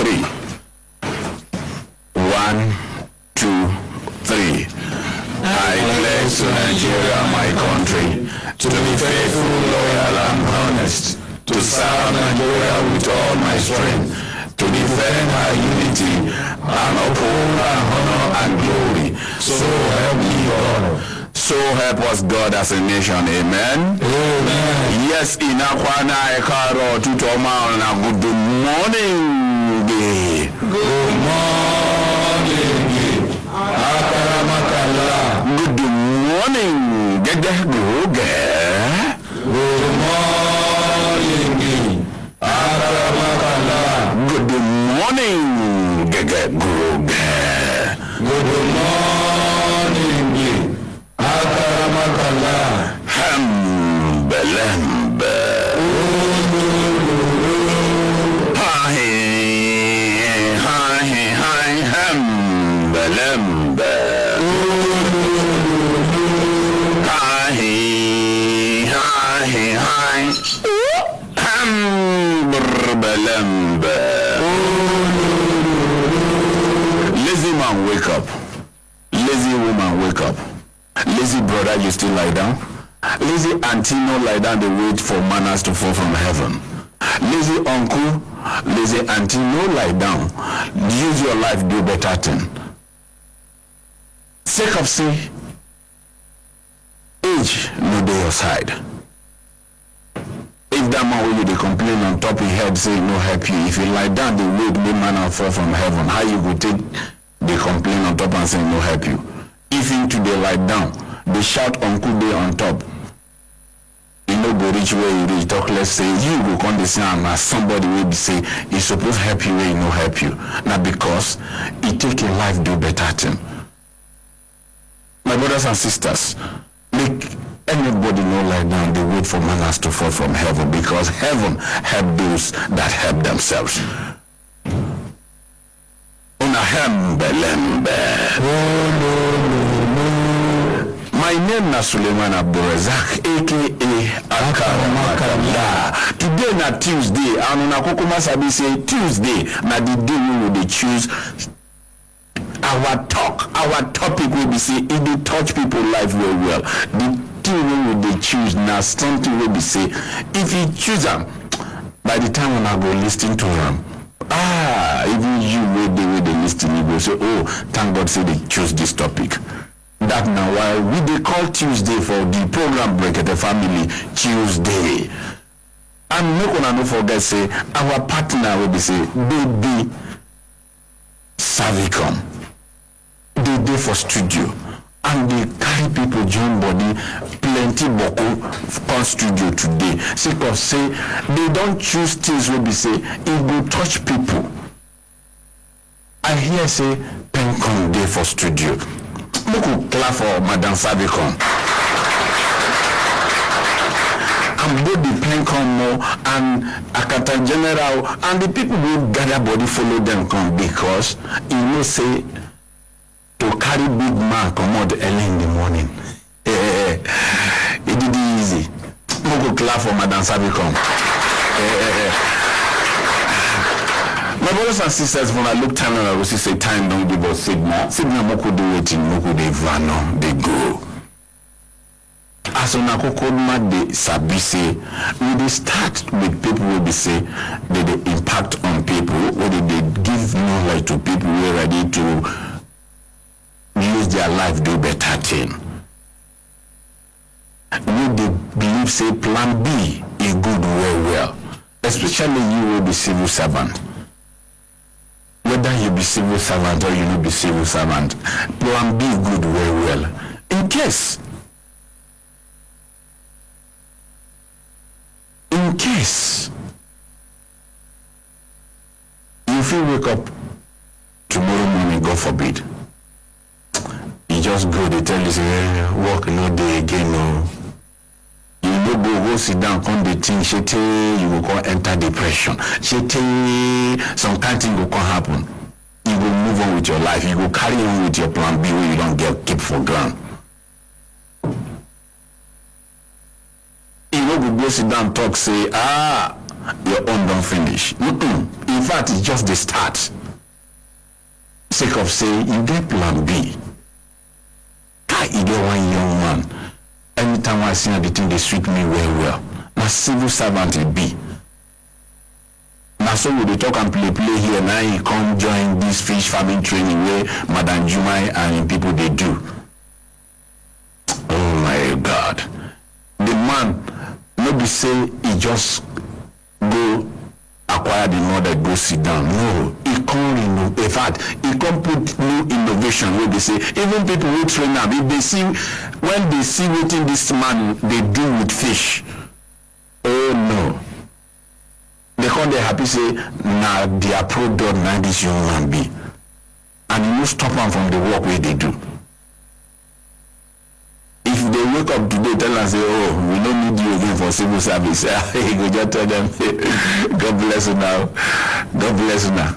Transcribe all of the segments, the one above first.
3. 1, 2, 3. I pledge to Nigeria, my country, to be faithful, loyal, and honest, to serve Nigeria with all my strength, to defend her unity, and uphold her honor and glory. So help me God. So help us God as a nation. Amen. Amen. Yes, inakwana ekaro tutoma na good morning. Good morning. Good morning. Good morning. Good morning. Good morning. Hambelembe. Hi, hambelembe. Hi, hambelembe. Lazy man, wake up. Lazy woman, wake up. Lazy brother, you still lie down? Lazy auntie, no lie down, they wait for manners to fall from heaven. Lazy uncle, lazy auntie, no lie down. Use your life, do better thing. Sake of say, age no dey your side. If that man will you dey complain on top of head say no help you, if you lie down, the wait make manna fall from heaven. How you go take the complain on top and say no help you? If into they lie down, they shout uncle day on top. You know go reach where you reach. Talk let's say you go come the same as somebody will be say he supposed help you where he no help you. Not because it take a life do better thing. My brothers and sisters, make anybody no lie down, they wait for manners to fall from heaven, because heaven help those that help themselves. My name is Suleiman Abdurazak, aka Akaramakala. Today na Tuesday, and on Akokoma Sabi say Tuesday na the day we will choose our topic will be say it will touch people life very well. The thing we will choose now something will be say if you choose them, by the time when I go listening to them, even you where they listen, you go say, oh, thank God say they choose this topic. That now why we they call Tuesday for the program Break the Family Tuesday. And no one no forget say our partner will be say baby Savicom. They do for studio and they carry people join body plenty boko on studio today. Because say they don't choose things will be say it will touch people. I hear say Pencom day for studio. Look clap for Madam Savicom. And both the Pencom more and Akata General and the people who gather body follow them come, because you know say to carry big man come out early in the morning. It did easy. Look clap for Madam Savicom. My brothers and sisters, when I look time and I will say time don't give us signal. Signal moko do waiting, moko they vano, they go. As on a kokoma de sabi say, we dey start with people who be say they impact on people, or they give knowledge to people who are ready to use their life do better thing. We they believe say plan B is good well. Especially you will be civil servant. Whether you be civil servant or you no be civil servant, plan B good well. In case you feel wake up tomorrow morning, God forbid, you just go, they tell you say work no day again, no. You no go sit down, come the thing, shete, you will come enter depression. Shete, some kind of thing will come happen. You will move on with your life. You will carry on with your plan B where you don't get keep for ground. You no go sit down talk say, your own don't finish. In fact, it's just the start. Sake of say you get plan B. You get one young man. Anytime I see everything, they treat me well. My civil servant it be. Now so we talk and play here. Now he come join this fish farming training where Madam Jumai and people they do. Oh my God. The man maybe say he just go acquire the mother, go sit down. No, he can't in fact, he can't put new innovation where they say, even people who train now, if they see, when they see what this man they do with fish, oh no. They come they happy say, nah, their product now this young man be. And you stop them from the work where they do. If they wake up today, tell us, say, oh, we don't need you again for civil service. You go just tell them, God bless you now. God bless you now.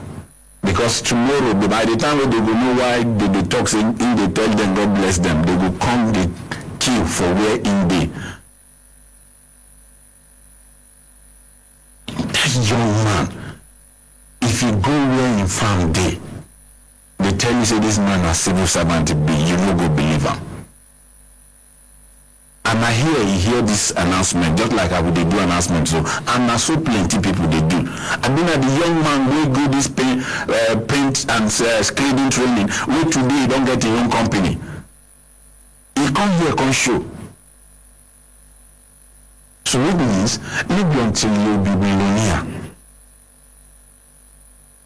Because tomorrow, by the time they go know why they talk, say, in they tell them, God bless them, they will come, they kill for where in they. That young man, if you go where in farm day, they tell you, say, this man a civil servant, be, you no go believe him. And I hear this announcement, just like I would do announcement. So, and I saw plenty people they do. I mean, the young man will go this paint and screening training. Wait today, he don't get his own company. He come here, come show. So it means maybe until you be millionaire,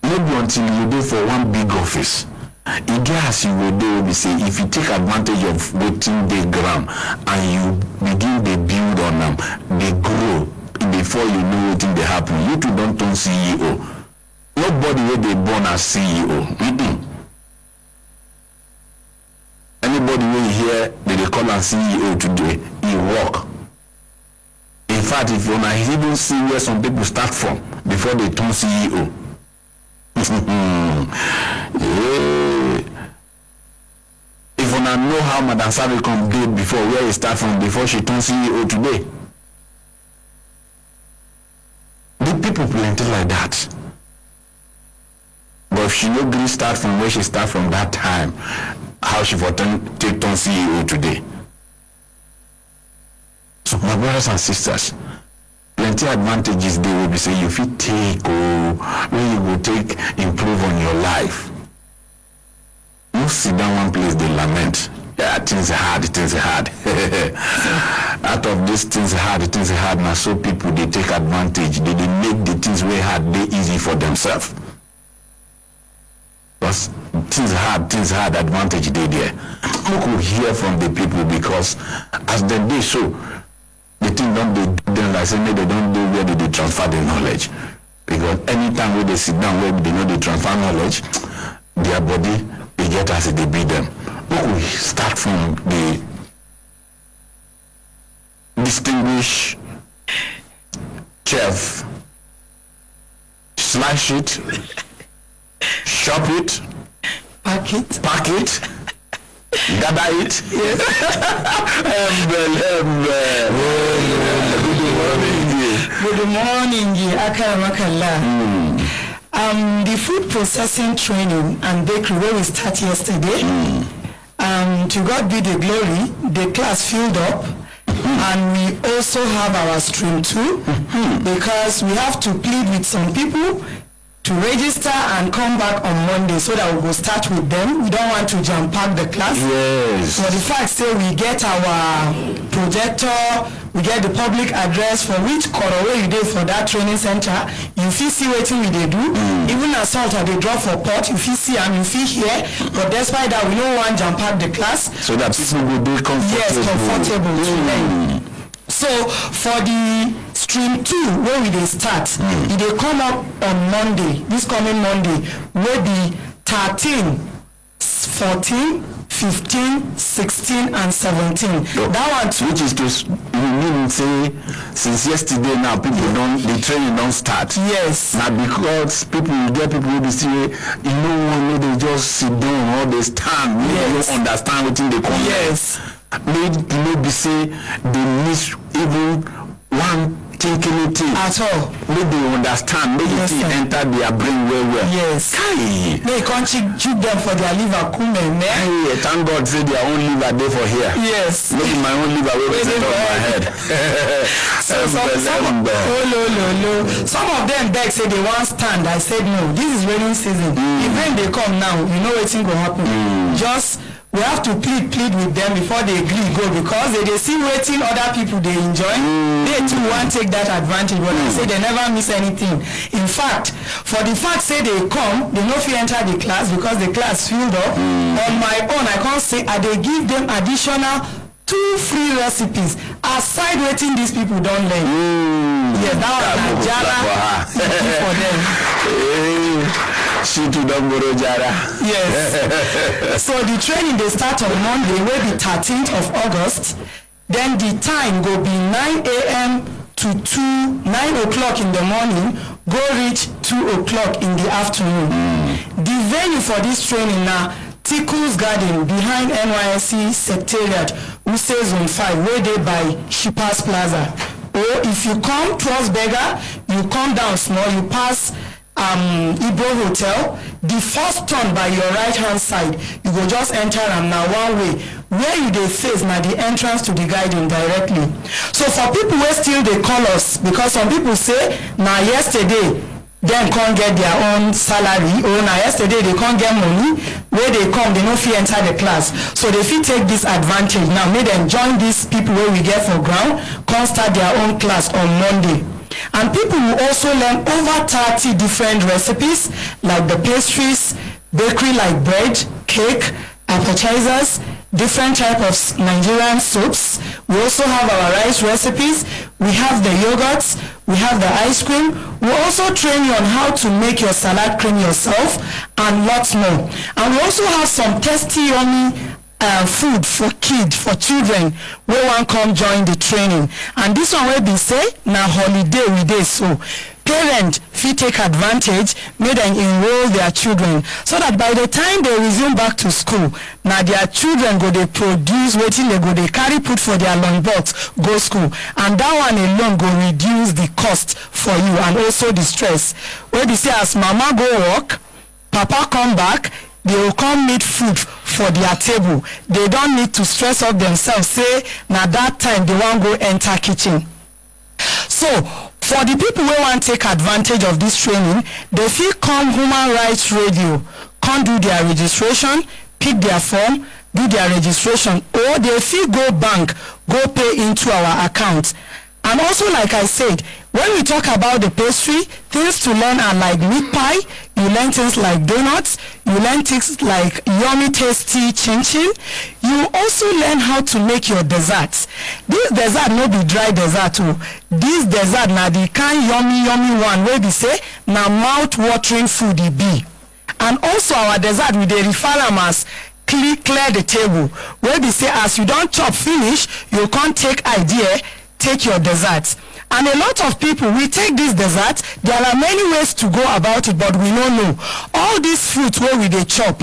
maybe until you do for one big office. It gets you will do be say if you take advantage of waiting the ground and you begin to build on them, they grow before you know what they happen. You too don't turn CEO. Nobody will be born as CEO. Anybody will hear that they call as CEO today, he work. In fact, if you want to even see where some people start from before they turn CEO. Yeah. If you know how Madam Savicom did before, where he start from before she turned CEO today. The people plenty like that. But if she no really start from where she start from that time, how she for take turn CEO today. So my brothers and sisters, plenty advantages they will be saying you fit take when you will take improve on your life. You sit down one place they lament. Yeah, things are hard. Out of these things hard, now so people they take advantage. They make the things way hard, they easy for themselves. Because things hard, advantage they there. You could hear from the people because as the day so, the thing don't do them like say maybe they don't do where they transfer the knowledge. Because anytime when they sit down where they know they transfer knowledge, their body they get as they beat them. We start from the distinguished chef. Slice it, chop it, pack it, gather it. Yes. Good morning, Akaramakala. The food processing training and bakery where we start yesterday. To God be the glory, the class filled up. And we also have our stream 2 because we have to plead with some people to register and come back on Monday so that we will start with them. We don't want to jam pack the class. Yes. For the fact say we get our projector, we get the public address for which Korowe you did for that training center. You feel see what we they do. Even assault they draw for port, you feel see and you feel here. But despite that, we don't want jam pack the class. So that people will be comfortable. Yes, comfortable to them. So for the stream 2 where we they start, it they come up on Monday, this coming Monday, will be 13, 14, 15, 16, and 17. That one too. Which is to you mean say since yesterday now people the training don't start. Yes. Now because people get people who say you know they just sit down or they stand, yes. They don't understand what they come. Yes. Maybe say they miss even one thinking it at all. Make they understand, make Yes, it sir. enter their brain well. Yes. Kai. They can't cheat them for their liver, kume, Hey, thank God say their own liver day for here. Yes. Maybe my own liver will be set on my head. Some of them beg say they want stand. I said no. This is raining season. If rain they come now, you know what's going to happen. Just we have to plead with them before they agree go, because they see waiting other people they enjoy. They too want take that advantage. But I say they never miss anything. In fact, for the fact say they come, they no fit enter the class because the class filled up. On my own, I can't say they give them additional 2 free recipes aside waiting these people don't learn. Yeah, that was Jara for them. She too don't borrow Jara. Yes. So the training they start on Monday, will be 13th of August. Then the time will be 9 a.m. to 9 o'clock in the morning, go reach 2 o'clock in the afternoon. The venue for this training now, Tickles Garden behind NYSC Secretariat, Use Zone 5, where they by Shippers Plaza. Or if you come towards Berger, you come down small, you pass Ibo Hotel, the first turn by your right hand side, you go just enter and now one way. Where you they face now the entrance to the garden directly. So for people who still they call us, because some people say now yesterday them can't get their own salary, or now yesterday they can't get money, where they come they no fee enter the class. So they fee take this advantage now, make them join these people where we get for ground, come start their own class on Monday. And people will also learn over 30 different recipes like the pastries, bakery like bread, cake, appetizers, different type of Nigerian soups. We also have our rice recipes. We have the yogurts. We have the ice cream. We also train you on how to make your salad cream yourself and lots more. And we also have some tasty, yummy food for kids, for children, where one come join the training. And this one will be say, now holiday we day, so parent fit take advantage, make them enroll their children, so that by the time they resume back to school, now their children go they produce, waiting they go they carry put for their lunch box, go school. And that one alone go reduce the cost for you and also the stress. Where they say as mama go work, papa come back, they will come meet food for their table. They don't need to stress up themselves, say now that time they won't go enter kitchen. So for the people who want to take advantage of this training, they feel come Human Rights Radio, come do their registration, pick their form, do their registration, or they feel go bank, go pay into our account. And also, like I said, when we talk about the pastry, things to learn are like meat pie, you learn things like donuts, you learn things like yummy tasty chin-chin. You also learn how to make your desserts. This dessert no be dry dessert too. This dessert na the kind yummy one where we say na mouth-watering food it be. And also our dessert we dey refer am as clear the table. Where we say as you don't chop finish, you can't take idea, take your desserts. And a lot of people, we take this dessert, there are many ways to go about it, but we don't know. All these fruits where we they chop,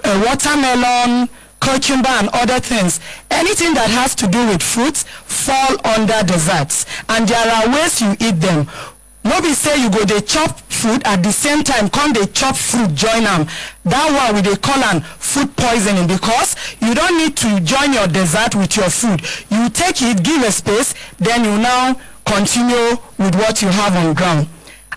watermelon, cucumber and other things, anything that has to do with fruits fall under desserts. And there are ways you eat them. Nobody say you go they chop food at the same time, come they chop fruit, join them. That one we they call an food poisoning, because you don't need to join your dessert with your food. You take it, give a space, then you now continue with what you have on ground.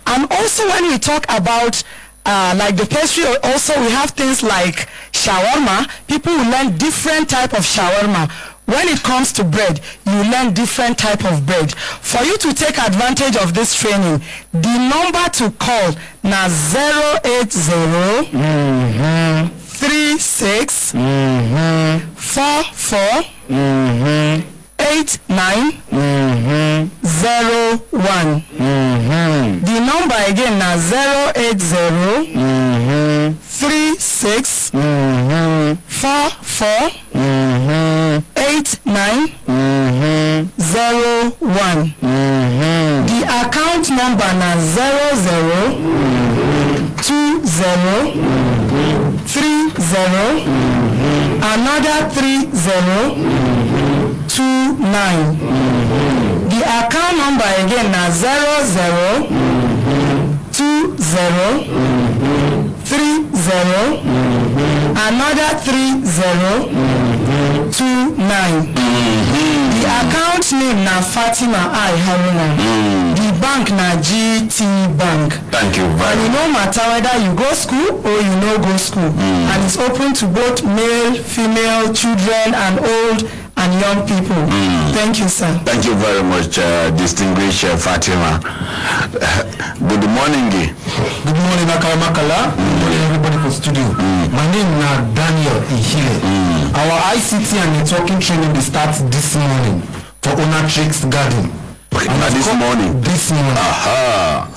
And also when we talk about like the pastry, also we have things like shawarma. People will learn different type of shawarma. When it comes to bread, you learn different type of bread. For you to take advantage of this training, the number to call na 080 36 44 8901. The number again na 080 36 44 8901. The account number na 00 20 30 another 30 29. The The account number again na 00 20 30 another 30 29. The account name na Fatima I Haruna. The bank na GT Bank. Thank you very And much. it no matter whether you go school or you no go school. And it's open to both male, female, children and old and young people. Thank you, sir. Thank you very much, distinguished Fatima. Good morning. Good morning, Akaramakala. Good morning, everybody for studio. My name is Daniel Ihile. Our ICT and networking training will start this morning for Onatrix Garden. This morning. This morning. Aha.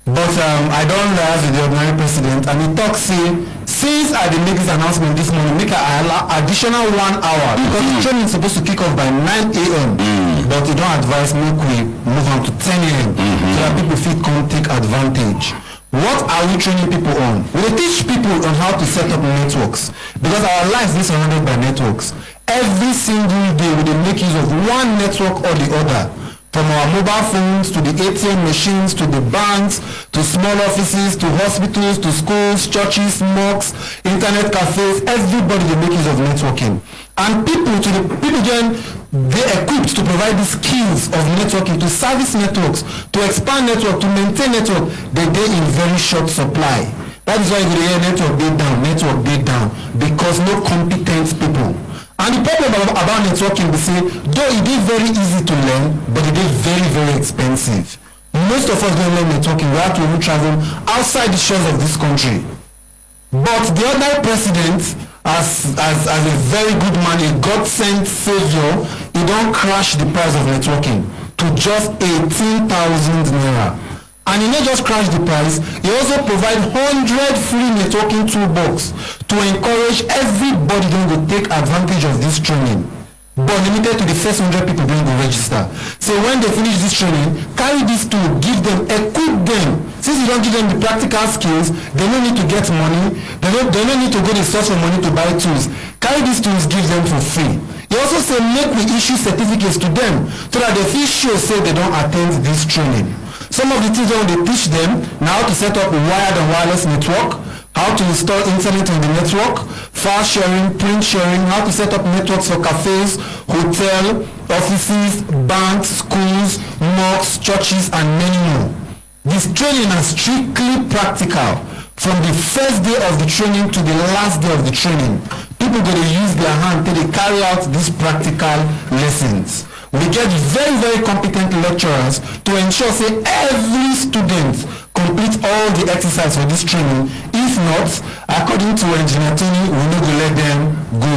But I don't realize with the ordinary president, and he talks since I did make this announcement this morning, make an additional 1 hour because the training is supposed to kick off by 9 a.m. But you don't advise me we move on to 10 a.m. So that people feel come take advantage. What are we training people on? We teach people on how to set up networks because our life is surrounded by networks. Every single day we make use of one network or the other. From our mobile phones to the ATM machines to the banks to small offices to hospitals to schools, churches, mosques, internet cafes, everybody they make use of networking. And people they're equipped to provide the skills of networking, to service networks, to expand network, to maintain network. They're in very short supply. That is why you hear network day down, because no competent people. And the problem about networking, we say, though it is very easy to learn, but it is very, very expensive. Most of us don't learn networking. We have to even travel outside the shores of this country. But the other president, as a very good man, a God-sent savior, he don't crash the price of networking to just 18,000 naira. And he not just crash the price, he also provide 100 free networking toolbox to encourage everybody going to take advantage of this training. But limited to the first 100 people going to register. So when they finish this training, carry this tool, give them, equip them. Since you don't give them the practical skills, they don't need to get money, they don't need to go to the source of money to buy tools. Carry these tools, give them for free. He also say make we issue certificates to them so that they feel sure say they don't attend this training. Some of the things that they teach them now how to set up a wired and wireless network, how to install internet on the network, file sharing, print sharing, how to set up networks for cafes, hotel, offices, banks, schools, mosques, churches, and many more. This training is strictly practical. From the first day of the training to the last day of the training, people going to use their hand till they carry out these practical lessons. We get very, very competent lecturers to ensure say every student complete all the exercise for this training. If not, according to Engineer Tony, we need to let them go.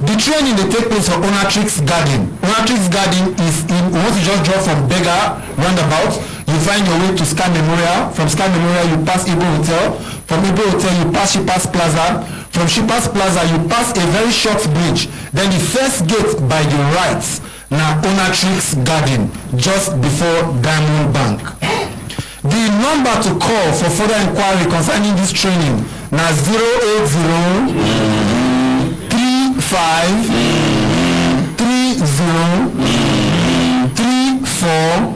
The training they take place for Onatrix Garden. Onatrix Garden is once you just drop from Bega roundabout, you find your way to Sky Memorial. From Sky Memorial, you pass Igbo Hotel. From Igbo Hotel, you pass Shippers Plaza. From Shippers Plaza, you pass a very short bridge. Then the first gate by the right, now Onatrix Garden, just before Diamond Bank. The number to call for further inquiry concerning this training now 080 35 30 34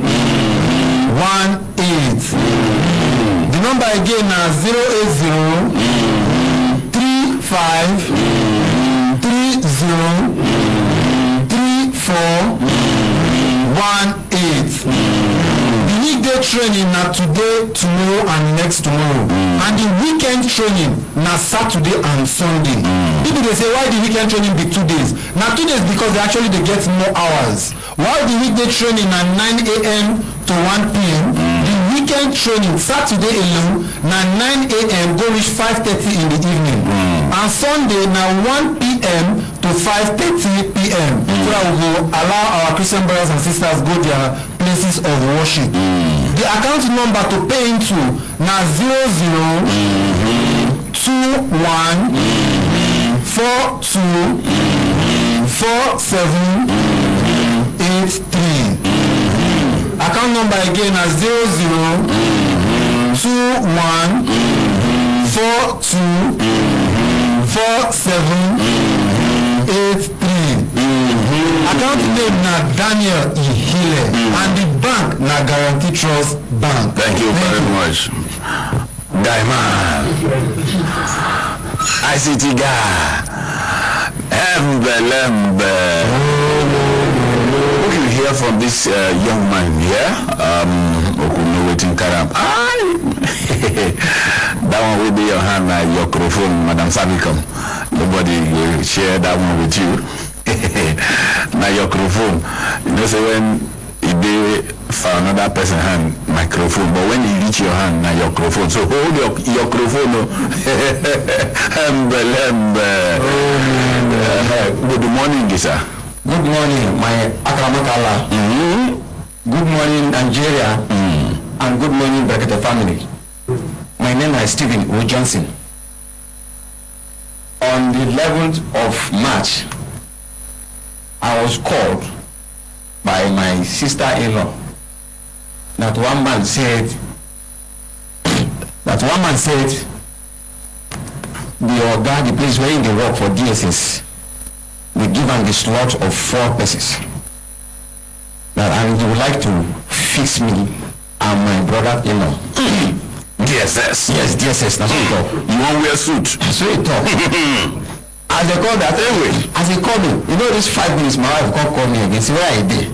18. The number again now 080 35 30 34 18. The weekday training na today, tomorrow and next tomorrow. And the weekend training na Saturday and Sunday. People they say why the weekend training be 2 days? Na 2 days because they get more hours. While the weekday training na 9 a.m. to 1 p.m. The weekend training Saturday alone na 9 a.m. go reach 5:30 in the evening. And Sunday na 1 p.m. to 5:30 p.m. So that we will allow our Christian brothers and sisters go their places of worship. The account number to pay into na 0021 42 47 83. Account number again na 0021 42 47 83. account name na Daniel Ihile and the bank na Guarantee Trust Bank. Thank you very much. Diamond. ICT guy. Embelembe. What you hear from this young man here? Okuno waiting karam. That one will be your hand, your microphone, Madam Sabicom. Nobody will share that one with you. Now your microphone. You know, say when it for another person hand microphone, but when you reach your hand, now your microphone. So hold your microphone. Good morning, sir. Good morning, my Akramakala. Good morning, Nigeria. And good morning, Brekete family. My name is Stephen O. Johnson. On the 11th of March, I was called by my sister-in-law that one man said the place where they work for DSS, they give him the slot of 4 persons. And he would like to fix me and my brother-in-law. DSS. Yes, DSS. That's what it talk. You won't wear suit. That's what it talk. As they call that anyway, as they call me, you know, this 5 minutes, my wife can't call me again. See where I did.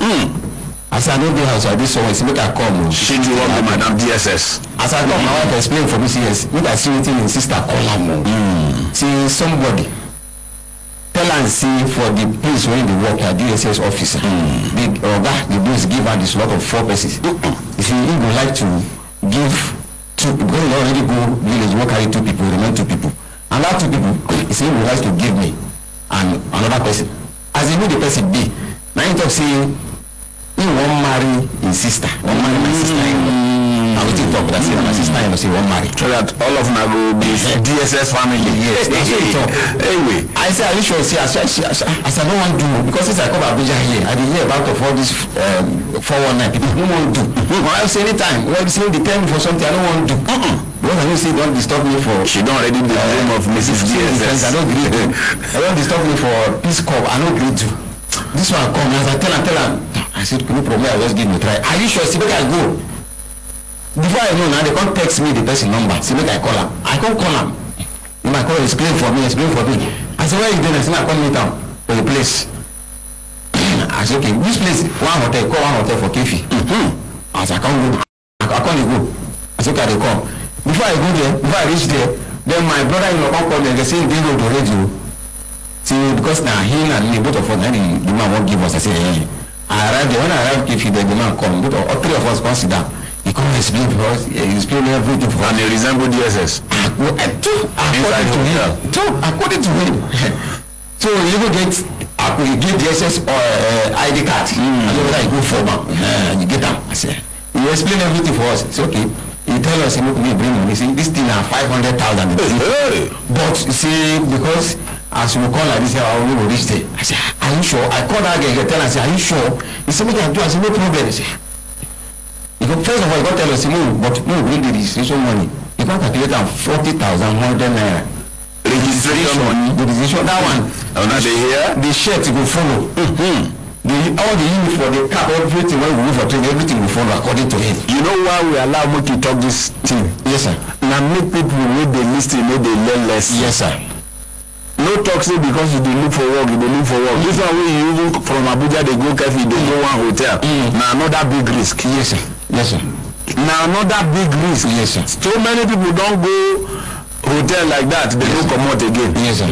As I know the house, I did someone. See, make I come. She do want to Madam DSS. As I come, my wife explained for me. See, yes, make I see anything in sister call her. See somebody. Tell and see for the place where they work at DSS officer. The boss give her this lot of 4 persons. If he would like to give 2, because he already go village, work carry 2 people, remain 2 people. And that 2 people, he say he would like to give me and another person. As he know the person be, now he talk say he won't marry his sister, won't marry my sister-in-law. Now we talk that say my sister-in-law say won't marry. So that all of them go be DSS family. Yes, that's what he talk. Anyway, I say, are you sure? See, as I don't want to do, because since I come Abuja here, I didn't hear about of all this 419 people. Who want to do? I say anytime. When you say they tell me for something, I don't want to do. Because I know say don't disturb me for. she don't already the name of Mrs. DSS. I don't agree to. I don't disturb me for Peace Corps. I don't agree to. This one come as I tell him. I said, no problem. I just give me a try. Are you sure? See, make I go. Before I know now, they can't text me the person number. See, make I call him. I can't call him. You might call, explain for me. I said, where is the next? I come meet him for the place. I said, okay, this place, one hotel, call one hotel for Kefi. I said, I can't go. I can't go. I said, okay, they come. Before I go there, before I reach there, then my brother-in-law come call me and they say, they go to radio. See, because now he and me, both of us, the man won't give us. I said, hey. I arrived there. When I arrived, Kefi, the man come. Both all 3 of us consider. He come explain for us. He explain everything for us. And they resemble DSS. According to him. So you go get DSS or ID card. And then you go for you get them. I said, he explain everything for us. It's okay. He tell us, look, we bring money. See, this thing are 500,000. But you see, because as we call like this, I will reach there. I said, are you sure? I called that guy. He tell us, are you sure? He said, I do. I said, no problem. He said, first of all, you got to tell us, but no, bring the registration money. You can't calculate 40,100 naira. Registration money. The registration, that one. Now they hear the shirt will follow. All the uniform, the cap, everything when we move for training, everything will follow according to him. You know why we allow me to talk this thing? Yes, sir. Now make people when they listen, when they learn less. Yes, sir. No talk say because you dey look for work, you dey look for work. This one wey you even from Abuja they go Kefi, they go one hotel. Now another big risk. Yes, sir. Yes, sir. Now another big risk. Yes, sir. So many people don't go hotel like that, they don't come out again. Yes, sir.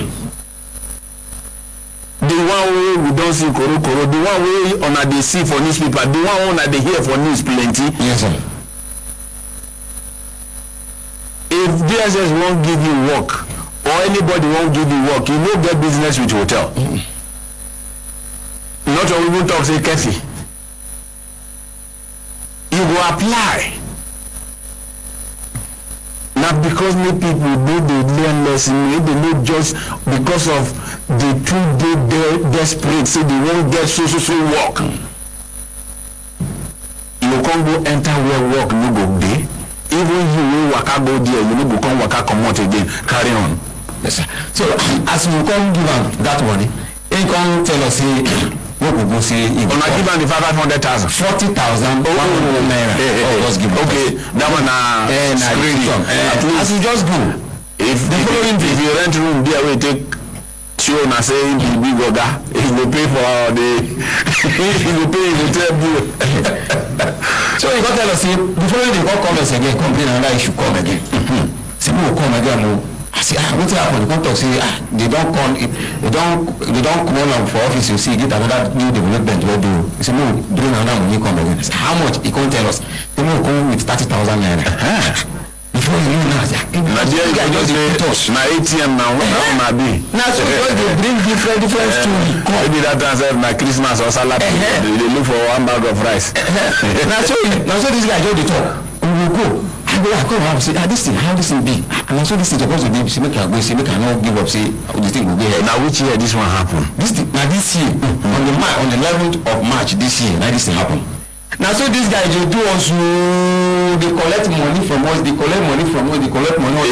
The one way we don't see koro, the one way on they see for newspaper, the one they hear for news plenty. Yes, sir. If DSS won't give you work, or anybody won't give you work, you won't get business with hotel. Not all people talk say Kefi. You go apply. Not because many people do they learn lesson, they know just because of the 2 day desperate, say they won't get so work. You can't go enter where work no go day. Even you will waka go there, you no go come waka come out again. Carry on. Yes, sir. So as we come give out that money, he come tell us, say, we could go say on a give am the 500,000 40,000 naira just give okay that one na screening at least as you just go if you rent room there wey take show na say him be big oga he go pay for the he go pay him hotel bill so he go tell us say the following day come us again complain another issue come again say we go come again o I say wetin happen they come talk say they don call am for office you see get another new development wey do he say no bring another money come again I say how much he come tell us say no come with 30,000 naira before you know now na there you go just dey touch na ATM na una be na so just dey bring different story come maybe that time sef na Christmas or salad they dey look for one bag of rice na so this guy just dey talk we go I come out say this thing how this thing be and so this thing suppose to be say make I go say make I no give up say the thing go go ahead. na which year this one happen this thing na this year on the 11th of March this year na this thing happen na so this guy dey do us dey collect money from us dey collect money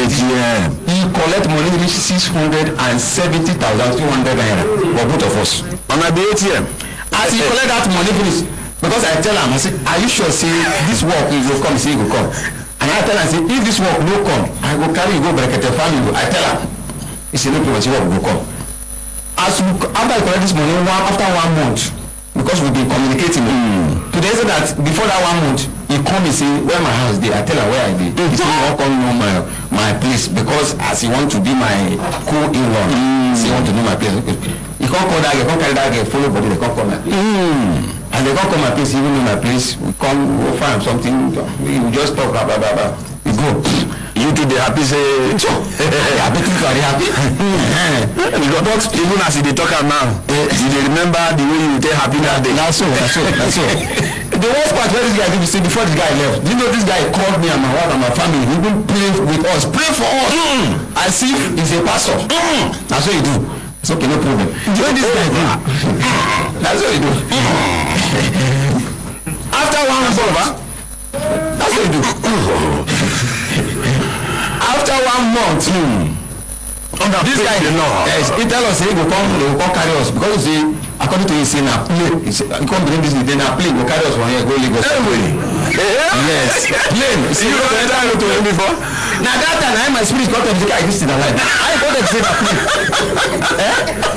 ATM he collect money reach 670,200 naira for both of us on the ATM as he collect that money finish because I tell am I say are you sure say this work he go come say he go come and I tell am say if this work no come I go carry you go Brekete family I tell am he say no problem say work go come as we after I collect this money after 1 month because we been communicating to the extent that before that 1 month he come and say where my house dey I tell am where I dey he say he wan come know my place because as he want to be my co-in-law he want to know my place he come call that girl come carry that girl follow body they come my place and they come my place even know my place we come we find something we just talk blah blah blah we go you too dey happy say happy to very happy but even as you dey talk am now you dey remember the way you dey happy that day na so the worst part wey this guy do be say before the guy left you know this guy called me and my wife and my family he even pray with us pray for us as if he's a pastor na so he do it's okay no problem when this guy do na so he do after 1 month that's what he do after 1 month this guy yes he tell us say he go come carry us because he say according to him say na plane he come bring this day na plane go carry us from here go Lagos yes plane see you don tell me to him before na that time na my spirit come tell me say this thing na lie I go tell say na plane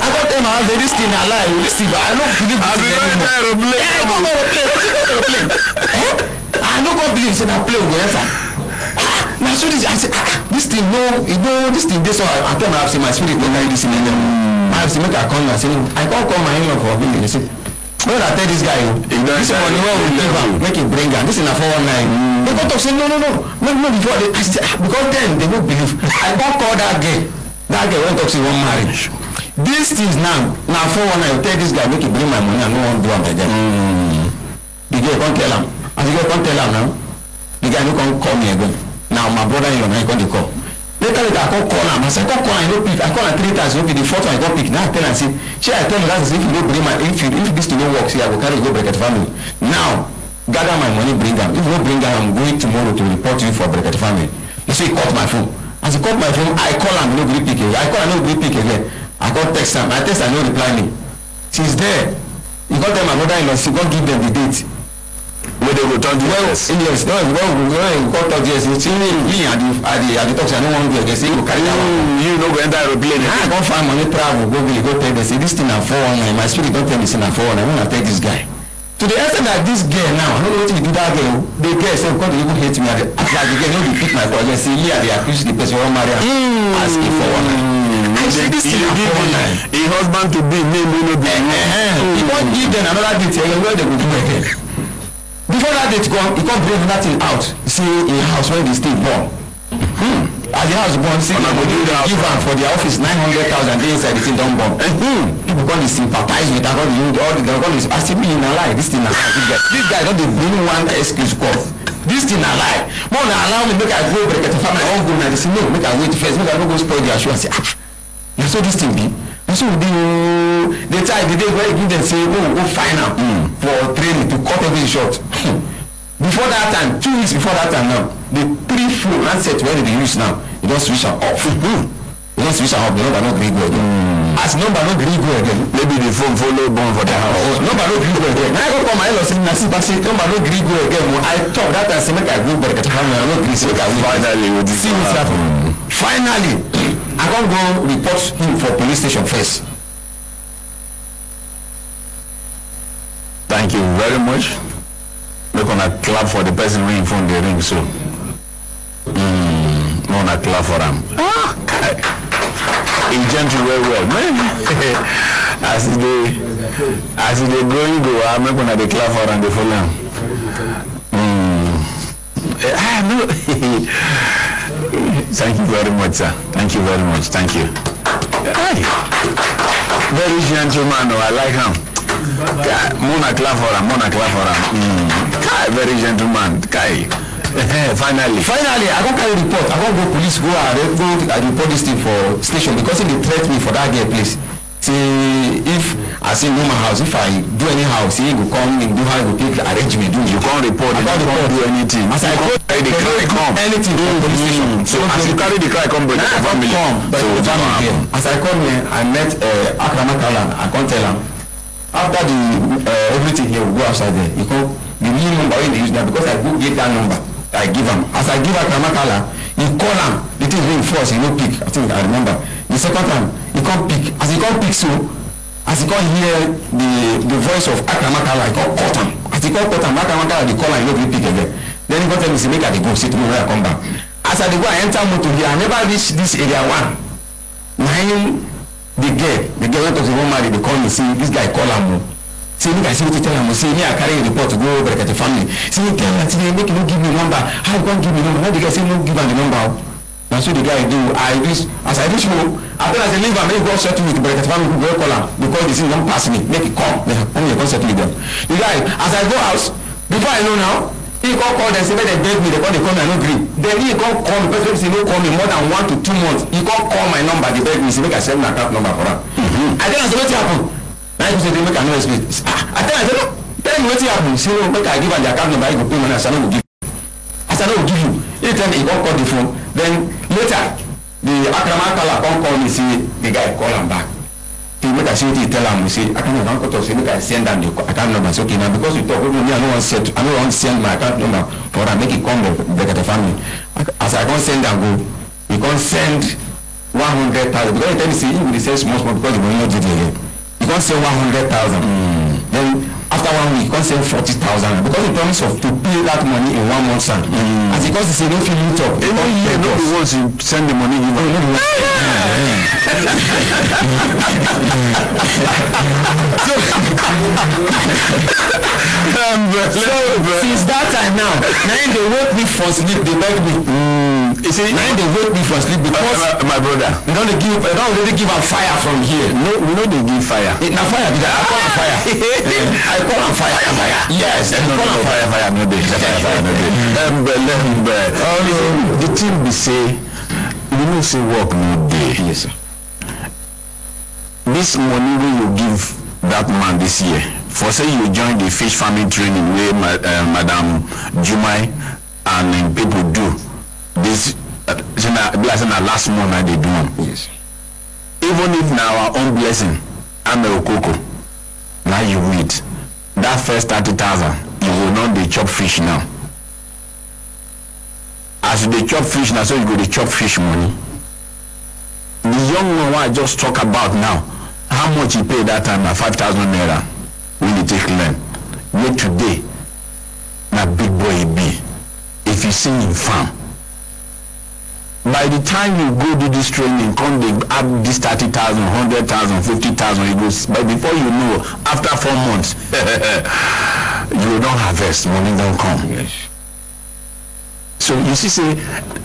I go tell my husband this thing na lie this thing I no believe this thing I no go believe say na plane go enter na so this I say this thing no this thing dey so I tell my say my spirit no carry this thing I say make I come na say I come call my in-law for village say when I tell this guy this money wey we give am make him bring am this is na 419 they go talk say no before they because then they no believe I come call that girl wey talk say he wan marry these things now na 419 tell this guy make he bring my money I no wan do am again the girl come tell am as the girl come tell am now the guy no come call me again now my brother-in-law na he come dey call later I come call am I say come call am he no pick I call am 3 times he no pick the 4th one he come pick now I tell am say shey I tell you that is if you no bring my if this thing no work say I go carry you go Brekete family now gather my money bring am if you no bring am I'm going tomorrow to report you for Brekete family he say he cut my phone as he cut my phone I call am he no gree pick again I call am no gree pick again I come text am I text am no reply me since there he come tell my brother-in-law say go give them the date wey dey go turn to yes when we go talk yes he say me at the talk say I no wan go again say he go carry that one you no go enter aeroplane I come find money travel go village go tell them say this thing na 419 my spirit don tell me say na 419 when I tell this guy to the extent that this girl now I no know wetin he do that girl the girl sef come dey even hate me at the girl no dey pick my call say me I dey accuse the person wey wan marry am as a 419 I say this thing na 419 a husband to be name wey no be he come give them another date where they go do again before that date come he come bring another thing out say a house wey dey stay born as the house born say na go give am for their office 900,000 dey inside the thing don born people come dey sympathize with am all the come dey as if me na lie this thing na lie this guy don dey bring one excuse come this thing na lie more na allow me make I go Brekete family I wan go na they say no make I wait first make I no go spoil their show I say na so this thing be na so the time the day wey give them say oh go find am for training to cut everything short before that time 2 weeks before that time now the 3 phone handset wey they dey use now you don switch am off you don switch am off the number no gree go again as number no gree go again. Maybe the phone follow born for the house. Number no gree go again. Now I go come my in-law say na see but say number no gree go again. I talk that time say make I go Berekete family. I no gree say make I go. Finally we did see wetin happen. Finally I come go report him for police station first. Thank you very much. Make una clap for the person wey phone dey ring so. Una clap for am. He gentle well man. as e dey going go make una dey clap for am dey follow am. No. Thank you very much, sir. Thank you very much. Thank you. Hey. Very gentleman. I like him. Mona clap for him. Very gentleman. Finally, I go carry report. I go police go report this thing for station because they threat me for that girl place. Say if I say no my house, if I do anyhow, say he go come and do how he go take arrange me do. You can't report. You can't do anything. As I go carry the cry come. Anything from police station. So as you carry the cry come, but the family. So as I come here, I met Akramakala. I can't tell him. After the everything here, we go outside there. He come the new number he use that because I go get that number. I give him. As I give Akramakala, he call him. The thing ring first, he no pick. I think I remember. The second time, he can't pick. As he can't pick, so as he can't hear the voice of Akramakala, he can't cut him. As he can't cut him, Akramakala the call and he no pick again. Then he can't tell me, say make I go sit me where I come back. As I go, I enter motor here. I never reach this area one. Now the girl went to the home married. They call me, say this guy call him. Say me, I say what to tell him. Say me, I carry a report to go over at the family. Say me, tell him, say make you no give me number. How you can't give me number? Now the guy say no give him the number. That's what the guy do. As I reach home, after I say leave him, make go settle with the Berekete family, go call him because the thing don't pass me. Make it come. Only you can settle with them. The guy, as I go house, before I know now, he can't call them, say make they beg me, they come and no agree. Then he can't call me, person say no call me more than 1 to 2 months. He can't call my number, they beg me, say make I send my account number for him. I tell him, say what happen? Now he say they make I no explain. I tell him, say no, tell me what happen. Say no, make I give him the account number, he go pay money, I say no go give. I said no go give you. He tell me he can't call the phone. Then later, the Akramakala come call me, say the guy call him back. He make a say he tell him, say I can't even cut off, say make I send them the account number. Say okay now because you talk with me, I don't want to send my account number for him, make it come back at the family. As I can't send them go, he can't send 100,000 because he tell me say he will send small because he will not do it again. He can't send 100,000. Then after 1 week, he can't send 40,000 because he promised to pay that money in 1 month time. As because he say no feel meet up. Even he no be once he send the money give him. Since that time now they wake me for sleep, they beg me. You see, now they wake me for sleep because my brother, they don't already give a fire from here. No, we know they give fire. Now fire, I call on fire. I call on fire. Yes, I call on fire. Fire no dey. The thing be say, we know say work no dey. Yes, sir. This money wey you give that man this year, for say you join the fish farming training wey Madam Jumai and people do. This na last month I dey do am. Yes. Even if na our own blessing, I'm a okoko. Now you wait. That first 30,000, you will not dey chop fish now. As you dey chop fish now, so you go dey chop fish money. The young one I just talk about now, how much he pay that time na 5,000 naira when he take learn. Yet today, na big boy he be. If you see him farm, by the time you go do this training, come they add this 30,000, 100,000, 50,000, it goes. But before you know, after 4 months, you don't harvest, money don't come. Yes. So you see, say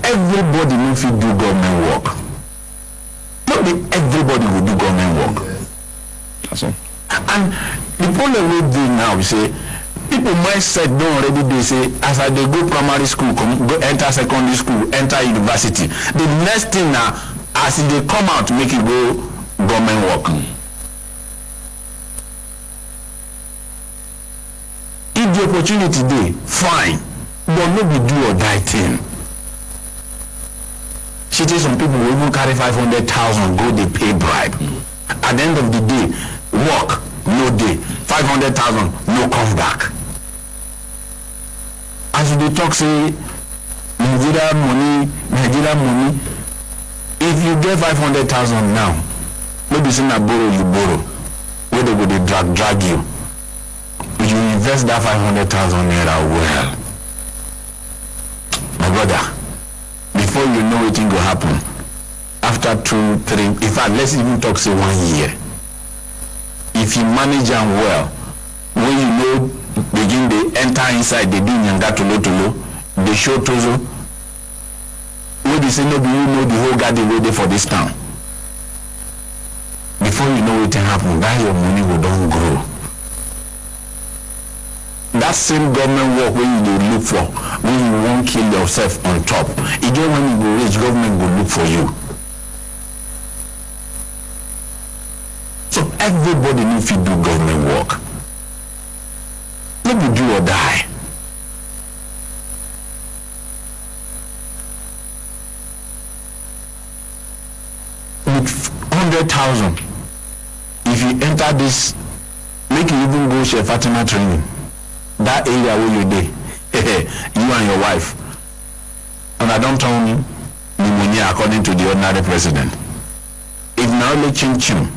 everybody no fit do government work. Not be everybody will do government work. That's all. And the problem we do now, we say people mindset don't already they say as I they go primary school, go enter secondary school, enter university. The next thing now, as they come out, make it go government work. If the opportunity dey, fine, but no be do or die thing. She say some people will even carry 500,000 go they pay bribe. At the end of the day, work, no day. 500,000, no come back. As we talk, say, Nigeria money. If you get 500,000 now, maybe say na borrow, you borrow. Where they go, they drag you. You invest that 500,000 naira well. My brother, before you know it will happen. After 2, 3, in fact, let's even talk say 1 year. If you manage them well, when you know, begin they enter inside, they do nyanga tolo, they show tozo. When they say no, you know the whole garden ready for this town. Before you know it will happen, that your money will don't grow. That same government work when you look for, when you won't kill yourself on top, again when you go reach, government will look for you. So everybody needs to do government work. Let me do or die. With 100,000, if you enter this, make you even go Chef Fatima training. That area where you dey, you and your wife, and I don't tell you pneumonia according to the ordinary president. If now only chin chin,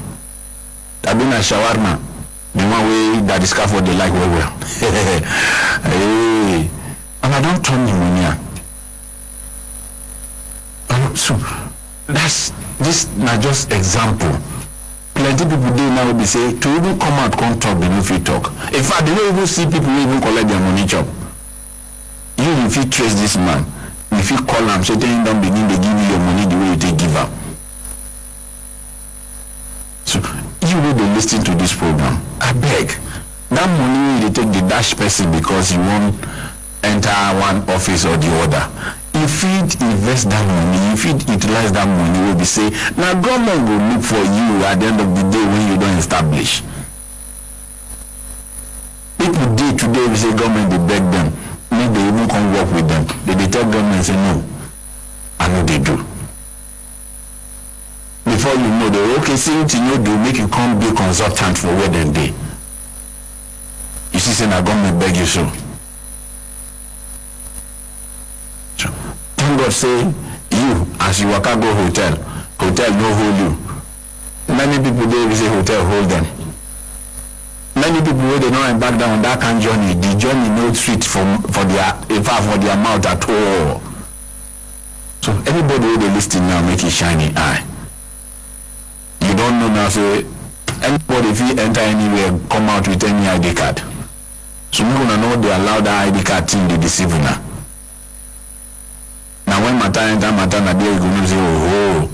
that been a shawarma, the one way that is for the like well. Hey, and I don't turn pneumonia. So that's this not just example. Plenty people do now will be say to even come out, come talk, they no fit talk. In fact, they don't even see people who even collect their money chop. You if you trace this man, if you call him, say then don't begin they give you your money the way you take give up. So you will be listening to this program. I beg, that money they take the dash person because you won't enter one office or the other. If you invest that money, if you utilize that money, will be say, now government will look for you at the end of the day when you don't establish. People day today, we say government, they beg them, maybe they even come work with them. They tell government, say no, I know they do. Before you know, they okay, see what you know, do make you come be consultant for where they day. You see, say now government beg you so. God say you as you waka go hotel no hold you. Many people they say hotel hold them. Many people where they don't embark down on that kind of journey, the journey no sweet for their mouth at all. So anybody where they listen now make it shiny eye. You don't know now say anybody if you enter anywhere come out with any ID card. So we gonna know they allow that ID card thing to deceive you now. Now when matter enter matter na there you go say oh.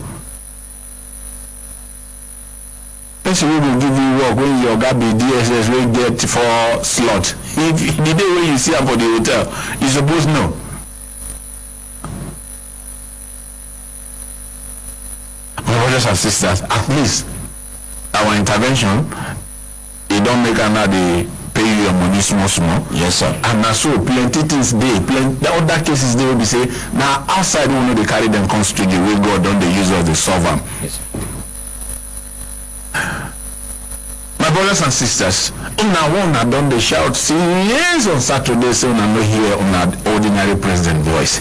Person will give you work when your guy be DSS will get 4 slot. If the day when you see her for the hotel, you supposed know. My brothers and sisters, at least our intervention, it don't make another pay you your money small. Yes, sir. And now so plenty things there, the other cases they will be say now outside we know they carry them comes to the way God don't they use us they solve them. Yes. My brothers and sisters, una one done the shout yes on Saturday so una no hear on an ordinary president voice.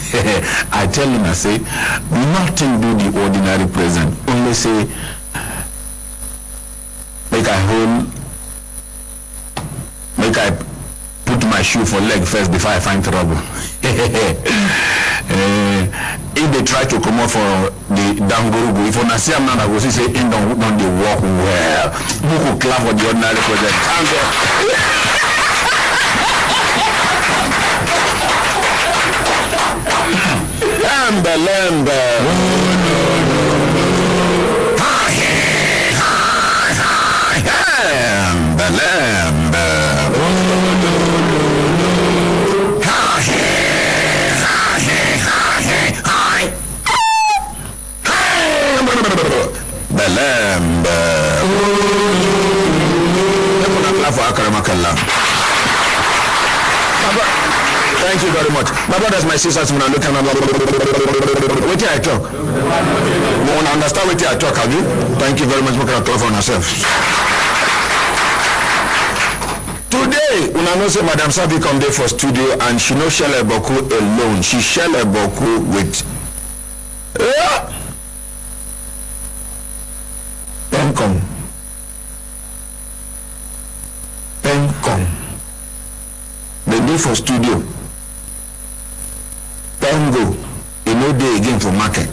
I tell him I say nothing do the ordinary president, only say make I put my shoe for leg first before I find trouble. If they try to come out for the Dangorugu, if I see a man I go say in don't they walk well. Who could clap for the ordinary president? Lambe. Thank you very much. My brothers, my sisters, when I look at what I talk. You want to understand what I talk, have you? Thank you very much. Make a talk for yourself. Today, when I know say Madam Savi come there for studio and she no share Boku alone. She share Boku with Pencom. They do for studio. Pengo. You know they again for market.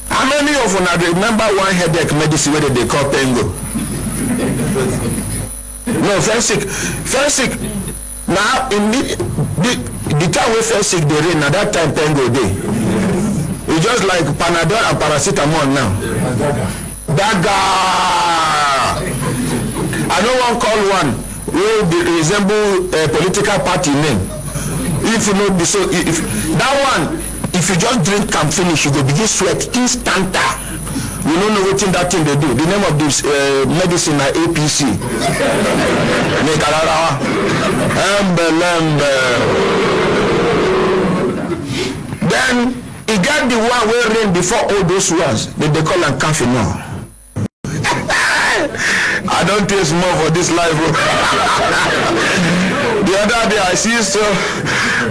How many of you remember one headache medicine where they call Pengo? No, Fensic. Now in the time we Fensic they rain, at that time Pengo day. It's just like Panadol and paracetamol now. Daga. I know one call one will resemble a political party name. If you know the so if that one, if you just drink and finish, you go begin sweat instanta. You don't know what that thing they do. The name of this medicine is APC. Then he got the one where rain before all those ones. They call them coffee now. I don't taste more for this life. The other day I see so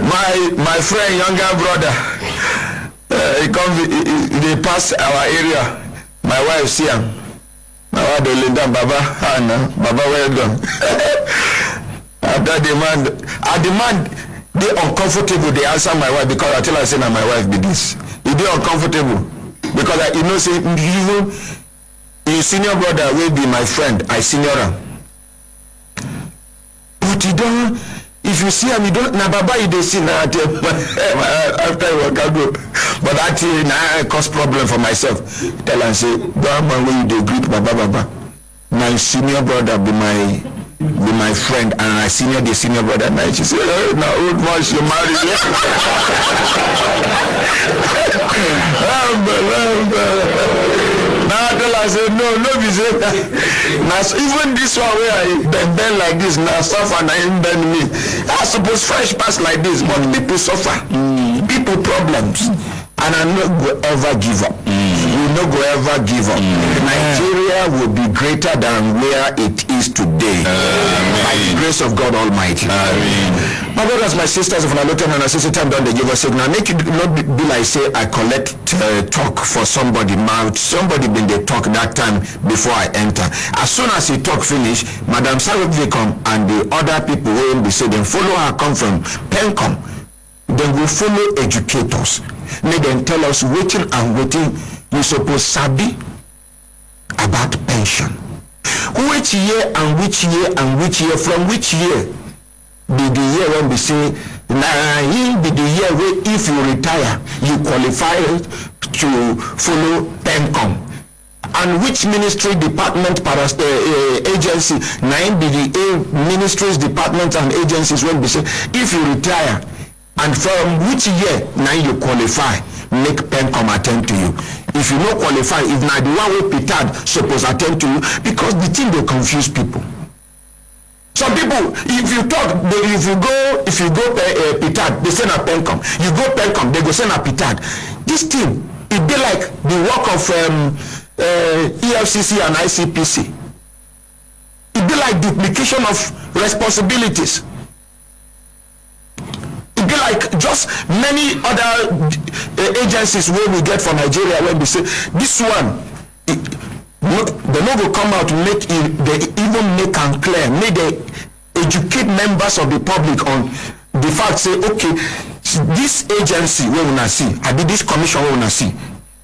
my friend, younger brother, they pass our area. My wife see him. My wife they lay down, Baba, Baba, well done. After I demand, they uncomfortable. They answer my wife because I tell her, say, now my wife be this. They uncomfortable because you know, say, even his senior brother will be my friend. I senior him. But you don't. If you see him, you don't. Na Baba, you don't see now. After I work, I go. But that now cause problem for myself. Tell and say, don't man when you greet Baba. My senior brother be my friend, and I senior the senior brother. Now she say, oh, now old man she married. Now I tell her, say, no, be say that. Now even this one where I bend like this, now suffer, now him bend me. I suppose fresh pass like this, but people suffer. People problems. And I no go ever give up. We no go ever give up. Nigeria will be greater than where it is today. By the grace of God Almighty. My brothers, my sisters, if I look at and I say time down, they give us signal. Make it not be like say I collect talk for somebody. Somebody been they talk that time before I enter. As soon as he talk finish, Madam Savi come and the other people will be say them follow her come from Pencom. Then we follow educators. Make them tell us waiting and waiting you suppose sabi about pension. Which year and which year and which year, from which year be the year when we say nah be the year where if you retire you qualify to follow Pencom. And which ministry department agency now be the ministries departments and agencies when we say if you retire and from which year now you qualify make Pencom attend to you. If you not qualify, if now the one with Petard suppose attend to you, because the thing they confuse people. Some people, if you talk, if you go Petard, they send a Pencom. You go Pencom, they go send a Petard. This thing, it be like the work of EFCC and ICPC. It be like duplication of responsibilities. It be like just many other agencies where we get from Nigeria when we say this one, they no go come out to make it, they even make and clear, may they educate members of the public on the fact, say okay, this agency where we see, I did this commission where we see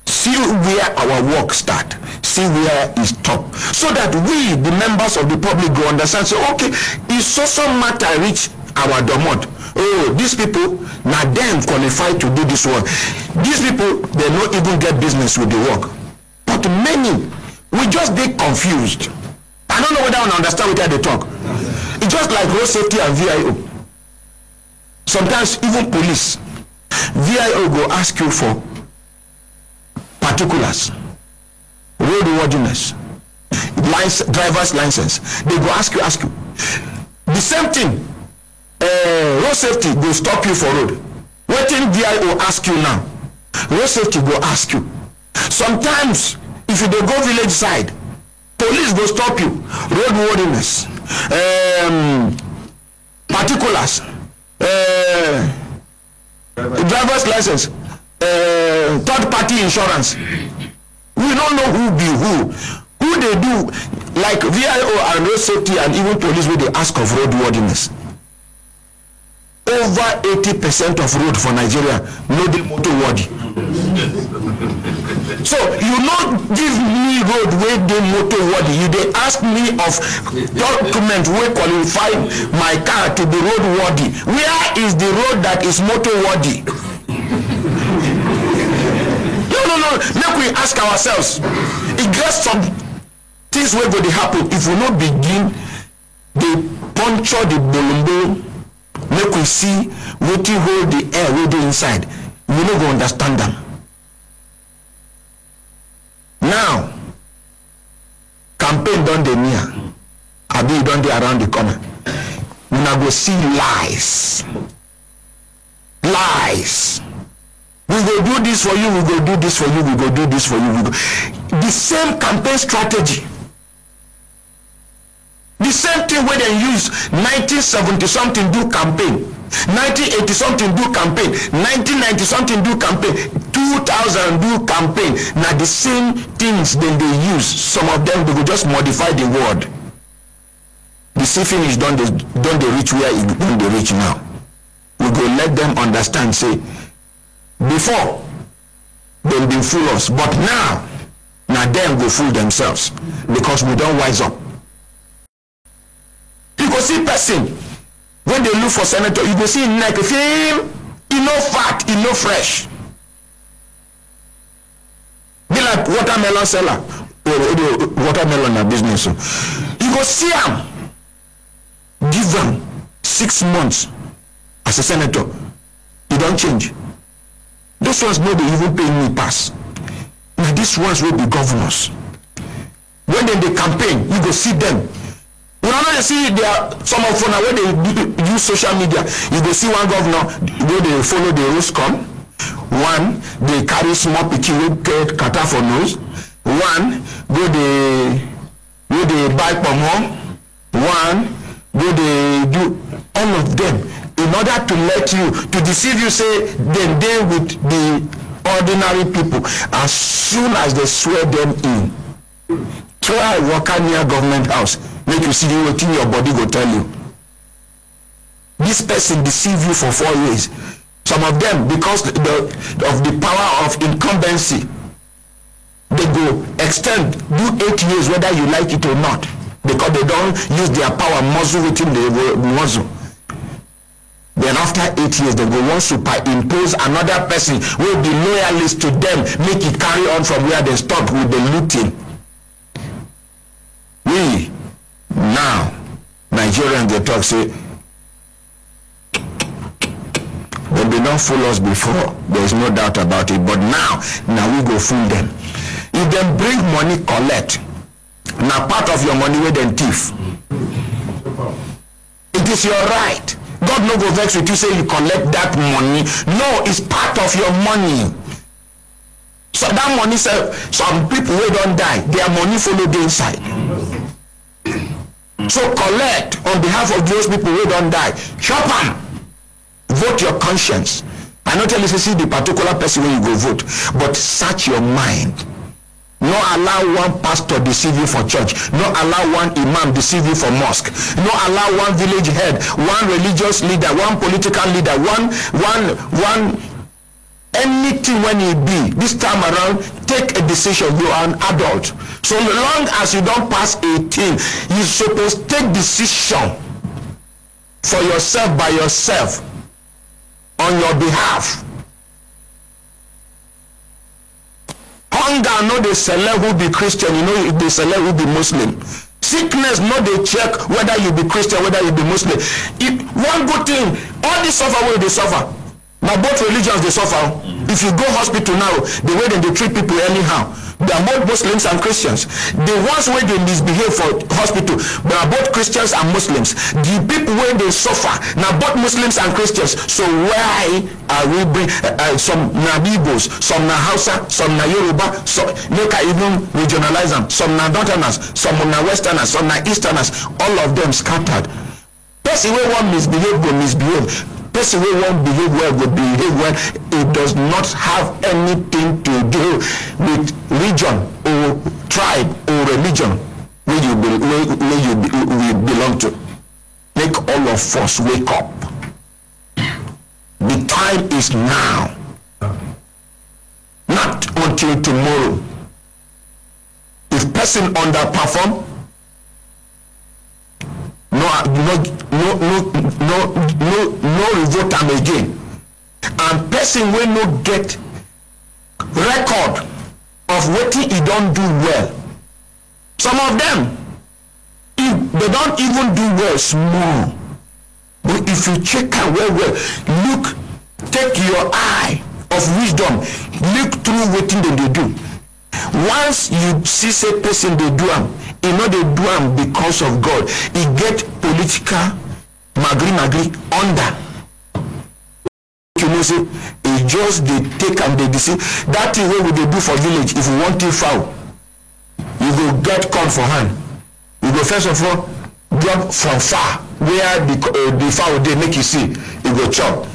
where our work start, see where it stop, so that we the members of the public go understand, say okay, if so matter reach our domot, oh, these people now them qualified to do this work. These people they don't even get business with the work. But many we just get confused. I don't know whether I understand what they talk. It's just like road safety and VIO. Sometimes even police, VIO go ask you for particulars, roadworthiness, driver's license. They go ask you. The same thing. Road safety go stop you for road. Wetin VIO ask you now? Road safety go ask you. Sometimes if you dey go village side, police go stop you. Road worthiness, particulars, driver's license, third party insurance. We don't know who be who they do, like VIO and road safety and even police wey dey ask of road worthiness. Over 80% of road for Nigeria no dey motor worthy. So you not give me road wey dey motor worthy, you dey ask me of document wey qualify my car to be road worthy. Where is the road that is motor worthy? No, make we ask ourselves. It gets some things wey go dey happen if we no begin dey puncture the bolombo. Make we see wetin hold the air wey dey inside. We no go understand them. Now, campaign don dey near. Abi don dey around the corner. Una go see lies. Lies. We go do this for you, we go do this for you, we go do this for you. The same campaign strategy. The same thing wey dem use 1970 something do campaign, 1980 something do campaign, 1990 something do campaign, 2000 do campaign. Na the same things dem dey use. Some of them they go just modify the word. The see finish don dey reach where e don dey reach now. We go let them understand say before dem bin fool us, but now na dem go fool themselves because we don wise up. You go see person when they look for senator, you go see him neck, him, he no fat, he no fresh. Be like watermelon seller. Watermelon na business. You go see him, give am 6 months as a senator, he don't change. Those ones no dey even pay me pass. Now these ones will be governors. When they campaign, you go see them. You know, they see there some of them when they use social media, you go see one governor where they follow the rules come. One, they carry small pikin wey get kata for nose. One, go they buy pomo. One, go they do all of them in order to let you, to deceive you, say then they with the ordinary people. As soon as they swear them in, try walk near government house, make you see what your body go tell you. This person deceive you for 4 years. Some of them, because of the power of incumbency, they go extend, do 8 years whether you like it or not, because they don't use their power muscle within the muzzle. Then after 8 years, they go want to superimpose another person who will be loyalist to them, make it carry on from where they stop with the looting. We now Nigerians they talk say they did not fool us before, there is no doubt about it, but now we go fool them. If they bring money collect, now part of your money with them thief. It is your right. God no go vex with you say you collect that money. No, it's part of your money. So that money, some people who don't die, their money follow the inside. So collect on behalf of those people who don't die. Chop them. Vote your conscience. I not tell you to see the particular person where you go vote, but search your mind. No allow one pastor deceive you for church. No allow one imam deceive you for mosque. No allow one village head, one religious leader, one political leader, one anything when it be. This time around, take a decision. You are an adult. So long as you don't pass 18, you're supposed to take decision for yourself by yourself on your behalf. Hunger no dey select who be Christian, you know they select who be Muslim. Sickness no dey check whether you be Christian, whether you be Muslim. One good thing, all this suffer wey dey suffer, now both religions dey suffer. If you go hospital now, the way they treat people anyhow, They are both Muslims and Christians. The ones where they misbehave for hospital, they are both Christians and Muslims. The people where they suffer, now both Muslims and Christians. So why are we bring some Nabibos, some na Hausa, some na Yoruba, so make I even regionalize them. Some na Northerners, some na Westerners, some na Easterners. All of them scattered. Person where one misbehave go misbehave. Person who won't behave well will behave well. It does not have anything to do with region or tribe or religion where you belong to. Make all of us wake up. The time is now, not until tomorrow. If person underperform, no revolt am again, and person wey no get record of wetin e don do well. Some of them, if they don't even do well small, but if you check am well, look, take your eye of wisdom, look through wetin dem dey do. Once you see say person dey do am, e no dey do am because of God. E get political magri under. You know, say e just dey take am, dey deceive. That thing wey we dey do for village, if you want to fowl, you go get corn for hand. You go first of all drop from far where the fowl dey, make you see, you go chop.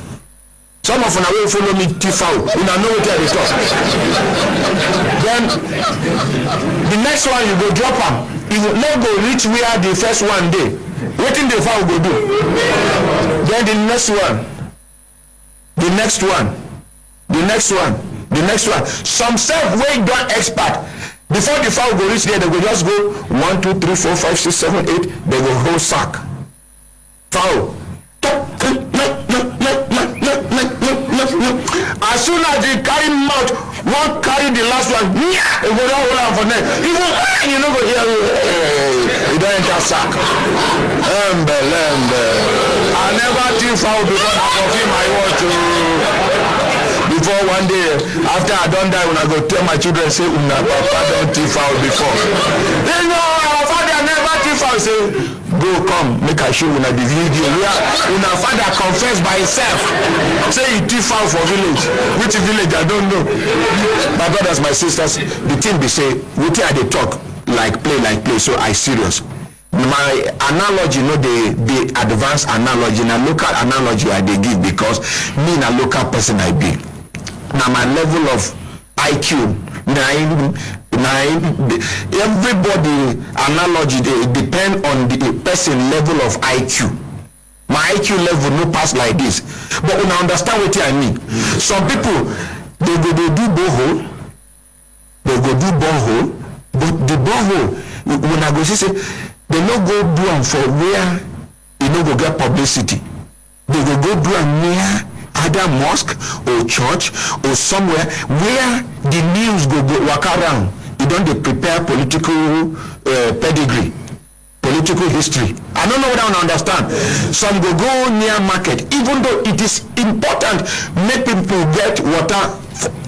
Some of una wey follow me thief fowl, una know wetin I dey talk. Then the next one you go drop am, you go no go reach where the first one dey. Wetin the fowl go do? Then the next one, the next one, the next one, the next one. Some self wey don expert, before the fowl go reach there, they go just go 1, 2, 3, 4, 5, 6, 7, 8. They go whole sack. Fowl. As soon as they carry mouth, one carry the last one, it go down hold am for neck. Even you know go hear you don't enter sack. I never think foul before I fulfill my word to. Before one day, after I don't die, when I go tell my children, say, "Una papa don't think foul before." They know our father never think foul. Say, "Go come, make I show una the video where una father confess by himself. Say he thief fowl for village. Which village I don't know." My brothers, my sisters, the thing be say, wetin I dey talk like play, so I serious. My analogy, you know, the advanced analogy, na local analogy I dey give because me na local person I be. Now my level of IQ, everybody analogy they depend on the person level of IQ. My IQ level no pass like this, but when I understand what I mean. Some people they do borehole, but the borehole when I go see say they no go do them for where you no go get publicity. They go do them near either mosque or church or somewhere where the news go walk around. You don't dey prepare political pedigree, political history. I don't know what I understand. Some go near market, even though it is important make people get water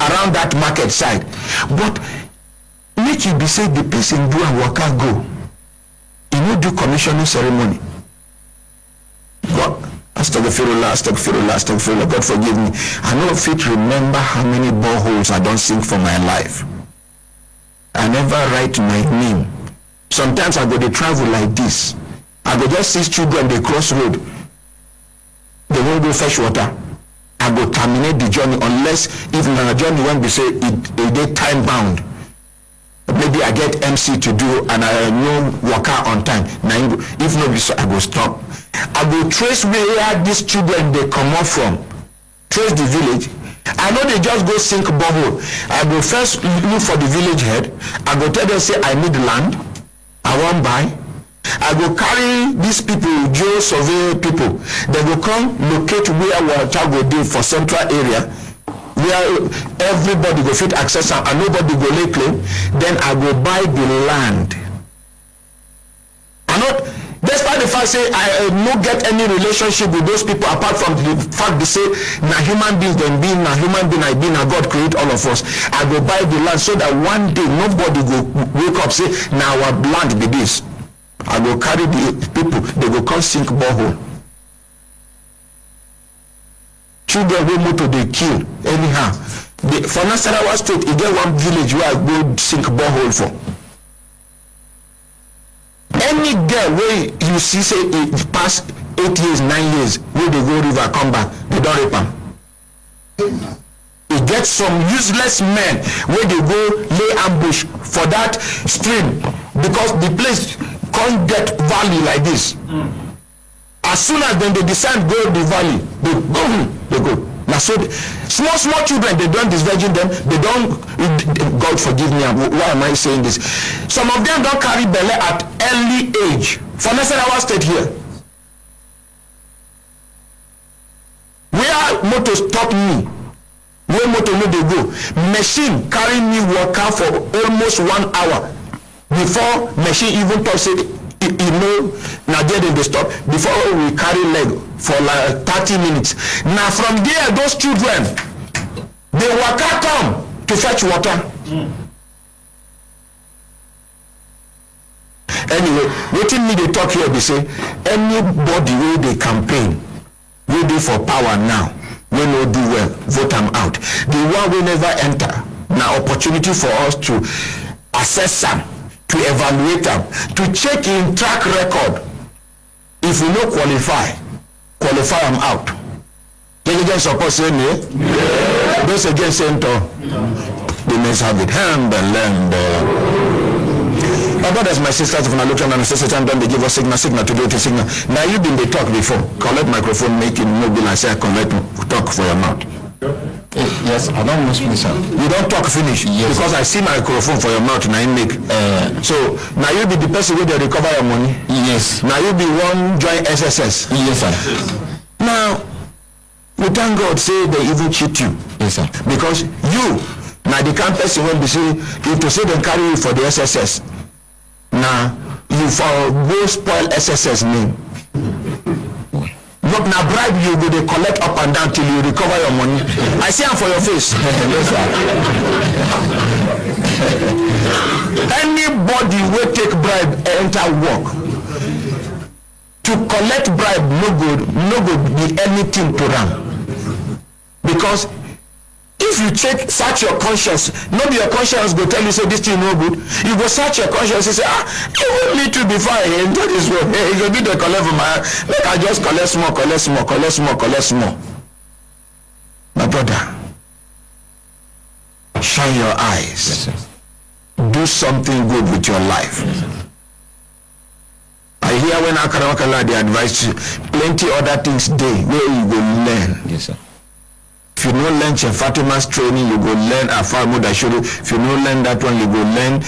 around that market side. But make you be say the person do and waka go. You no do commissioning ceremony. God, Astaghfirullah, God forgive me. I no fit remember how many boreholes I don't sink for my life. I never write my name. Sometimes I go to travel like this. I go just see children they cross road. They won't go fetch water. I go terminate the journey unless if my journey won't be say it time bound. Maybe I get MC to do and I know worker on time. Now if not so I go stop. I go trace where these children they come up from. Trace the village. I know they just go sink borehole. I go first look for the village head. I go tell them say I need land. I won't buy. I go carry these people, Joe survey people. They go come locate where water go do for central area, where everybody go fit access and nobody go lay claim. Then I go buy the land. I not despite qualify say I no get any relationship with those people apart from the fact they say na human beings dem be, na human being I be, na God create all of us. I go buy the land so that one day nobody go wake up say na our land be this. I go carry the people, they go come sink borehole. Children wey motor dey kill anyhow. For Nasarawa State, e get one village where I go sink borehole for. Any girl wey you see say e pass 8 years, 9 years, wey dey go river come back, they don rape am. E get some useless men wey dey go lay ambush for that stream because the place can't get valley like this. As soon as then they decide go the valley, they go. Now so small children, they don't disvirgin them, they don't, God forgive me, why am I saying this? Some of them don't carry belly at early age. For Nasarawa State here, where motor stop me, where motor no they go, machine carry me walk out for almost 1 hour before machine even talk say you know now there they stop before we carry leg for like 30 minutes. Now from there those children they waka come to fetch water. Anyway, wetin me dey talk here be say anybody wey dey campaign wey dey for power now wey no do well, vote am out. The one wey never enter na opportunity for us to assess am, to evaluate am, to check in track record. If we no qualify am out. Those against support say no. Those against say no. They must have it. My brothers, my sisters, if I look at and say Satan don't they give us signal to do to signal. Now you been they talk before. Collect microphone, make it mobile and say collect talk for your mouth. Yes, I don't must finish. You don't talk finish. Yes. Because I see microphone for your mouth now you make. So now you be the person where they recover your money. Yes. Now you be one join SSS. Yes, sir. Now we thank God say they even cheat you. Yes, sir. Because you now the kind person when they say if to say they carry you for the SSS. Now you for go spoil SSS name. Not now bribe you go they collect up and down till you recover your money. I see them for your face. Yes, anybody will take bribe enter work. To collect bribe no good be anything to them. Because if you search your conscience, not your conscience go tell you say this thing no good. You go search your conscience and say, it will to be fine. That is what you go do the collect from my like I just collect small. My brother, shine your eyes. Yes, do something good with your life. Yes, I hear when Akarawakala they advise you, plenty other things there where you go learn. yes, sir. If you no learn Chef Fatima's training, you go learn Afar Mudashuru. If you no learn that one, you go learn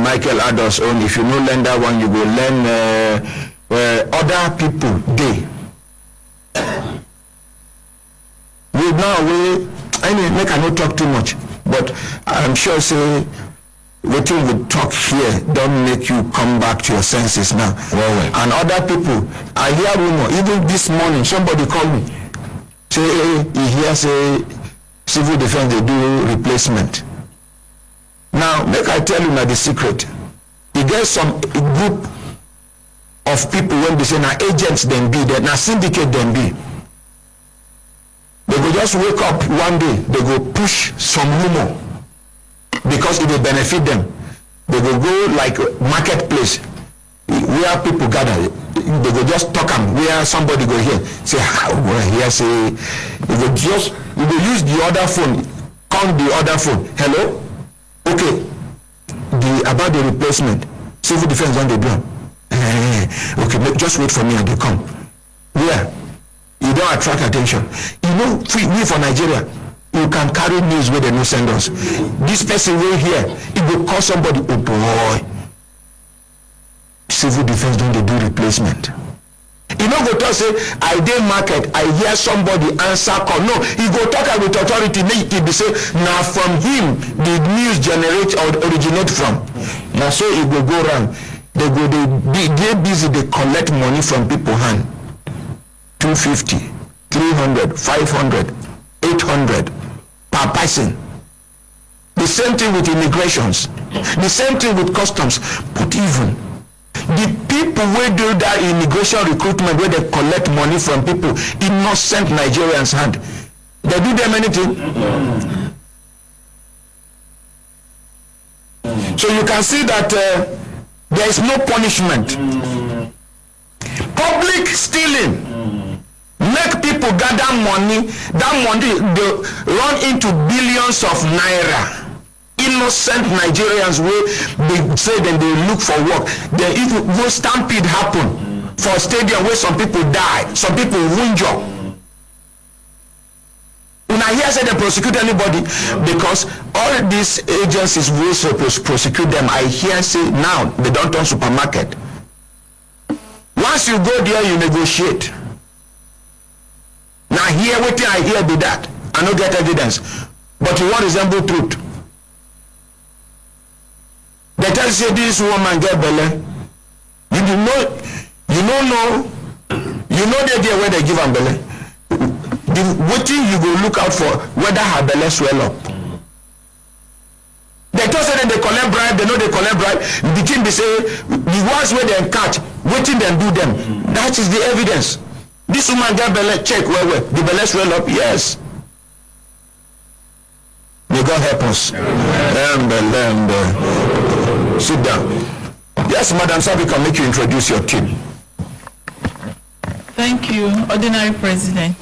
Michael Ados own. If you no learn that one, you go learn other people day. We now I mean make I not talk too much, but I'm sure say what you would talk here don't make you come back to your senses now. Well. And other people, I hear rumor. Even this morning, somebody called me. Say he hears say civil defense they do replacement. Now make I tell you now the secret. You get some group of people when they say now agents then be that now syndicate then be. They go just wake up one day, they go push some rumor because it will benefit them. They will go like marketplace where people gather. They go just talk them where somebody go here say here say you go use the other phone, call the other phone. Hello, okay, about the replacement civil defense on the drum. Okay, just wait for me and they come. Where you don't attract attention. You know, we for Nigeria, you can carry news where they no send us. This person will here, it will call somebody. Oh boy, civil defense don't they do replacement? You know, go talk say I dey market, I hear somebody answer call. No, he go talk with authority. He be say now from him the news generate or originate from. Now so he go around. they busy, they collect money from people hand. 250, 300, 500, 800 per person. The same thing with immigrations. The same thing with customs. But even the people who do that immigration recruitment, where they collect money from people, innocent Nigerians hand, they do them anything. So you can see that there is no punishment. Public stealing make people gather money. That money they run into billions of naira. Innocent Nigerians wey they say then they look for work. Then if go stampede happen for stadium where some people die, some people wunjure. Una hear say they prosecute anybody because all these agencies wey suppose prosecute them, I hear say now they don't turn supermarket. Once you go there, you negotiate. Now here wetin I hear be that. I no get evidence, but you want resemble truth. They tell you say this woman get belle. You do know they there where they give am belle. Wetin you go look out for whether her belle swell up. They talk say that they collect bribe, they know they collect bribe. The king be say the ones where they catch, wetin dem do them. That is the evidence. This woman get belle, check well. The belle swell up, yes. May God help us. Sit down. Yes, Madam Sabi, can make you introduce your team. Thank you, Ordinary President.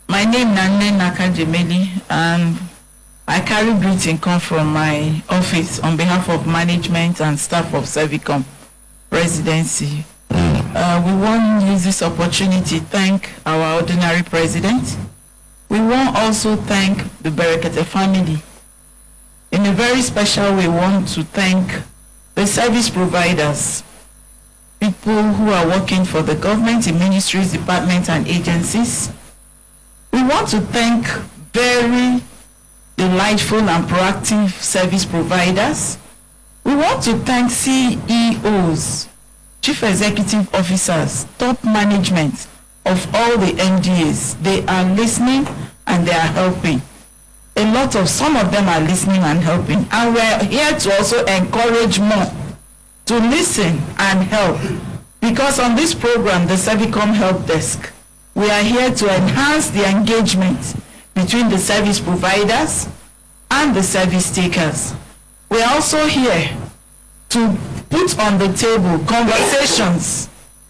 My name is Nanne Nakajemeli, and I carry greeting come from my office on behalf of management and staff of Servicom Presidency. We want to use this opportunity to thank our Ordinary President. We want also thank the Berekete family. In a very special way, we want to thank the service providers, people who are working for the government in ministries, departments, and agencies. We want to thank very delightful and proactive service providers. We want to thank CEOs, Chief Executive Officers, top management of all the NDAs. They are listening and they are helping. Some of them are listening and helping. And we're here to also encourage more to listen and help. Because on this program, the Servicom Help Desk, we are here to enhance the engagement between the service providers and the service takers. We are also here to put on the table conversations,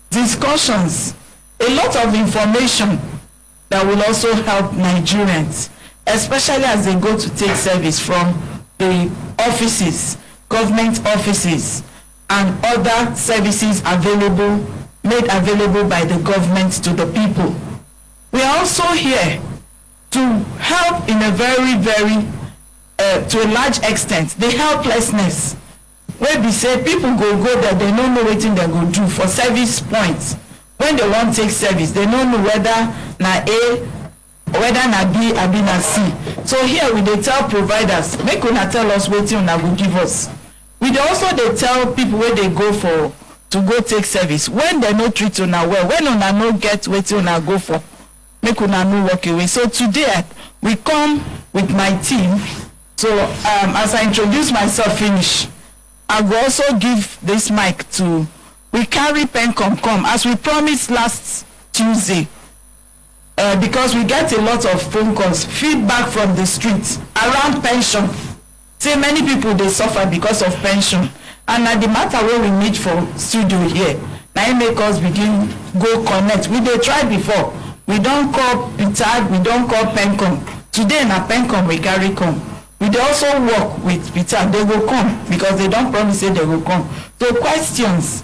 discussions, a lot of information that will also help Nigerians, especially as they go to take service from the offices, government offices, and other services made available by the government to the people. We are also here to help in a to a large extent, the helplessness. Where we say people go there, they don't know what they go do for service points. When they want to take service, they don't know whether na A, whether na B, or na C. So here we dey tell providers, make una tell us what una go give us. We dey also dey tell people where they go to go take service. When they no treat una well, when una no get what una go for, make una no walk away. So today we come with my team. So as I introduce myself finish, I will also give this mic to, we carry Pencom come as we promised last Tuesday, because we get a lot of phone calls, feedback from the streets around pension. Say many people they suffer because of pension, and at the matter where we meet for studio here, now it make us begin go connect. We they tried before. We don't call Peter, we don't call Pencom. Today na Pencom we carry come. We dey also work with Peter, they will come because they don't promise say they will come. So questions,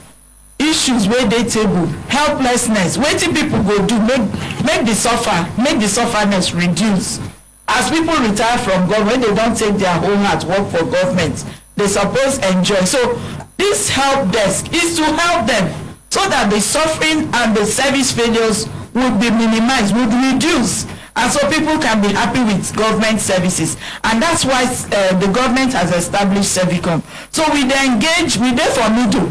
issues where they table, helplessness, wetin people go do, make the sufferness reduce. As people retire from government, they don't take their whole heart work for government, they suppose enjoy. So this help desk is to help them so that the suffering and the service failures would be minimized, would reduce, and so people can be happy with government services. And that's why the government has established Servicom. So we dey engage, we dey for middle.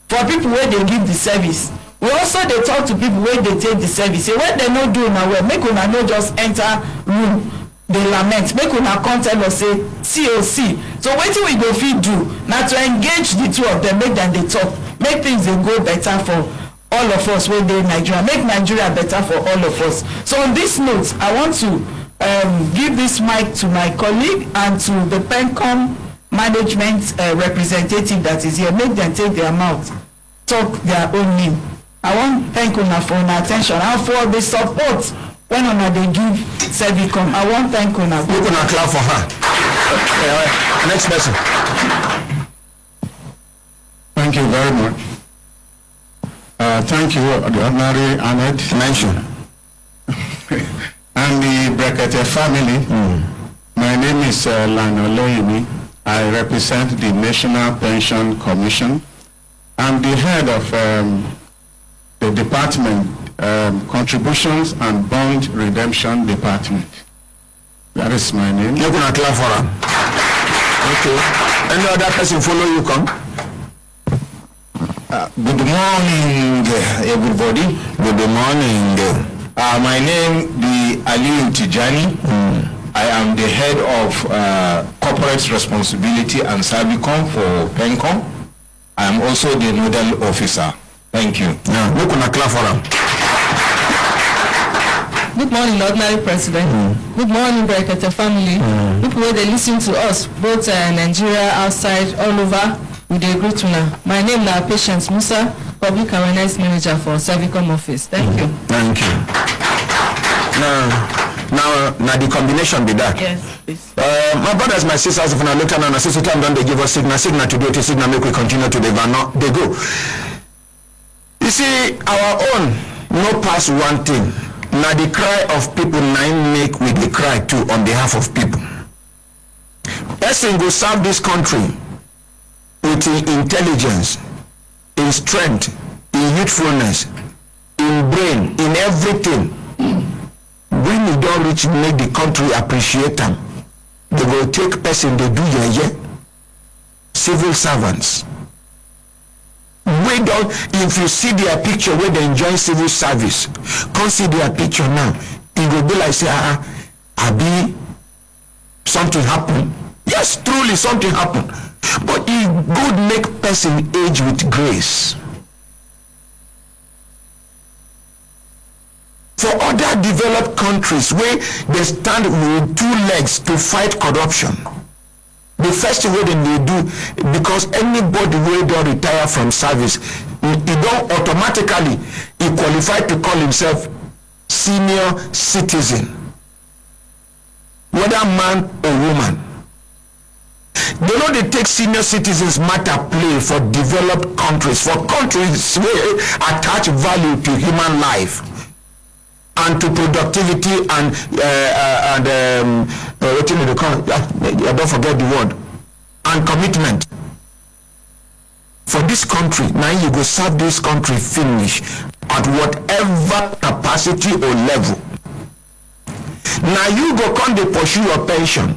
for people where they give the service. We also dey talk to people where they take the service. Say when they no do una well, make una no just enter room dey lament. Make una come tell us say COC. So wetin we go fit do na to engage the two of them, make them dey talk, make things dey go better for all of us wey dey Nigeria, make Nigeria better for all of us. So on this note, I want to give this mic to my colleague and to the PENCOM management representative that is here. Make them take their mouth, talk their own name. I want thank una for una attention and for the support when una dey give Servicom. I want thank una. Make una clap for her. Next person. Thank you very much. Thank you, the Honorary Ahmed Mention. and the Brekete family. My name is Lano Loyimi. I represent the National Pension Commission. I'm the head of the department, Contributions and Bond Redemption Department. That is my name. Make una clap for her. Okay. Any other person follow you come? Good morning, everybody. Good morning. My name is Aliu Tijani. I am the head of corporate responsibility and Servicom for PENCOM. I am also the nodal officer. Thank you. Now, look on a clap for them. Good morning, Ordinary President. Good morning, Brekete family. People where they listen to us, both Nigeria, outside, all over, we dey greet una. My name is Patience Musa, Public Awareness Manager for Servicom Office. Thank you. Thank you. Now the combination be that. Yes, please. My brothers, my sisters, if I look at an assistant time, don't they give us signal to do it, signal make we continue to they go. You see, our own no pass one thing. Now the cry of people nine make with the cry too on behalf of people. Person go serve this country with intelligence, in strength, in youthfulness, in brain, in everything. When you don't reach make the country appreciate them, they will take person they do yeah. Civil servants. We don't, if you see their picture where they enjoy civil service, come see their picture now. It will be like say, Abi, something happened. Yes, truly something happened. But it good make person age with grace. For other developed countries where they stand with two legs to fight corruption, the first thing what they do, because anybody who don't retire from service, he don't automatically he qualified to call himself senior citizen, whether man or woman. They know they take senior citizens matter play for developed countries, for countries where attach value to human life and to productivity and what you know, I don't forget the word, and commitment. For this country, now you go serve this country finish at whatever capacity or level. Now you go come to pursue your pension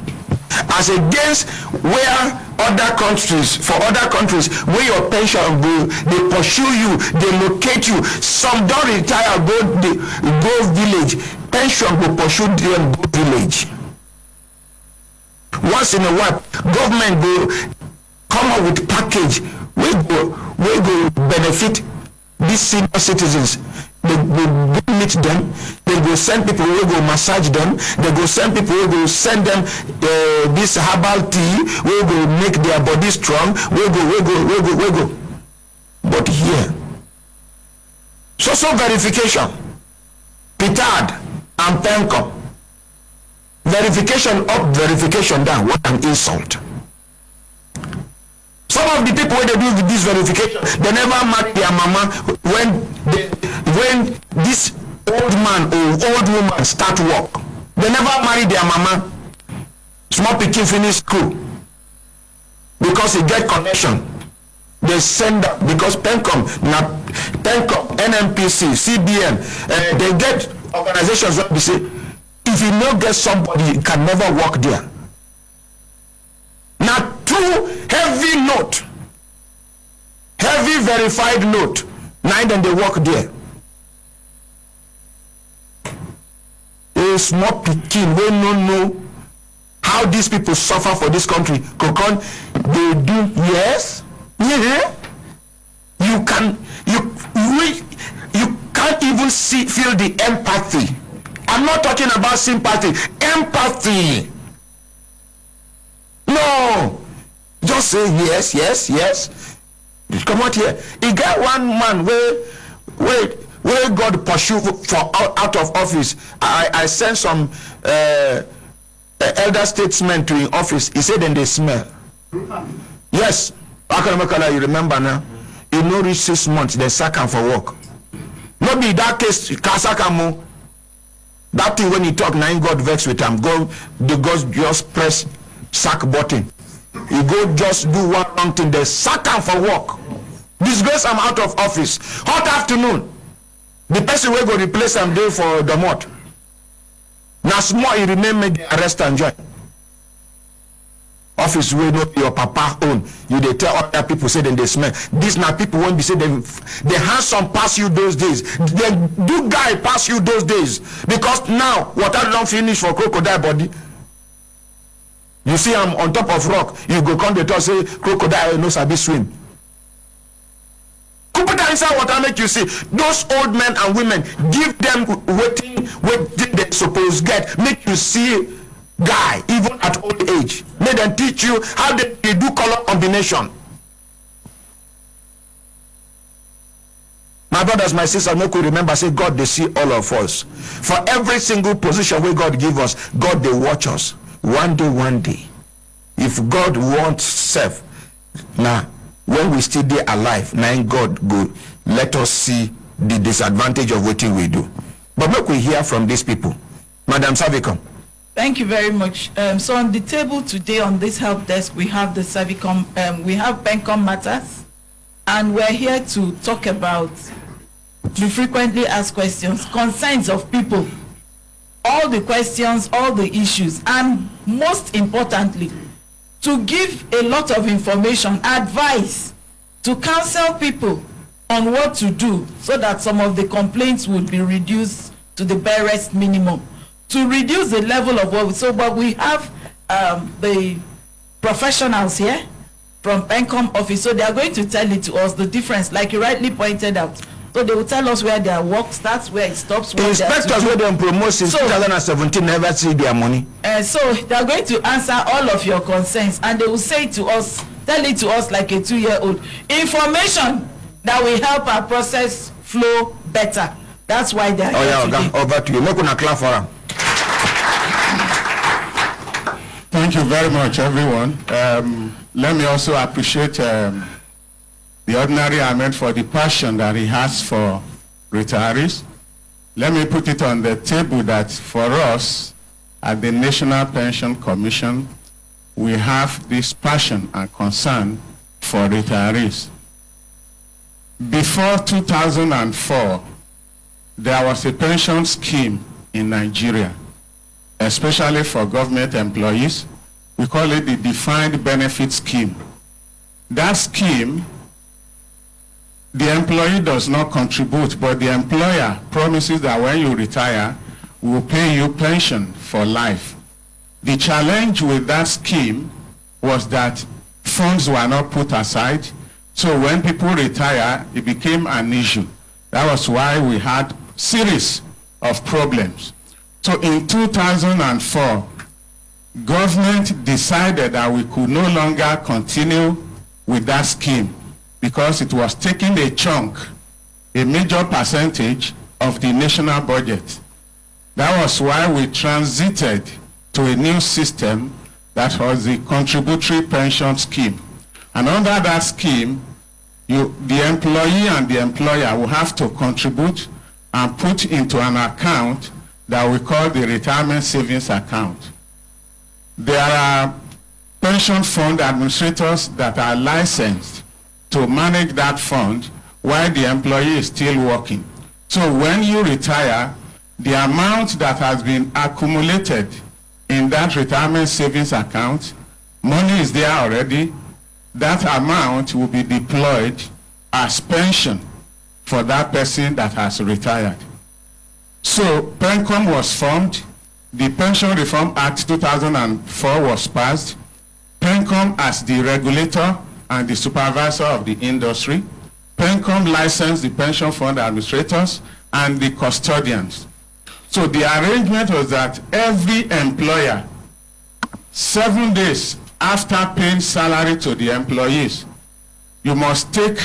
as against where other countries, for other countries where your pension go, they pursue you, they locate you. Some don't retire, go village, pension will pursue them, go village. Once in a while, government go come up with package we go benefit these senior citizens. They go meet them, they go send people who go massage them, they go send people who go send them this herbal tea, we go make their body strong, we go. But here, social verification, PITAD and PENCOM, verification up, verification down, what an insult. Some of the people when they do this verification, they never marry their mama when this old man or old woman start work. They never marry their mama. Small pikin finish school because he get connection. They send up because PENCOM, NNPC, CBN, they get organizations where they say, if you no get somebody, you can never work there. Now, two heavy verified note. Now then they work there. A small pikin wey no know how these people suffer for this country. Kokon, they do, yes. Yeah. You can't even feel the empathy. I'm not talking about sympathy. Empathy. No. Just say yes, yes, yes. Come out here. He got one man where God pursue for out of office. I sent some elder statesmen to in office. He said then they smell. Yes. You remember now? He no reach 6 months, they sack him for work. No be that case, Kasakamo. That thing when he talk, now God vex with him. The God just press sack button. He go just do one wrong thing, they sack him for work. Disgrace him out of office. Hot afternoon. The person will go replace him there for the month. Now small he remain make the arrest and join. Office wey no be your papa own, you dey tell other people say then they smell. This na people won't be say they handsome pass you those days. They do guy pass you those days because now water don't finish for crocodile body. You see I'm on top of rock, you go come dey talk say crocodile no sabi swim. Put that inside water make you see those old men and women. Give them waiting they suppose get. Make you see guy even at old age. Make them teach you how they do color combination. My brothers, my sisters, make we remember say God they see all of us. For every single position where God give us, God they watch us. One day. If God wants self, now when we still there alive, now God go let us see the disadvantage of what we do. But make we hear from these people. Madam Savicom. Thank you very much. So on the table today on this help desk, we have the Savicom, we have PENCOM matters, and we're here to talk about the frequently asked questions, concerns of people, all the questions, all the issues, and most importantly, to give a lot of information, advice, to counsel people on what to do so that some of the complaints would be reduced to the barest minimum, to reduce the level of what. So, but we have the professionals here from PENCOM office, so they are going to tell it to us the difference, like you rightly pointed out. So they will tell us where their work starts, where it stops. Inspectors where they promote since 2017 never see their money. So they are going to answer all of your concerns, and they will say to us, tell it to us like a 2-year-old. Information that will help our process flow better. That's why they are here today. Over to you. Make una clap for them. Thank you very much, everyone. Let me also appreciate the ordinary Ahmed for the passion that he has for retirees. Let me put it on the table that for us at the National Pension Commission, we have this passion and concern for retirees. Before 2004, there was a pension scheme in Nigeria, especially for government employees. We call it the Defined Benefit Scheme. That scheme, the employee does not contribute, but the employer promises that when you retire, we will pay you pension for life. The challenge with that scheme was that funds were not put aside, so when people retire, it became an issue. That was why we had series of problems. So in 2004, government decided that we could no longer continue with that scheme because it was taking a chunk, a major percentage of the national budget. That was why we transited to a new system that was the contributory pension scheme. And under that scheme, the employee and the employer will have to contribute and put into an account that we call the retirement savings account. There are pension fund administrators that are licensed to manage that fund while the employee is still working. So when you retire, the amount that has been accumulated in that retirement savings account, money is there already. That amount will be deployed as pension for that person that has retired. So PENCOM was formed. The Pension Reform Act 2004 was passed. PENCOM as the regulator and the supervisor of the industry. PENCOM licensed the pension fund administrators and the custodians. So the arrangement was that every employer, 7 days after paying salary to the employees, you must take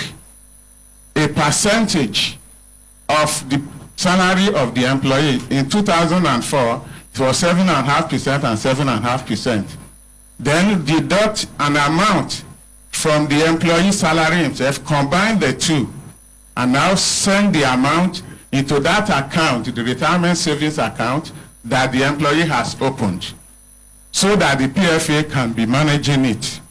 a percentage of the salary of the employee. In 2004, it was 7.5% and 7.5%. Then deduct an amount from the employee's salary himself, combine the two, and now send the amount into that account, the retirement savings account that the employee has opened, so that the PFA can be managing it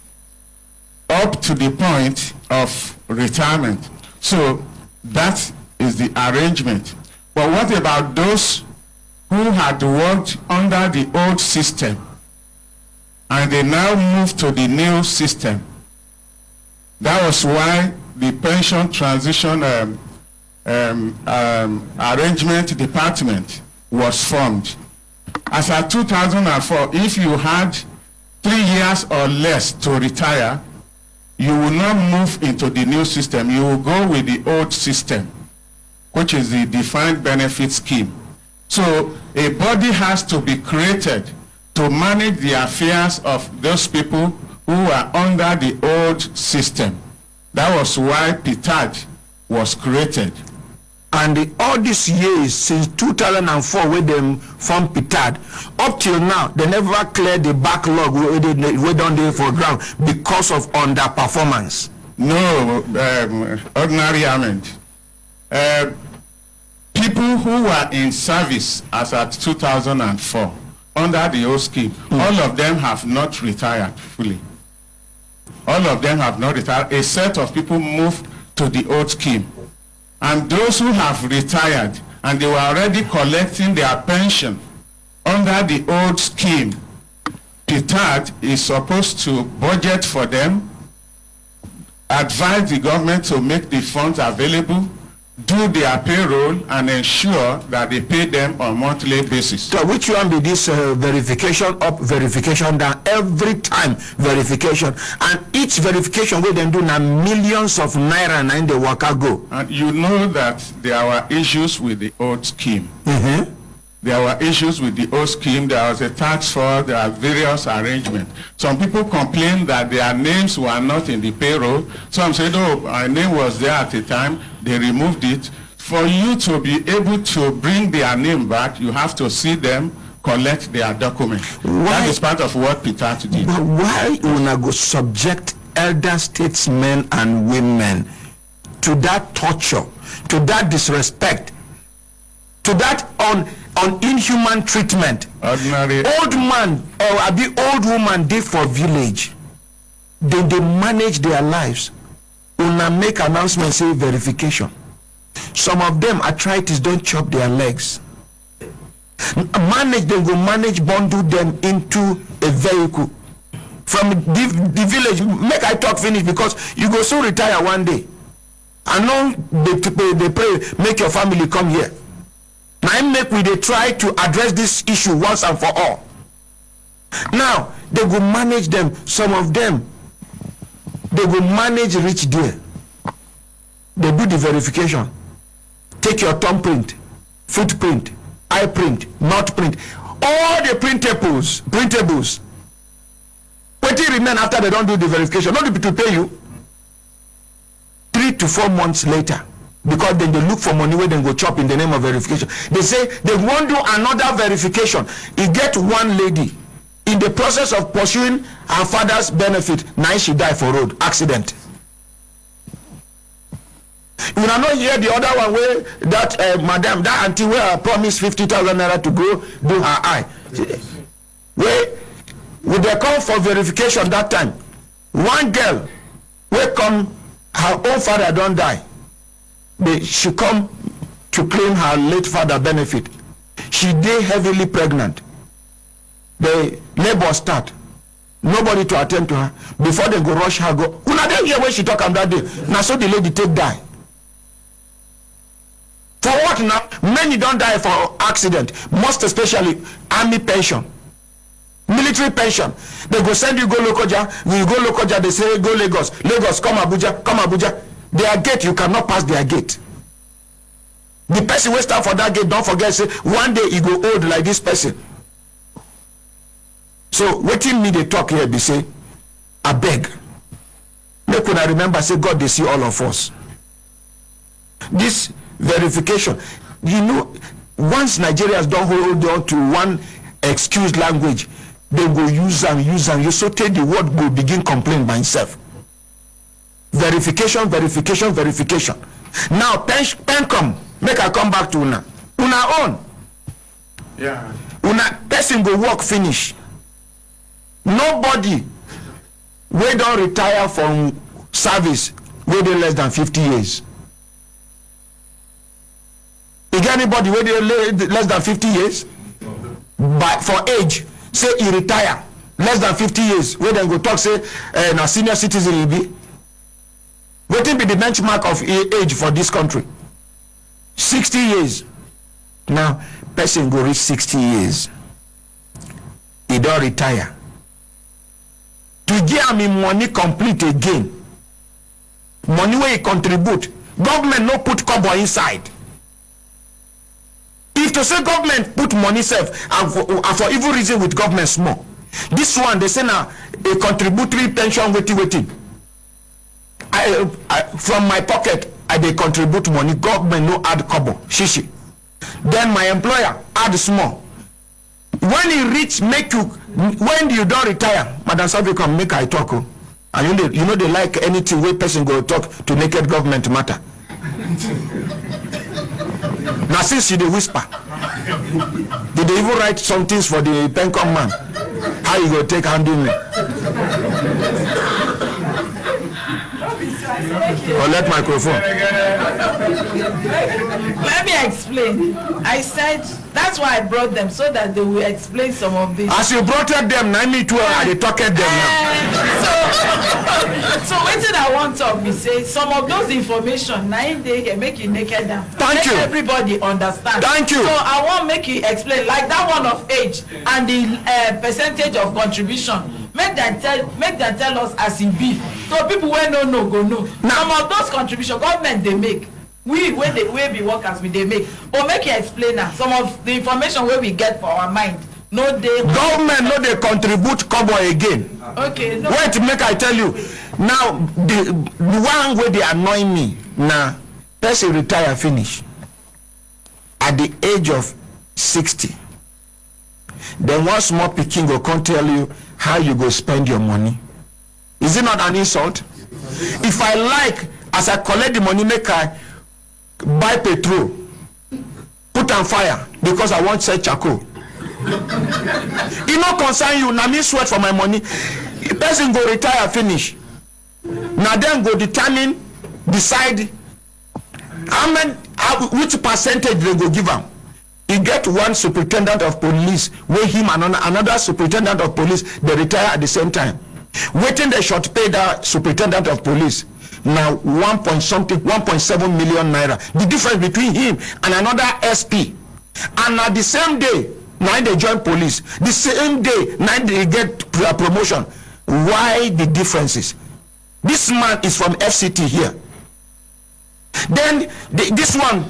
up to the point of retirement. So that is the arrangement. But what about those who had worked under the old system and they now moved to the new system? That was why the Pension Transition Arrangement Department was formed. As at 2004, if you had 3 years or less to retire, you will not move into the new system. You will go with the old system, which is the defined benefit scheme. So a body has to be created to manage the affairs of those people who are under the old system. That was why PITAD was created. And all these years, since 2004, when they formed PITAD, up till now, they never cleared the backlog we don't do for ground because of underperformance. No, ordinary amendment. People who were in service as at 2004 under the old scheme, all of them have not retired fully. All of them have not retired. A set of people moved to the old scheme. And those who have retired and they were already collecting their pension under the old scheme, PITAD is supposed to budget for them, advise the government to make the funds available, do their payroll, and ensure that they pay them on a monthly basis. So which one be this verification up, verification down, every time verification, and each verification we then do now millions of naira and the waka go. And you know that there were issues with the old scheme. There were issues with the old scheme. There was a tax fraud. There are various arrangements. Some people complained that their names were not in the payroll. Some said, oh, my name was there at the time. They removed it. For you to be able to bring their name back, you have to see them, collect their documents. That is part of what PITAD did. But why una go subject elder statesmen and women to that torture, to that disrespect, to that inhuman treatment? Ordinary. Old man or old woman dey for village, they manage their lives. Una make announcement say verification. Some of them arthritis don't chop their legs. Manage them, go manage, bundle them into a vehicle from the village. Make I talk finish because you go soon retire one day. I know they pray make your family come here. Now make we they try to address this issue once and for all. Now they go manage them. Some of them they will manage reach there. They do the verification. Take your thumbprint, footprint, eye print, mouth print, all the printables. What do you remain after they don't do the verification? Not to pay you 3 to 4 months later, because then they look for money where they go chop in the name of verification. They say they won't do another verification. You get one lady in the process of pursuing her father's benefit, now she died for road accident. You will not hear the other one where that madam, that auntie where I promised 50,000 naira to go do her eye. Where would they come for verification that time? One girl will come, her own father don't die. She come to claim her late father benefit. She dey heavily pregnant. The labor start. Nobody to attend to her. Before they go rush her, go. Una dey hear when she talk am that day. Now so the lady take die. For what now? Many don't die for accident. Most especially army pension, military pension. They go send you go Lokoja. You go Lokoja. They say go Lagos. Lagos, come Abuja, come Abuja. Their gate, you cannot pass their gate. The person will stand for that gate. Don't forget, say one day he go old like this person. So waiting me they talk here, they say, I beg. Make una remember, say God they see all of us. This verification, you know, once Nigerians don't hold on to one excuse language, they go use and you so take the word go begin complain by himself. Verification. Now pen come, make I come back to una own. Yeah. Una person go work finish. Nobody wey don retire from service wey dey less than 50 years. You get anybody wey dey less than 50 years? But for age, say he retire less than 50 years, wey dem go talk say na senior citizen he be. Wetin be the benchmark of age for this country? 60 years. Now person go reach 60 years, he don retire. To give him money complete again, money where he contribute, government no put kobo inside. If to say government put money self and for evil reason with government small, this one they say now a contributory pension waiting. I from my pocket I dey contribute money, government no add kobo shishi. Then my employer add small. When he reach make you, when you don't retire, Madam Sabi come make I talk. And you know they like anything where person go talk to naked government matter. Now since you dey whisper, did they even write some things for the Pencom man? How you go take handle me? Collect microphone. Let me explain. I said that's why I brought them, so that they will explain some of this. As you brought them, I need to I talk at them now. So wetin I want to be say, some of those information na they can make you naked down. Thank you. Everybody understand. Thank you. So I want make you explain, like that one of age and the percentage of contribution. Make them tell us as it be. So people wey no know go know. Some of those contribution government they make. We wey be workers we they make. But make you explain now. Some of the information where we get for our mind. No they government no they contribute kobo again. Okay. No. Wait, make I tell you. Now the one where they annoy me now, person retire finish at the age of 60. Then one small pikin go come tell you how you go spend your money. Is it not an insult? If I like, as I collect the money, make I buy petrol, put on fire because I want sell charcoal. It no concern you. Now me sweat for my money. The person go retire finish. Now then go decide how many, which percentage they go give them. You get one superintendent of police, where him and another superintendent of police, they retire at the same time. Waiting they should pay that superintendent of police now 1.7 million naira. The difference between him and another SP. And at the same day, now they join police. The same day, now they get promotion. Why the differences? This man is from FCT here. Then this one,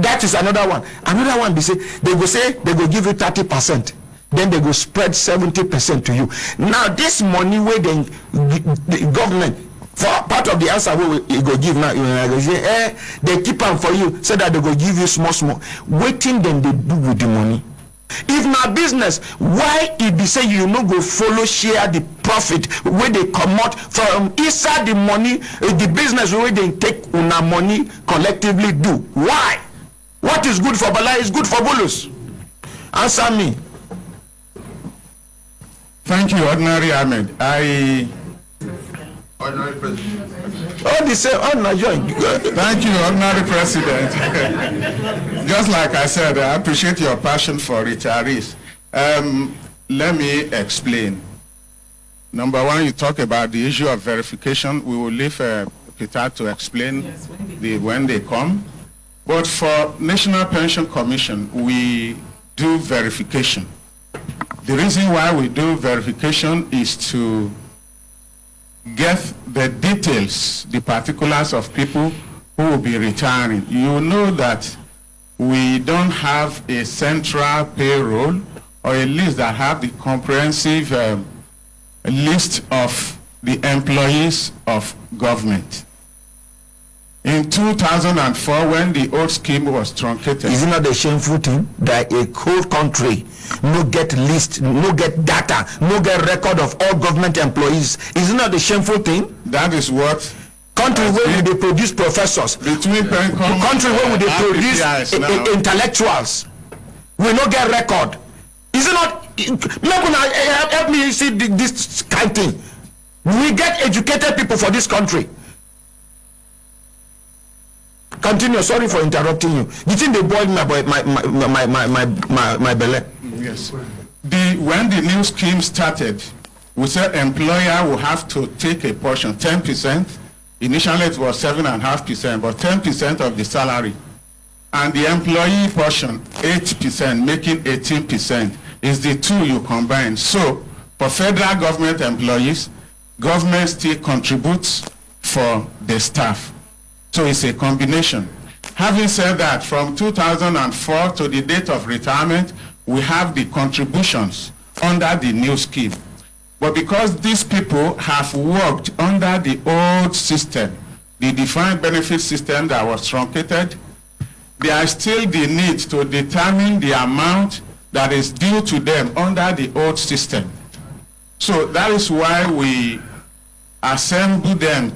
that is another one. Another one, they go give you 30%. Then they go spread 70% to you. Now this money where the government, for part of the answer where you go give now, you say, they keep on for you so that they go give you small. Waiting then they do with the money. If na business, why it be say you no go follow share the profit where they come out from inside the money, the business where they take una money collectively do? Why? What is good for Bala is good for Bulus. Answer me. Thank you, Ordinary Ahmed. Ordinary President. Oh, they say, oh, no, join. Thank you, Ordinary President. Just like I said, I appreciate your passion for retirees. Let me explain. Number one, you talk about the issue of verification. We will leave Peter to explain when they come. But for National Pension Commission, we do verification. The reason why we do verification is to get the details, the particulars of people who will be retiring. You know that we don't have a central payroll or a list that have the comprehensive list of the employees of government. In 2004, when the old scheme was truncated. Is it not a shameful thing that a whole country no get list, no get data, no get record of all government employees? Is it not a shameful thing? That is what country where they produce professors, between Pencom, country where they produce intellectuals, we no get record. Is it not? Help me see this kind of thing. We get educated people for this country. Continue. Sorry for interrupting you. You think they boiled my belly? Yes. When the new scheme started, we said employer will have to take a portion, 10%. Initially it was 7.5%, but 10% of the salary. And the employee portion, 8%, making 18%, is the two you combine. So for federal government employees, government still contributes for the staff. So it's a combination. Having said that, from 2004 to the date of retirement, we have the contributions under the new scheme. But because these people have worked under the old system, the defined benefit system that was truncated, there is still the need to determine the amount that is due to them under the old system. So that is why we assemble them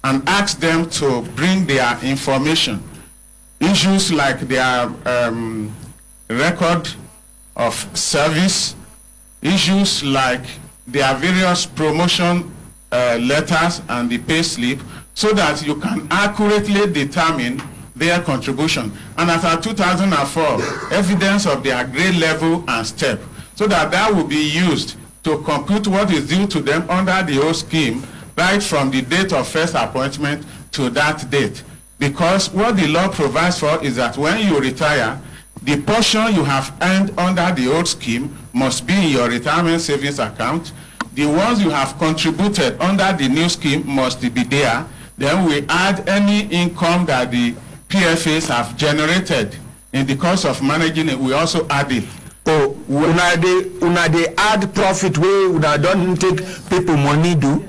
and ask them to bring their information. Issues like their record of service, issues like their various promotion letters and the pay slip, so that you can accurately determine their contribution. And as of 2004, evidence of their grade level and step, so that will be used to compute what is due to them under the old scheme, right from the date of first appointment to that date. Because what the law provides for is that when you retire, the portion you have earned under the old scheme must be in your retirement savings account. The ones you have contributed under the new scheme must be there. Then we add any income that the PFAs have generated in the course of managing it. We also add it. Oh, una they add profit where una don't take people money do.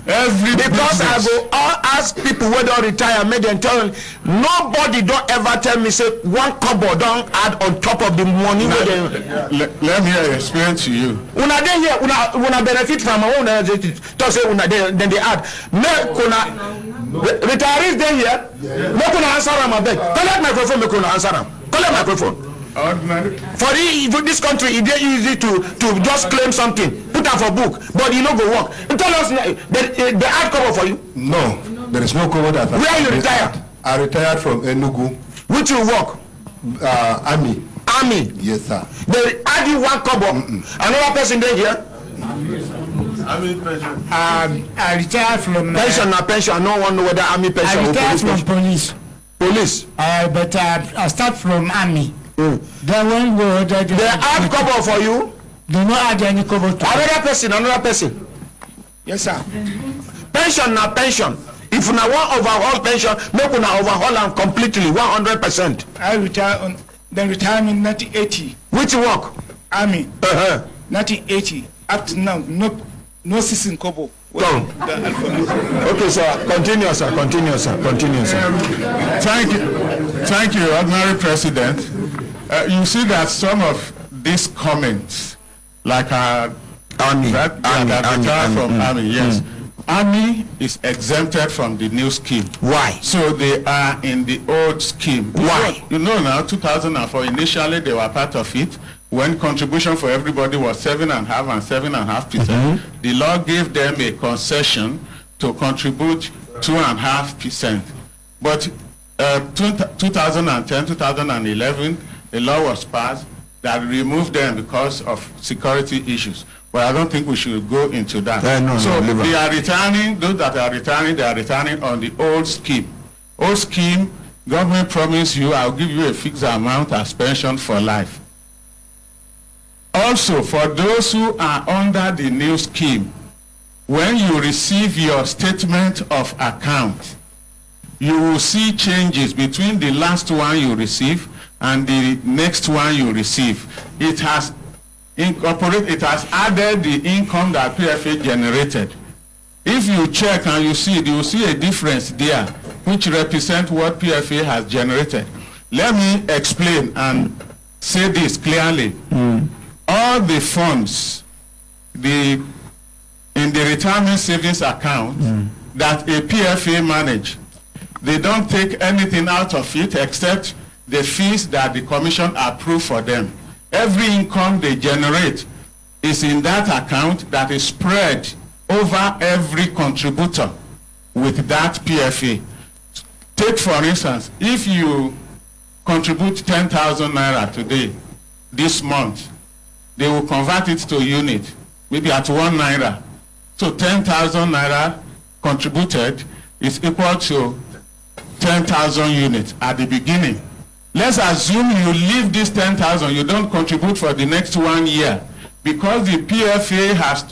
Because I go ask people where don't retire, make them tell them, nobody don't ever tell me say one kobo don't add on top of the money. Let me explain to you. Una dey here, una benefit from our own to say una dey, then they add. Make una retirees dey here, make una answer them a beg. Collect microphone, make una answer them. Collect microphone. For this country, it's very easy to just claim something, put out for book, but you know go work. Tell us, the add cover for you? No, there is no cover that. Where you retired? I retired from Enugu. Which you work? Army. Army? Yes, sir. They add you one cover. Another person there here? Army pension. I retired from pension. Now pension. I don't want to know whether army pension or police. I retired from police. Police. But I start from army. Then when we they add cover for you. Do not add any cover to another person. Yes, sir. Pension now pension. If you want overhaul pension, make una overhaul them completely 100%. I retire on the retirement 1980. Which work? Army. 1980. Up to now, no season cover. Okay, sir. Continue, sir. Thank you, Ordinary President. You see that some of these comments, like Army, yes. Army is exempted from the new scheme. Why? So they are in the old scheme. Why? You know now, 2004, initially they were part of it. When contribution for everybody was 7.5% and 7.5%, the law gave them a concession to contribute 2.5%. But 2010, 2011, a law was passed that removed them because of security issues. But I don't think we should go into that. So they are retiring, those that are retiring, they are retiring on the old scheme. Old scheme, government promised you, I'll give you a fixed amount as pension for life. Also, for those who are under the new scheme, when you receive your statement of account, you will see changes between the last one you receive and the next one you receive. It has added the income that PFA generated. If you check and you see it, you will see a difference there, which represents what PFA has generated. Let me explain and say this clearly. All the funds in the retirement savings account that a PFA manage, they don't take anything out of it except the fees that the commission approve for them. Every income they generate is in that account that is spread over every contributor with that PFA. Take for instance, if you contribute 10,000 naira today, this month, they will convert it to unit, maybe at 1 naira. So 10,000 naira contributed is equal to 10,000 units at the beginning. Let's assume you leave this 10,000, you don't contribute for the next 1 year, because the PFA has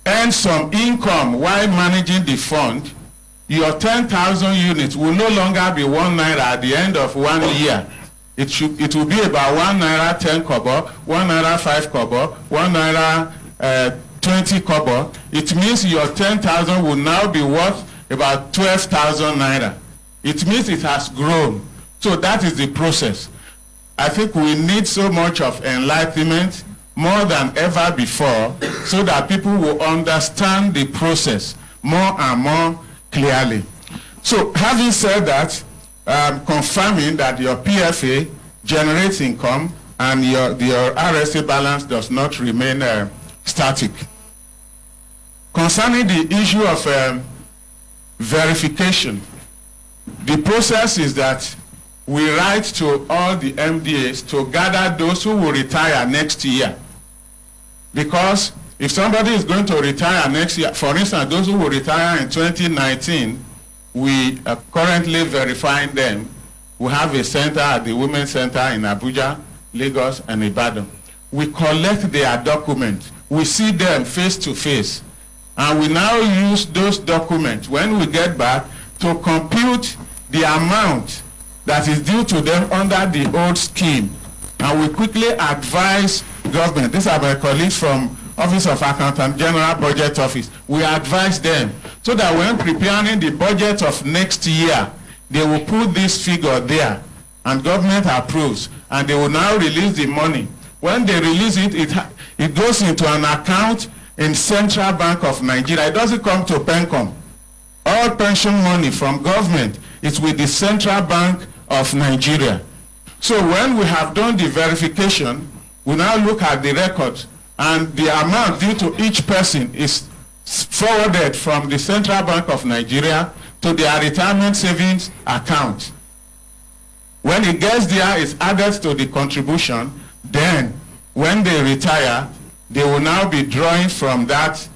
earned some income while managing the fund. Your 10,000 units will no longer be 1 naira at the end of 1 year. It will be about 1 naira 10 kobo, 1 naira 5 kobo, 1 naira 20 kobo. It means your 10,000 will now be worth about 12,000 naira. It means it has grown. So that is the process. I think we need so much of enlightenment more than ever before so that people will understand the process more and more clearly. So having said that, confirming that your PFA generates income and your RSA balance does not remain static. Concerning the issue of verification, the process is that we write to all the MDAs to gather those who will retire next year. Because if somebody is going to retire next year, for instance, those who will retire in 2019, we are currently verifying them. We have a center at the Women's Center in Abuja, Lagos, and Ibadan. We collect their documents. We see them face to face. And we now use those documents when we get back to compute the amount that is due to them under the old scheme. And we quickly advise government. These are my colleagues from Office of Accountant General Budget Office. We advise them so that when preparing the budget of next year, they will put this figure there and government approves and they will now release the money. When they release it, it goes into an account in Central Bank of Nigeria. It doesn't come to PENCOM. All pension money from government is with the Central Bank of Nigeria. So when we have done the verification, we now look at the records and the amount due to each person is forwarded from the Central Bank of Nigeria to their retirement savings account. When it gets there, it's added to the contribution. Then when they retire, they will now be drawing from that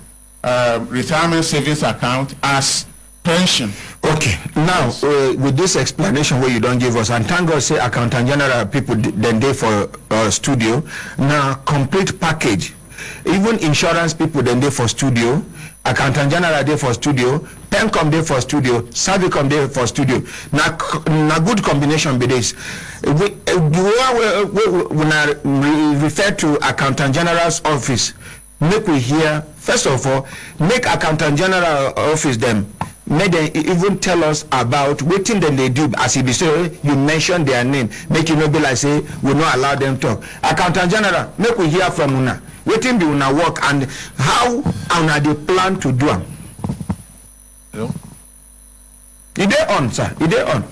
retirement savings account as pension. Okay, now with this explanation where you don't give us, and thank God say Accountant General people then they for studio, now complete package. Even insurance people then they for studio, Accountant General they for studio, PENCOM they for studio, Savicom they for studio. Now good combination be this. We refer to Accountant General's office. Make we hear, first of all, make Accountant General office them. May they even tell us about what thing then they do. As you say, you mention their name. Make you not be like say we not allow them talk. Accountant General, make we hear from Una. What thing do Una work and how Una they plan to do them? Hello. Is they on, sir? Is they on?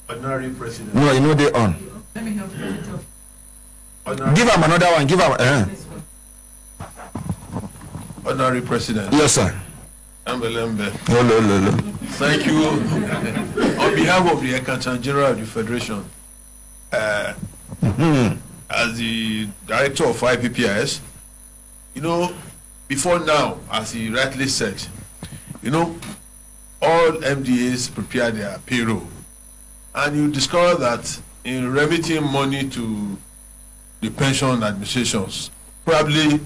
Honorary President. No, you know they on. Let me help you. Give them another one. Give them. Honorary President. Yes, sir. Ambelembe. No. Thank you. On behalf of the Accountant General of the Federation, I as the director of IPPIS, you know, before now, as he rightly said, you know, all MDAs prepare their payroll, and you discover that in remitting money to the pension administrations, probably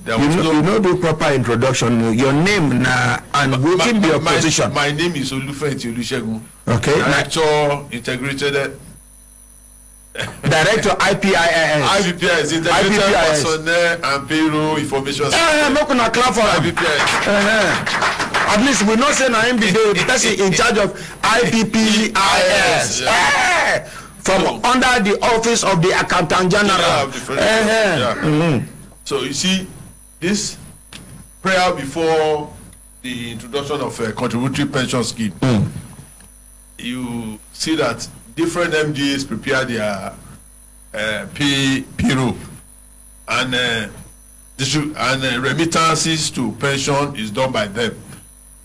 there was you know the proper introduction. Your name and waiting your position. My name is Olufenti Olusegun. Okay. Director Integrated. Director IPIS. IPPIS, Integrated Personnel and Payroll Information System. Not gonna clap for IPPIS. At least we not say na him be the person in charge of IPPIS. From under the office of the Accountant General. So you see, this prayer before the introduction of a contributory pension scheme, you see that different MDAs prepare their payroll, and remittances to pension is done by them.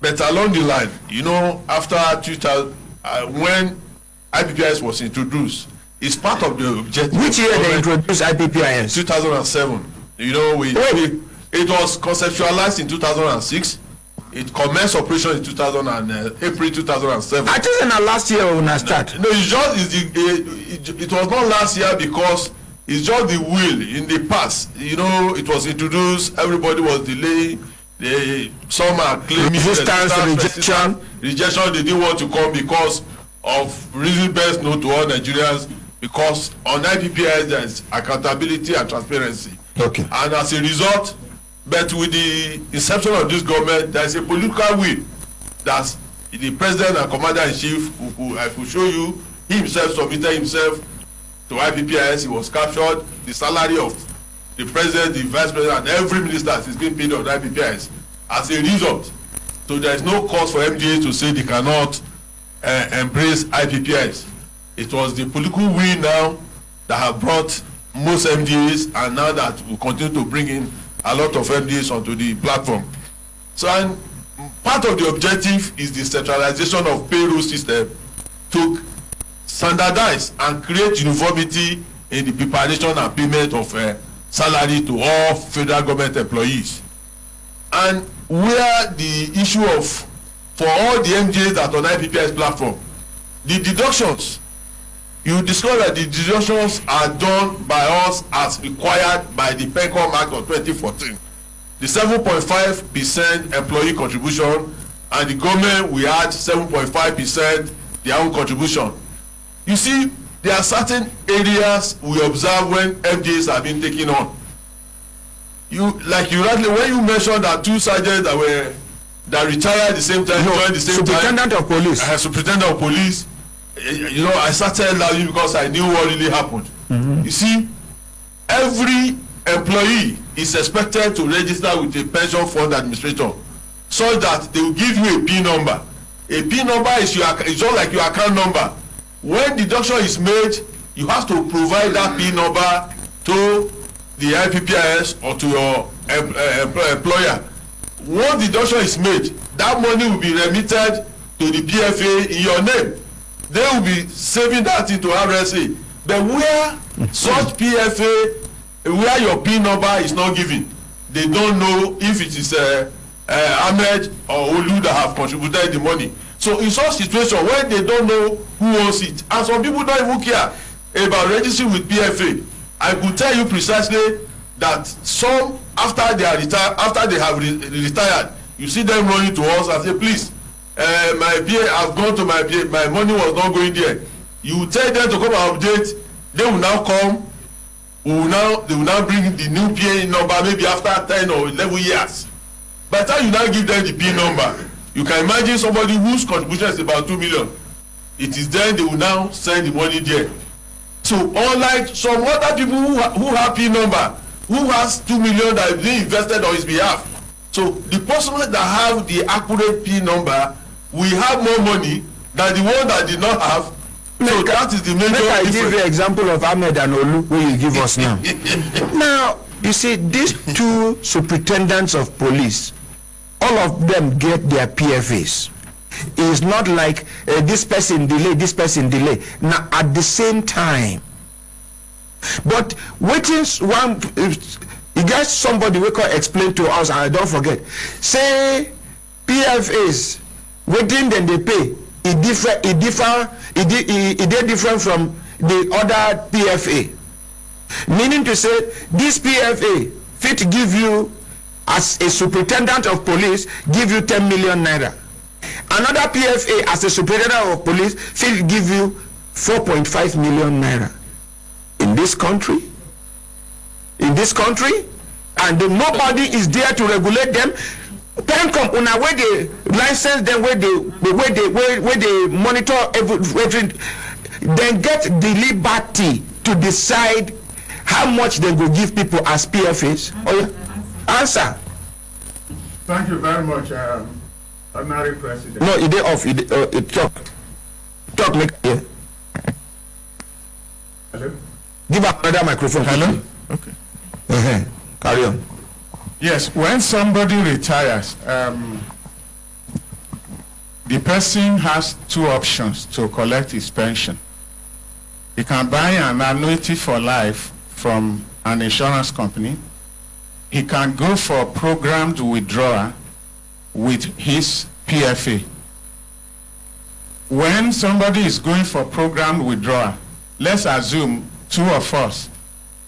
But along the line, you know, after 2000, when IPPIS was introduced, it's part of the objective. Which year they introduced IPPIS? 2007. You know, it was conceptualized in 2006. It commenced operation in April 2007. I think in the last year when I start. No, it was not last year because it's just the will in the past. You know, it was introduced. Everybody was delaying. Some are claiming resistance, rejection. They didn't want to come because of reason best known to all Nigerians. Because on IPPIS there is accountability and transparency. Okay. And as a result, but with the inception of this government, there is a political will that the president and commander-in-chief, I could show you, he himself submitted himself to IPPIS. He was captured. The salary of the president, the vice president, and every minister is being paid on IPPIS as a result. So there is no cause for MDAs to say they cannot embrace IPPIS. It was the political will now that have brought most MDAs, and now that we continue to bring in a lot of MDAs onto the platform. So, and part of the objective is the centralization of payroll system to standardize and create uniformity in the preparation and payment of salary to all federal government employees. And where the issue of, for all the MDAs that on IPPIS platform, the deductions, you discover that the deductions are done by us as required by the PENCOM Act of 2014. The 7.5% employee contribution, and the government will add 7.5% their own contribution. You see, there are certain areas we observe when MDAs have been taken on. When you mentioned that two sergeants that retired at the same time, joined the same time. Superintendent of police. Superintendent of police. You know, I started laughing because I knew what really happened. You see, every employee is expected to register with a pension fund administrator, so that they will give you a PIN number. A PIN number is just like your account number. When deduction is made, you have to provide that PIN number to the IPPIS or to your employer. Once deduction is made, that money will be remitted to the PFA in your name. They will be saving that into RSA. But where such PFA, where your PIN number is not given, they don't know if it is Ahmed or Olu that have contributed the money. So in such situation, when they don't know who owns it, and some people don't even care about registering with PFA, I could tell you precisely that some, after they are retired, after they have retired, you see them running to us and say, please, my PA, I've gone to my PA, my money was not going there. You tell them to come and update, they will now come, they will now bring the new PA number maybe after 10 or 11 years. By the time you now give them the PA number, you can imagine somebody whose contribution is about 2 million. It is then they will now send the money there. So unlike some other people who have PA number, who has 2 million that is being invested on his behalf. So the person that have the accurate PIN number will have more money than the one that did not have. So that is the major difference. I give you example of Ahmed and Olu who you give us now. Now, you see, these two superintendents of police, all of them get their PFAs. It's not like this person delay, this person delay. Now, at the same time, But waiting one, you guys somebody we can explain to us, and I don't forget. Say PFAs, waiting then they pay. It different from the other PFA. Meaning to say this PFA fit give you as a superintendent of police give you 10 million naira. Another PFA as a superintendent of police fit give you 4.5 million naira. In this country, and nobody is there to regulate them. Pencom una where they license them, where they monitor everything, then get the liberty to decide how much they go give people as PFAs. Oh yeah, answer. Thank you very much, Honorary President. No, it off. It talk make here. Hello. Give up another microphone. Hello. Okay. Carry on. Yes, when somebody retires, the person has two options to collect his pension. He can buy an annuity for life from an insurance company. He can go for programmed withdrawal with his PFA. When somebody is going for programmed withdrawal, let's assume two of us,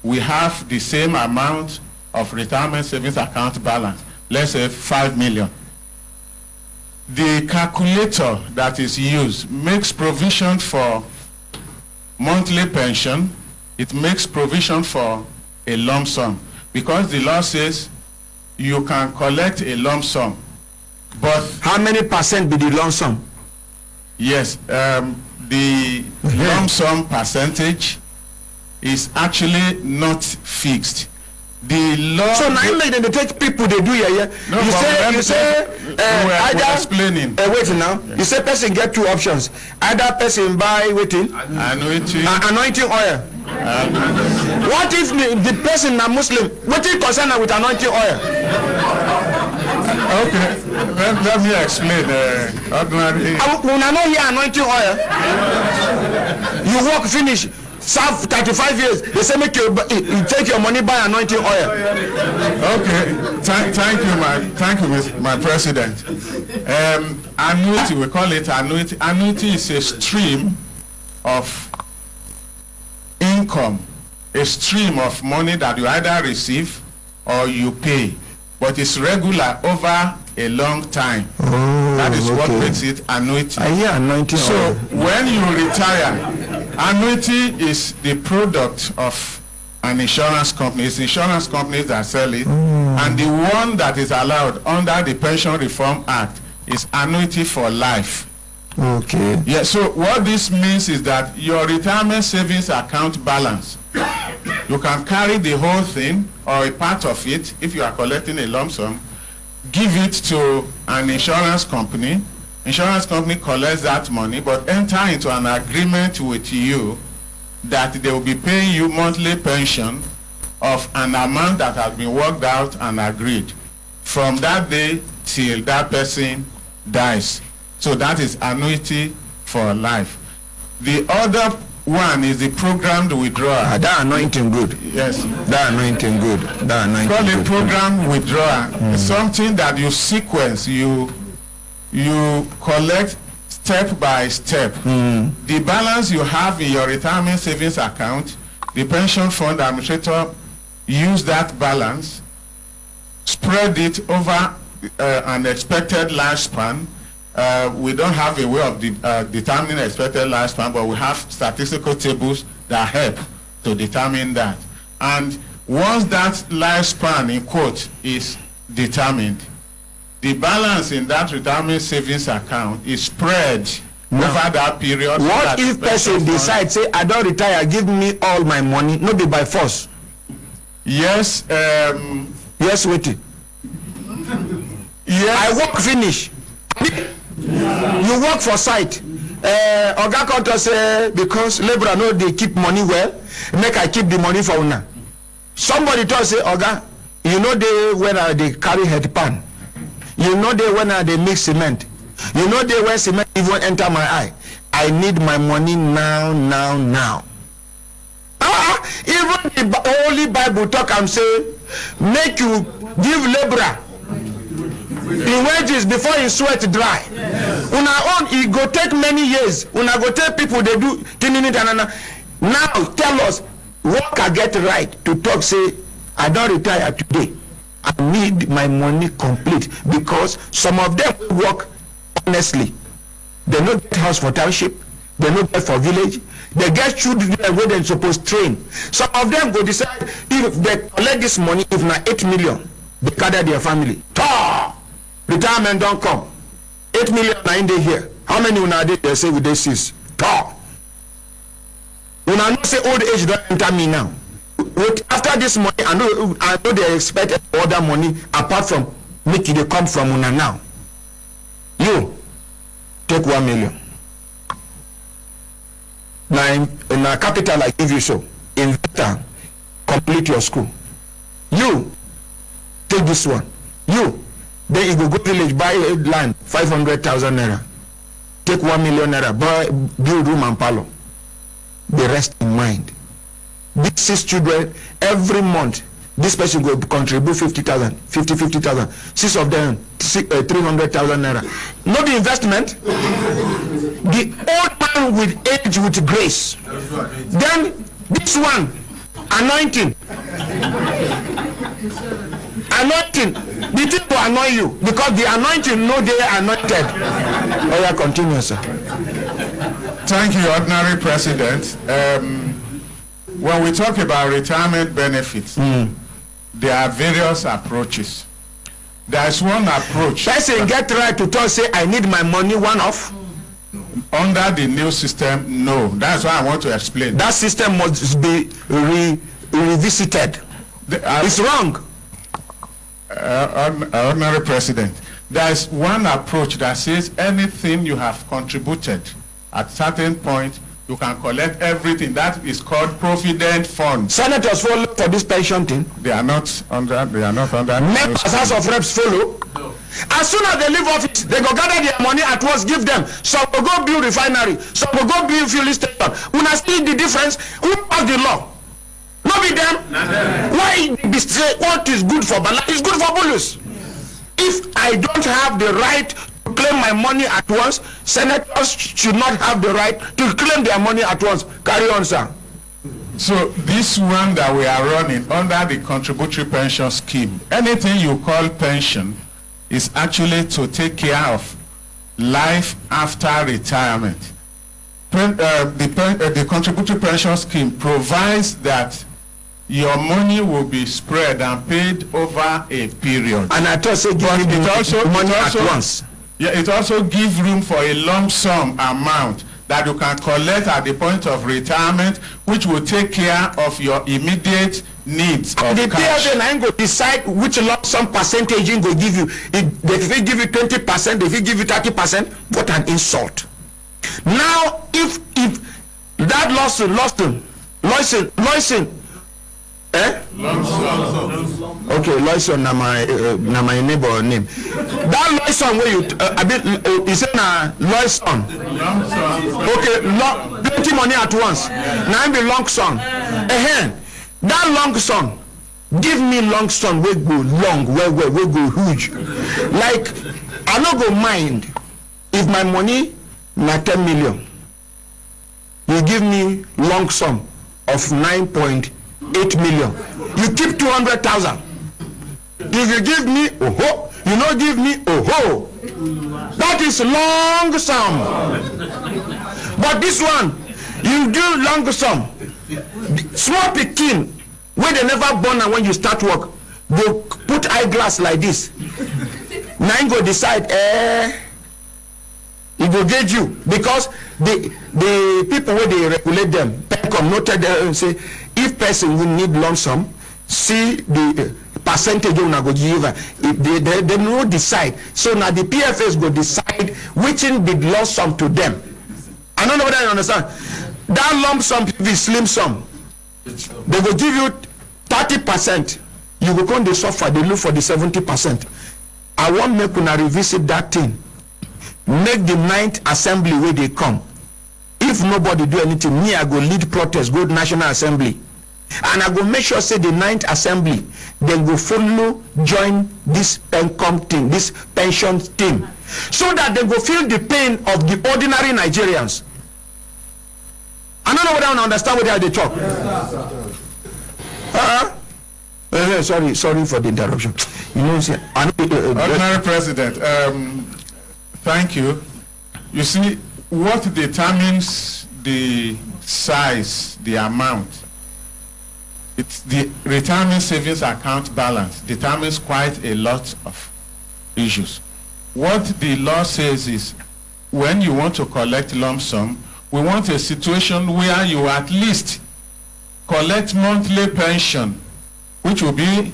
we have the same amount of retirement savings account balance, let's say 5 million. The calculator that is used makes provision for monthly pension, it makes provision for a lump sum, because the law says you can collect a lump sum, but how many percent be the lump sum? Yes, the lump sum percentage is actually not fixed. The law. So now you make them take people they do here. No, you say we're explaining. Wait now. Yeah. You say person get two options. Either person buy waiting anointing oil. What if the person na Muslim? What is concerned with anointing oil? Okay, let me explain. Ordinary. When I know here anointing oil, you work finish. Serve 35 years. They say make you take your money buy anointing oil. Okay, thank you, my president. Annuity, we call it annuity. Annuity is a stream of income, a stream of money that you either receive or you pay, but it's regular over a long time. That is what makes it annuity. I hear anointing so oil. When you retire, annuity is the product of an insurance company. It's insurance companies that sell it, and the one that is allowed under the Pension Reform Act is annuity for life. Okay. Yeah, so what this means is that your retirement savings account balance, you can carry the whole thing or a part of it if you are collecting a lump sum, give it to an insurance company. Insurance company collects that money, but enter into an agreement with you that they will be paying you monthly pension of an amount that has been worked out and agreed from that day till that person dies. So that is annuity for life. The other one is the programmed withdrawal. That anointing good. Yes. That anointing good. That anointing call good. it programmed withdrawal. It's something that you sequence, you collect step by step. The balance you have in your retirement savings account, the pension fund administrator use that balance, spread it over an expected lifespan. We don't have a way of determining expected lifespan, but we have statistical tables that help to determine that. And once that lifespan, in quote, is determined, the balance in that retirement savings account is spread over that period. What if person decides, say, I don't retire, give me all my money, not be by force? Yes. Yes, waiting. Yes. I work finish. You work for site. Oga Konto say because labor know they keep money well, make I keep the money for una. Somebody told say, Oga, you know they when they carry head pan. You know they when they mix cement. You know they when cement even enter my eye. I need my money now. Even the Holy Bible talk and say, make you give laborer in wages before his sweat dry. Una own, it go take many years. Una go tell people they do. Now tell us, worker get right to talk, say, I don't retire today. I need my money complete, because some of them work honestly. They don't get house for township, they don't get for village, they get children where they're supposed to train. Some of them go decide if they collect this money, if not 8 million, they gather their family. Retirement don't come. 8 million are in there here. How many una they say with this is? Una not say old age don't enter me now. After this money, I know they expect other money apart from make it come from una now. You take 1 million. Now in a capital I give you so. Invest, complete your school. You take this one. You then you go village, buy a land, 500,000 naira. Take 1 million naira, buy, build room and parlor. The rest in mind. These 6 children, every month, this person will contribute 50,000, 50,000. 6 of them, 300,000 naira. Not the investment. The old man with age, with grace. Then this one, anointing. Anointing. The thing will annoy you, because the anointing know they are anointed. Oh yeah, continue, sir. Thank you, Ordinary President. When we talk about retirement benefits, there are various approaches. There is one approach. Person get right to talk, say, I need my money one-off. Under the new system, no. That's why I want to explain. That system must be revisited. It's wrong. Ordinary President, there is one approach that says anything you have contributed at certain point, you can collect everything. That is called provident fund. Senators follow for this pension thing. They are not under. Members House of Reps follow. No. As soon as they leave office, they go gather their money at once, give them. Some will go build refinery. Some will go build fuel station. When I see the difference, who passed the law? Not be them. Why be say what is good for Bala is good for Bulus? If I don't have the right to claim my money at once, senators should not have the right to claim their money at once. Carry on, sir. So this one that we are running under the contributory pension scheme, anything you call pension is actually to take care of life after retirement. The contributory pension scheme provides that your money will be spread and paid over a period. And I thought so, but it also money at once. Yeah, it also gives room for a lump sum amount that you can collect at the point of retirement, which will take care of your immediate needs of the cash. PFA ain't go decide which lump sum percentage in go give you. If they give you 20%, if they give you 30%, what an insult. Now, if that Lawson, okay, Lawson na my neighbor name. That Lawson where you you say na Lawson. Okay, plenty money at once. Now be long sum. That long sum, give me long sum we go long, we go huge. Like I no go mind if my money na 10 million. You give me long sum of 9.8 million. You keep 200,000. If you give me you no give me that is long sum. But this one, you do long sum. Small pikin when they never born and when you start work, go put eyeglass like this. Now you go decide it will get you, because the people where they regulate them, PECOM noted there and say if person will need lump sum, see the percentage on go give. They no decide. So now the PFS go decide which in the lump sum to them. I don't know whether you understand. That lump sum is slim sum. They will give you 30%. You will come they suffer. They look for the 70%. I want make una revisit that thing. Make the 9th assembly where they come. If nobody do anything, me I go lead protest, go to National Assembly. and I go make sure say the 9th assembly they go follow join this PENCOM team, this pension team, so that they go feel the pain of the ordinary Nigerians. I don't know whether I understand what they talk. Sorry for the interruption. You know, see, Ordinary President, thank you. You see, what determines the size, the amount, it's the retirement savings account balance determines quite a lot of issues. What the law says is, when you want to collect lump sum, we want a situation where you at least collect monthly pension, which will be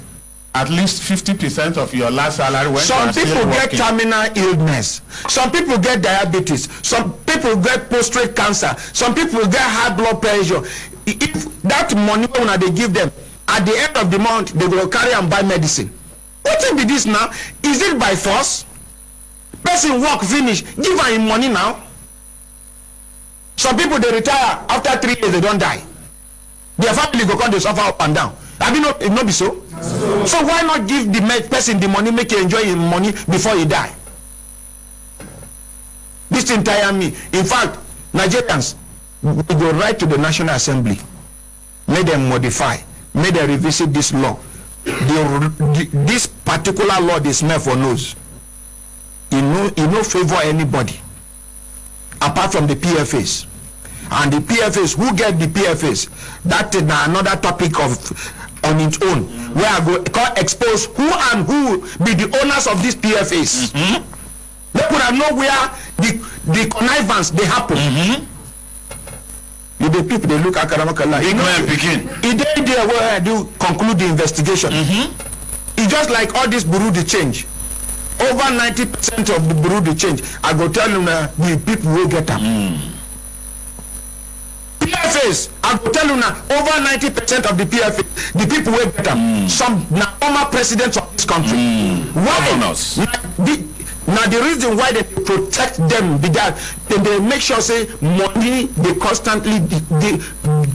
at least 50% of your last salary when some people get terminal illness, some people get diabetes, some people get prostate cancer, some people get high blood pressure. If that money when they give them at the end of the month, they will carry and buy medicine. What be this now? Is it by force? Person work finish, give him money now. Some people they retire after 3 years, they don't die. Their family go come, they suffer up and down. Have you not? It not be so? So why not give the person the money, make him enjoy his money before he die? This entire me. In fact, Nigerians, we go right to the National Assembly, make them modify, make them revisit this law. This particular law they smell for nose. It no favor anybody apart from the PFAs. And the PFAs, who get the PFAs, that is another topic of on its own, where I go expose who and who be the owners of these PFAs. They could have know where the connivance they happen. You the people they look at Karamakala. It there where I do conclude the investigation. It's just like all this Bureau de change. Over 90% of the Bureau de change, I go tell you now, the people will get them. PFAs, I go tell you now, over 90% of the PFAs, the people will get them. Some now former presidents of this country. Why? Now the reason why they protect them be that they make sure say money they constantly they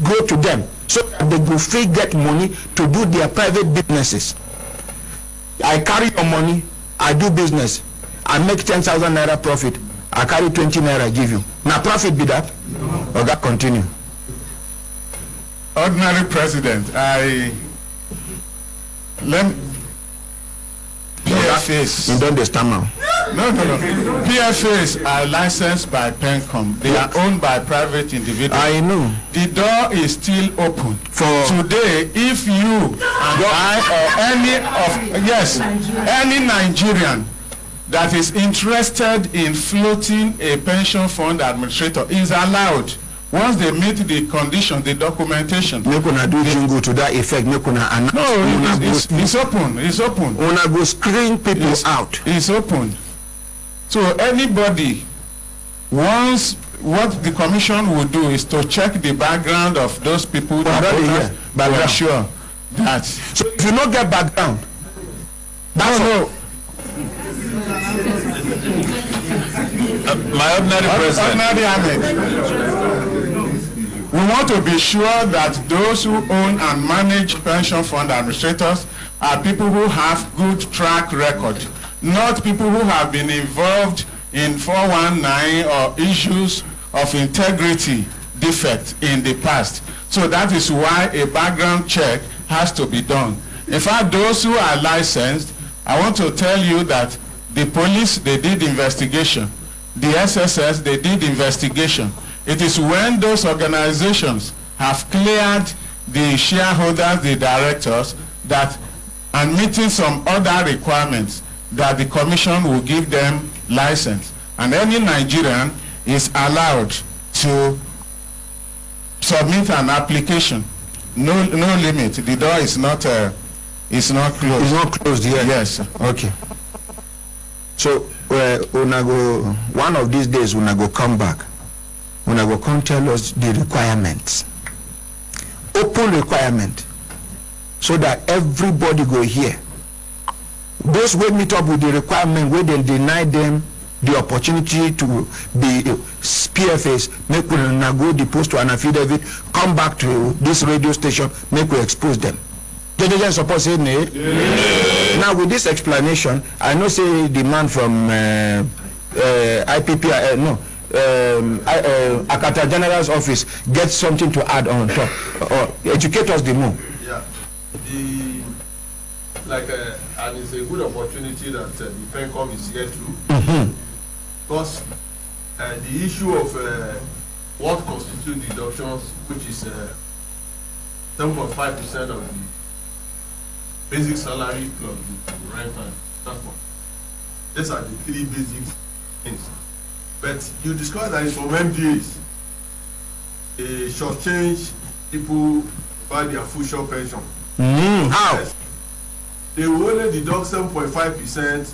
go to them, so that they go free get money to do their private businesses. I carry your money, I do business, I make 10,000 naira profit, I carry 20 naira give you. Now profit be that? Or that continue? Ordinary President, PFAs. You don't understand now. No. PFAs are licensed by PENCOM. They are owned by private individuals. I know. The door is still open. For today, if you and I or any Nigerian that is interested in floating a pension fund administrator is allowed. Once they meet the condition, the documentation. Make una do jingle to that effect. Make una announce. No, it's open. It's open. Una go screen people out. It's open. So anybody, once what the commission will do is to check the background of those people that to ensure that. So if you not get background, that's no. My ordinary president. We want to be sure that those who own and manage pension fund administrators are people who have good track record, not people who have been involved in 419 or issues of integrity defect in the past. So that is why a background check has to be done. In fact, those who are licensed, I want to tell you that the police, they did investigation. The SSS, they did investigation. It is when those organizations have cleared the shareholders, the directors, that and meeting some other requirements that the commission will give them license. And any Nigerian is allowed to submit an application. No limit. The door is not closed. It's not closed yet. Yes. Okay. So una go one of these days una go come back. Una go come tell us the requirements. Open requirement, so that everybody go hear. Those who meet up with the requirement, where they deny them the opportunity to be PFAs, make we go the post to an affidavit, come back to this radio station, make we expose them. Judge suppose say nay. Now with this explanation, I know say the man from IPP, Akata General's office gets something to add on top, or educate us the more. Yeah, and it's a good opportunity that the PENCOM is here too, because the issue of what constitutes deductions, which is 7.5% of the basic salary plus the rent and transport. These are the three basic things. But you discover that in some MDAs, they shortchange people by their full pension. How? Yes. They will only deduct 7.5%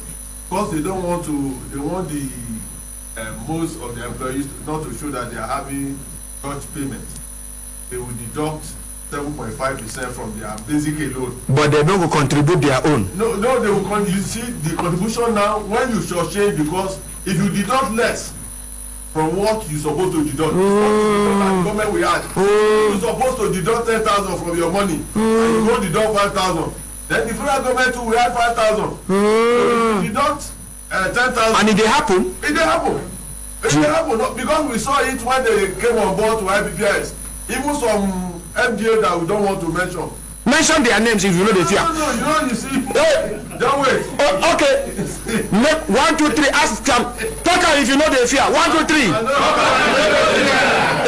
because they don't want to. They want the most of the employees not to show that they are having such payment. They will deduct 7.5% from their basic alone. But they don't contribute their own. No, they will. You see the contribution now when you shortchange, because if you deduct less from what you supposed to deduct, the government will add. You supposed to deduct 10,000 from your money, and you go deduct 5,000. Then the federal government will add 5,000. So you deduct 10,000. And it dey happen. It dey happen. It dey happen. No, because we saw it when they came on board to IPPIS. Even some MDA that we don't want to mention. Mention their names if you know the fear. No, you see. Hey, don't wait. Oh, okay. Make 1, 2, 3. Ask them. Talk if you know the fear. 1, 2, 3.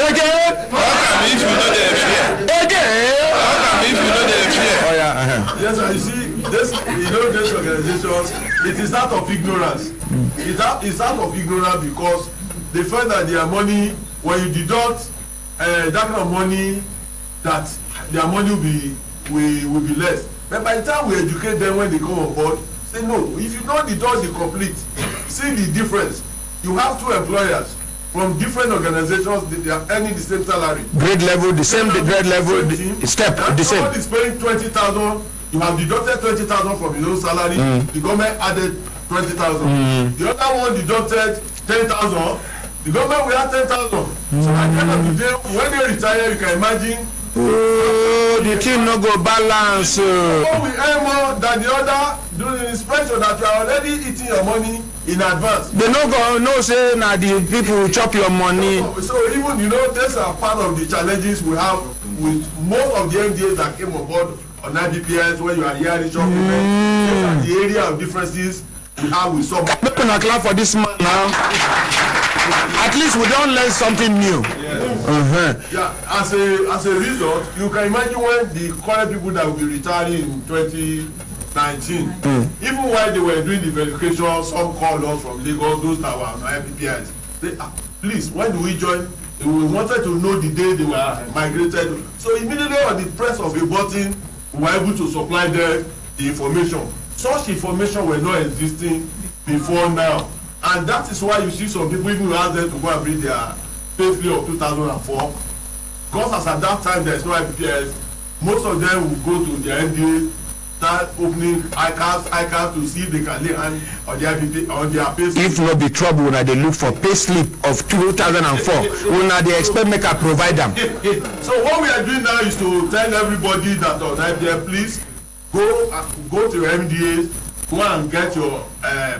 Again. How if you know the fear? Again. How if you know the fear? Oh yeah. Yes, sir. You see, this organizations, it is out of ignorance. It's out of ignorance because they find that their money, when you deduct that kind of money, that their money will be less. But by the time we educate them when they come on board, say no, if you don't deduct the complete, see the difference. You have two employers from different organizations, they are earning the same salary. Grade level, the same grade level, step, the same. Someone is paying 20,000, you have deducted 20,000 from your own salary, the government added 20,000. The other one deducted 10,000, the government will add 10,000. So at the end of the day, when they retire, you can imagine. Oh, the team no go balance. One will earn more than the other during the inspection that you are already eating your money in advance. They no go no say na the people will chop your money. So even these are part of the challenges we have with most of the MDAs that came on board on IPPIS when you are hearing short payments. These are the area of differences we have with some. Make una clap for this man now. At least we don't learn something new. Yes. Yeah, as a result, you can imagine when the current people that will be retiring in 2019, even while they were doing the verification, some called us from Lagos, those that were on IPPIs. They, please, when do we join? We wanted to know the day they were migrated. So immediately on the press of a button, we were able to supply them the information. Such information were not existing before now. And that is why you see some people even ask them to go and bring their payslip of 2004. Because as at that time there is no IPPIS, most of them will go to their MDA, start opening ICAS to see if they can lay hand on their payslip. If not be trouble, when they look for payslip of 2004, when they expect make a provide them. So what we are doing now is to tell everybody that on IPPIS, please go to your MDA. Go and get your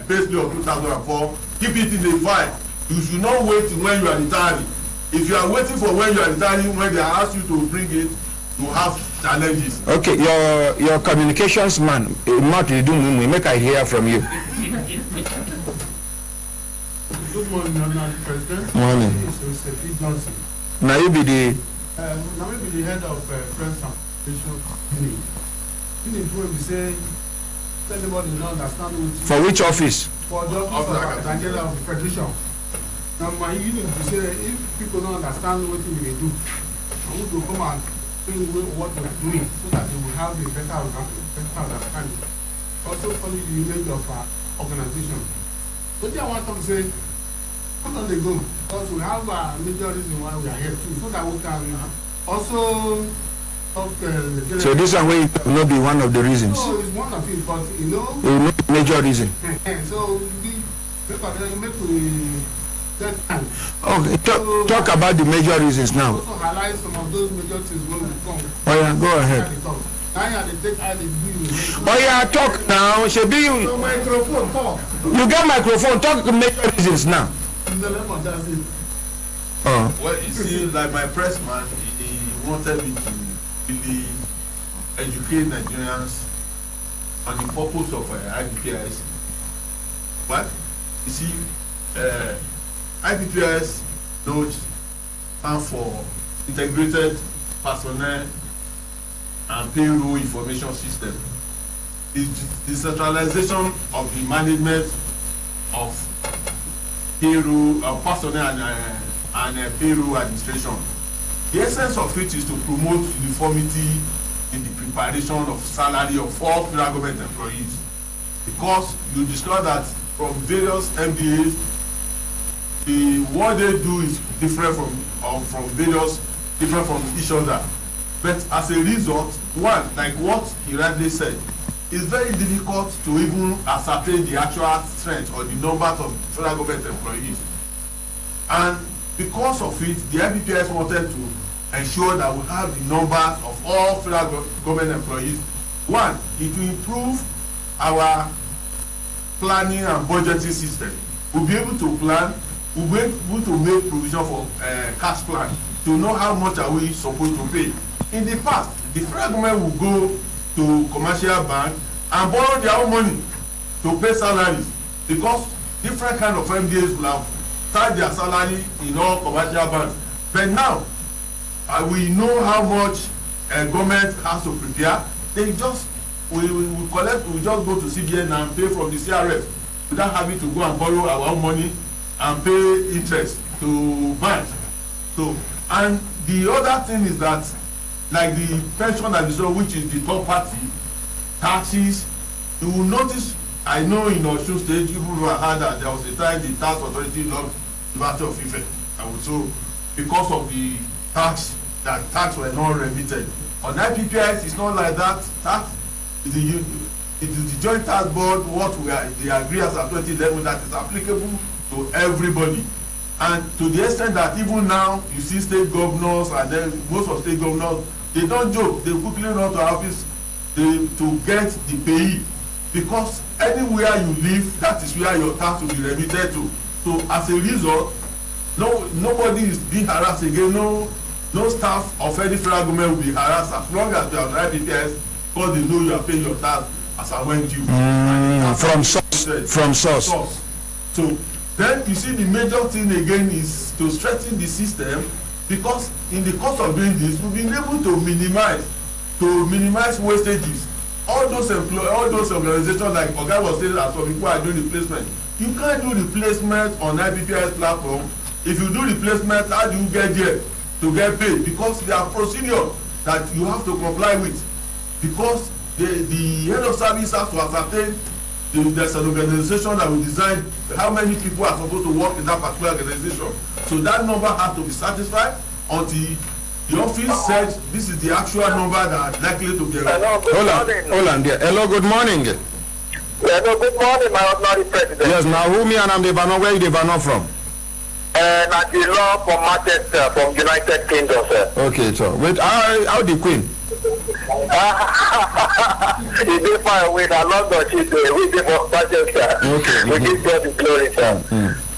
payslip of 2004. Keep it in the file. You should not wait when you are retiring. If you are waiting for when you are retiring, when they ask you to bring it, you have challenges. Okay, your communications man, not you do make I hear from you. Good morning, Mr. President. Morning. Mr. Pete Johnson. Now you be the. Now you be the head of Press Transportation Unit. Unit where we say. Anybody don't understand for which office? For the office of Nigeria of the Federation. Now my unit to say if people don't understand what they do, I want to come and tell what we're doing so that they will have a better understanding. Also follow the image of our organization. But I want to say, how long they go? Because we have a major reason why we are here too, so that we can also. So this one will not be one of the reasons. No, it's one of it, but major reason. So make we get time. Okay, talk about the major reasons now. Also highlight some of those major things when we come. Oh yeah, go ahead. Oh yeah, talk now. Shebi you. So microphone, talk. You get microphone. Talk the major reasons now. That's it. Oh. Well, you see, like my press man, he wanted me to really educate Nigerians on the purpose of IPPIS. But you see, IPPIS notes stand for Integrated Personnel and Payroll Information System. It's the centralization of the management of payroll, personnel and payroll administration. The essence of it is to promote uniformity in the preparation of salary of all federal government employees, because you discover that from various MDAs, what they do is different from each other. But as a result, one, like what he rightly said, it's very difficult to even ascertain the actual strength or the numbers of federal government employees. And because of it, the IPPIS wanted to ensure that we have the numbers of all federal government employees. One, it will improve our planning and budgeting system. We'll be able to plan, we'll be able to make provision for cash plan to know how much are we supposed to pay. In the past, the federal government will go to commercial bank and borrow their own money to pay salaries, because different kind of MDAs will have charged their salary in all commercial banks. But now, we know how much government has to prepare. They just we just go to CBN and pay from the CRF without having to go and borrow our own money and pay interest to banks. So, and the other thing is that, like the pension administration, which is the third party, taxes, you will notice, I know in Osun State, you have heard that there was a time the tax authority lost University of Ife. And so, because of the tax were not remitted. On IPPIS, it's not like that. Tax is the joint tax board, they agree as at 2011 that is applicable to everybody. And to the extent that even now, you see state governors and then most of state governors, they don't joke, they quickly run to office to get the payee, because anywhere you live, that is where your tax will be remitted to. So as a result, nobody is being harassed again. No staff of any federal government will be harassed as long as they are on IPPIS, because they know you are paying your tax as I went due. From source. So then you see the major thing again is to strengthen the system, because in the course of doing this, we've been able to minimize wastages. All those organizations, like Oga was saying that some people are doing replacement. You can't do replacement on IPPIS platform. If you do replacement, how do you get there to get paid? Because there are procedures that you have to comply with, because the head of service has to ascertain there's an organization that will design how many people are supposed to work in that particular organization. So that number has to be satisfied until the office said this is the actual number that are likely to get. Hold on there. Hello, good morning. Hello, good morning, my ordinary president. Yes, now who me and I'm the Vano. Where you the Vano from? Nadila from Manchester, from United Kingdom, sir. Okay, so wait, how the Queen? He did far away, I love that she's we give us Manchester. Okay. We give God the glory, sir.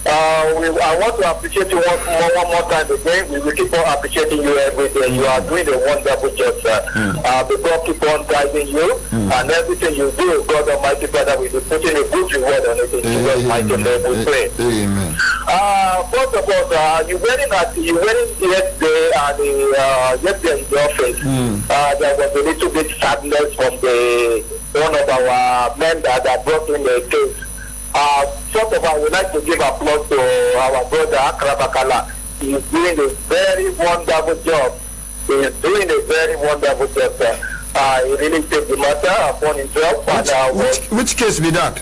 I want to appreciate you one more time again. We will keep on appreciating you every day. You are doing a wonderful job, sir. May God keep on guiding you, and everything you do, God Almighty, Father, will be putting a good reward on it. In Jesus' mighty name we pray. Amen. First of all, you wearing yesterday, and yesterday in the office, there was a little bit sadness from one of our men that brought in the case. First of all, I would like to give applause to our brother Akra Bakala. He is doing a very wonderful job. He is doing a very wonderful job, sir. He really takes the matter upon himself. Which case be that?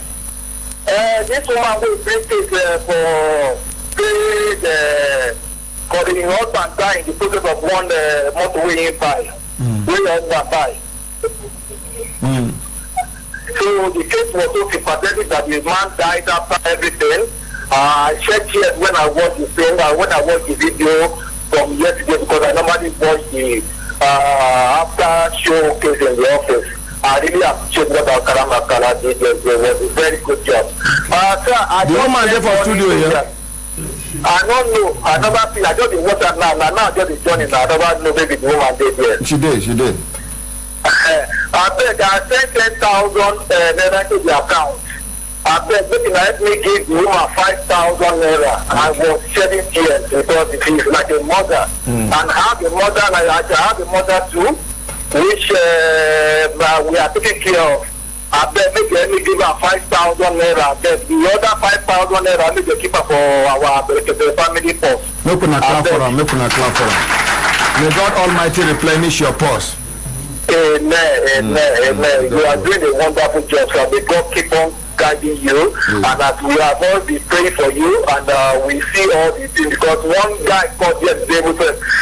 This woman will bring it for the husband dying in the process of 1 month away in by. So So the case was so sympathetic that the man died after everything. I shed tears when I watched the film, when I watched the video from yesterday, because I normally watch the after showcase in the office. I really appreciate what Akara Makala did. It was a very good job. Sir, the woman there for studio here. I don't know. I never feel. I just be watch that now. Now just be joining. I never know maybe the woman did there. She did. I beg. I sent 10,000 naira to the account. I beg. Maybe let me give the woman 5,000 naira. I was shedding tears because it is like a mother, and I have a mother, and I have a mother too, which we are taking care of. I bet let me give her 5,000 naira. Then the other 5,000 naira, make the keeper for our family purse. Make una clap for her. May God Almighty replenish your purse. Amen. You are doing a wonderful job, sir. May God keep on guiding you, and as we have all been praying for you, and we see all these things, because one guy called yesterday,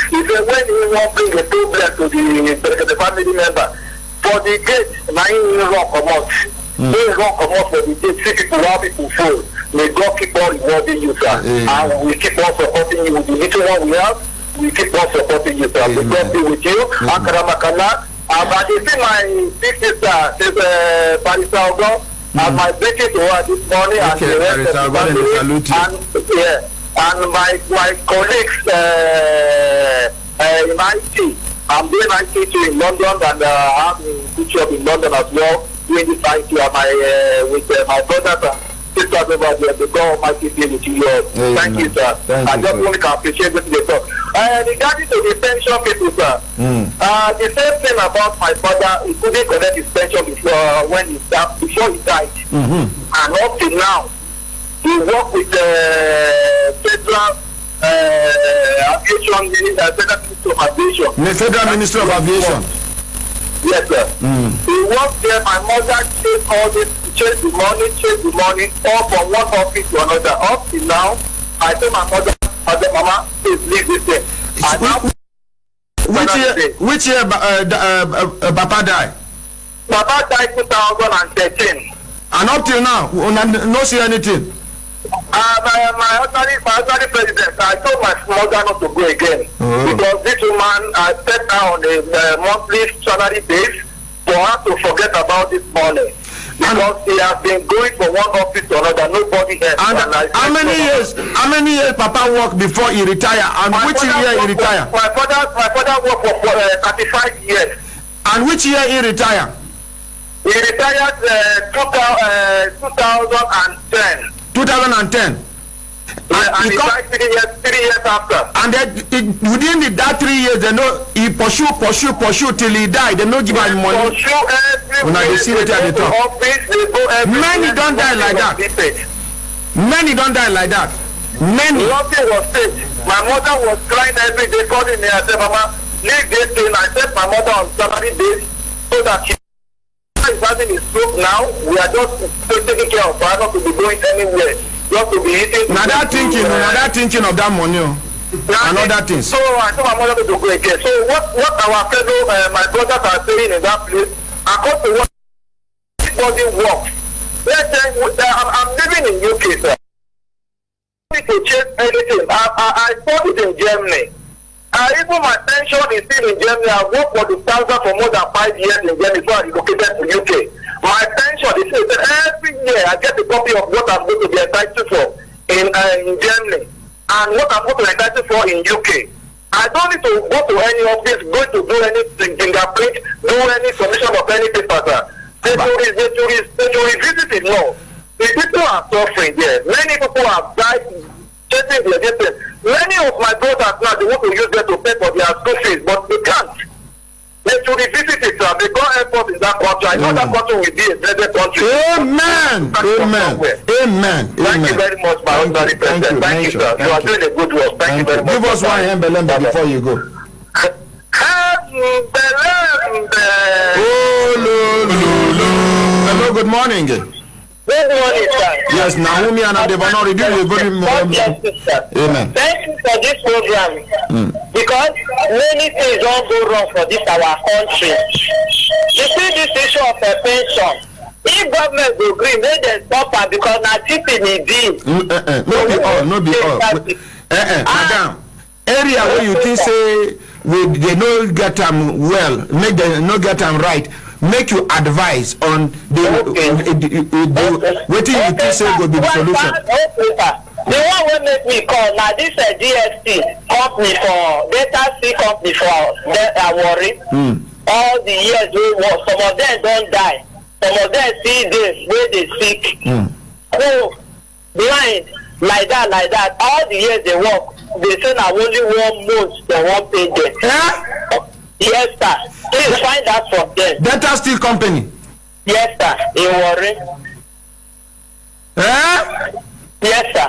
he said when he won't bring a problem to the family member, for the gate, now he won't come out. He won't come out for the gate. See people, how people fall. May God keep on rewarding you, sir. And we keep on supporting you with the little one we have. We keep on supporting you, sir. May God be with you. Akara Makala. I see my big sister, is Parisa Ogo, and my baby to her this morning, and the rest of the family. And my colleagues in IT. I'm doing IT too in London, and I have a good job in London as well, doing this IT with my brothers and sisters over there. The God Almighty be with you all. Thank you, sir. I just want to appreciate what you talk. Regarding to the pension people, sir, the same thing about my father, he couldn't collect his pension before he died. And up till now, he worked with federal aviation, Federal Ministry of Aviation. Yes, sir. He worked there. My mother chased all this, chased the money, all from one office to another. Up till now, I told my mother, Mama, please leave this thing. Which year Papa died? Papa died 2013. And up till now, no see anything. My elderly president, I told my mother not to go again. Because this woman, I set her on a monthly salary base for her to forget about this money. Because he has been going from one office to another, nobody else. And how many years Papa worked before he retired? And which year he retired? My father worked for 35 years. And which year he retired? He retired 2010. 2010. And he died 3 years after. And then within that 3 years, they know he pursue till he died. They know give him money. When I see what they talk. Many don't die like that. Many don't die like that. Many. Nothing was said. My mother was crying every day, calling me. I said, Mama, leave this thing. I set my mother on salary days so that she is having a stroke now. We are just taking care of her, not to be going anywhere. Just to be eating. Now that thinking of that money. And other things. So I told my mother to go again. So what our fellow, my brothers are saying in that place, according to what body works. I'm living in UK, sir. I need to change anything. I studied in Germany. Even my pension is still in Germany. I worked for the Lufthansa for more than 5 years in Germany before I relocated to UK. My pension is still every year. I get a copy of what I'm going to be entitled for in Germany and what I'm going to be entitled for in UK. I don't need to go to any office, go to do any fingerprint, do any submission of any paper, sir. They should revisit it now. The people are suffering there. Many people have died chasing their distance. Many of my brothers now, they want to use them to pay for their school fees, but they can't. They should revisit it, sir. They got effort in that country. I know that country will be a better country. Amen. Thank you very much, my honorary president. Thank you, sir. You are doing a good work. Thank you very much. Give us one Hembelembe before you go. Hello, good morning. Good morning, sir. Yes, Naomi and Adebonori, do you very much. Amen. Thank you for this program. Because many things don't go wrong for this our country. You see this issue of a pension. if government go gree make dem stop am because na cheating e be. no be all madam area where you think say they no get am well make dem no get am right make you advise on the wetin you think say go be the solution. The one wey make me call na this GST company for Delta C company for Warri. All the years wey work, some of them don die, some of them still dey wey dey sick. So blind like that. All the years they work, they say na only 1 month they wan pay them. Yes, sir. Please find out from them. Delta Steel Company. Yes, sir. In Warri. Yes, sir.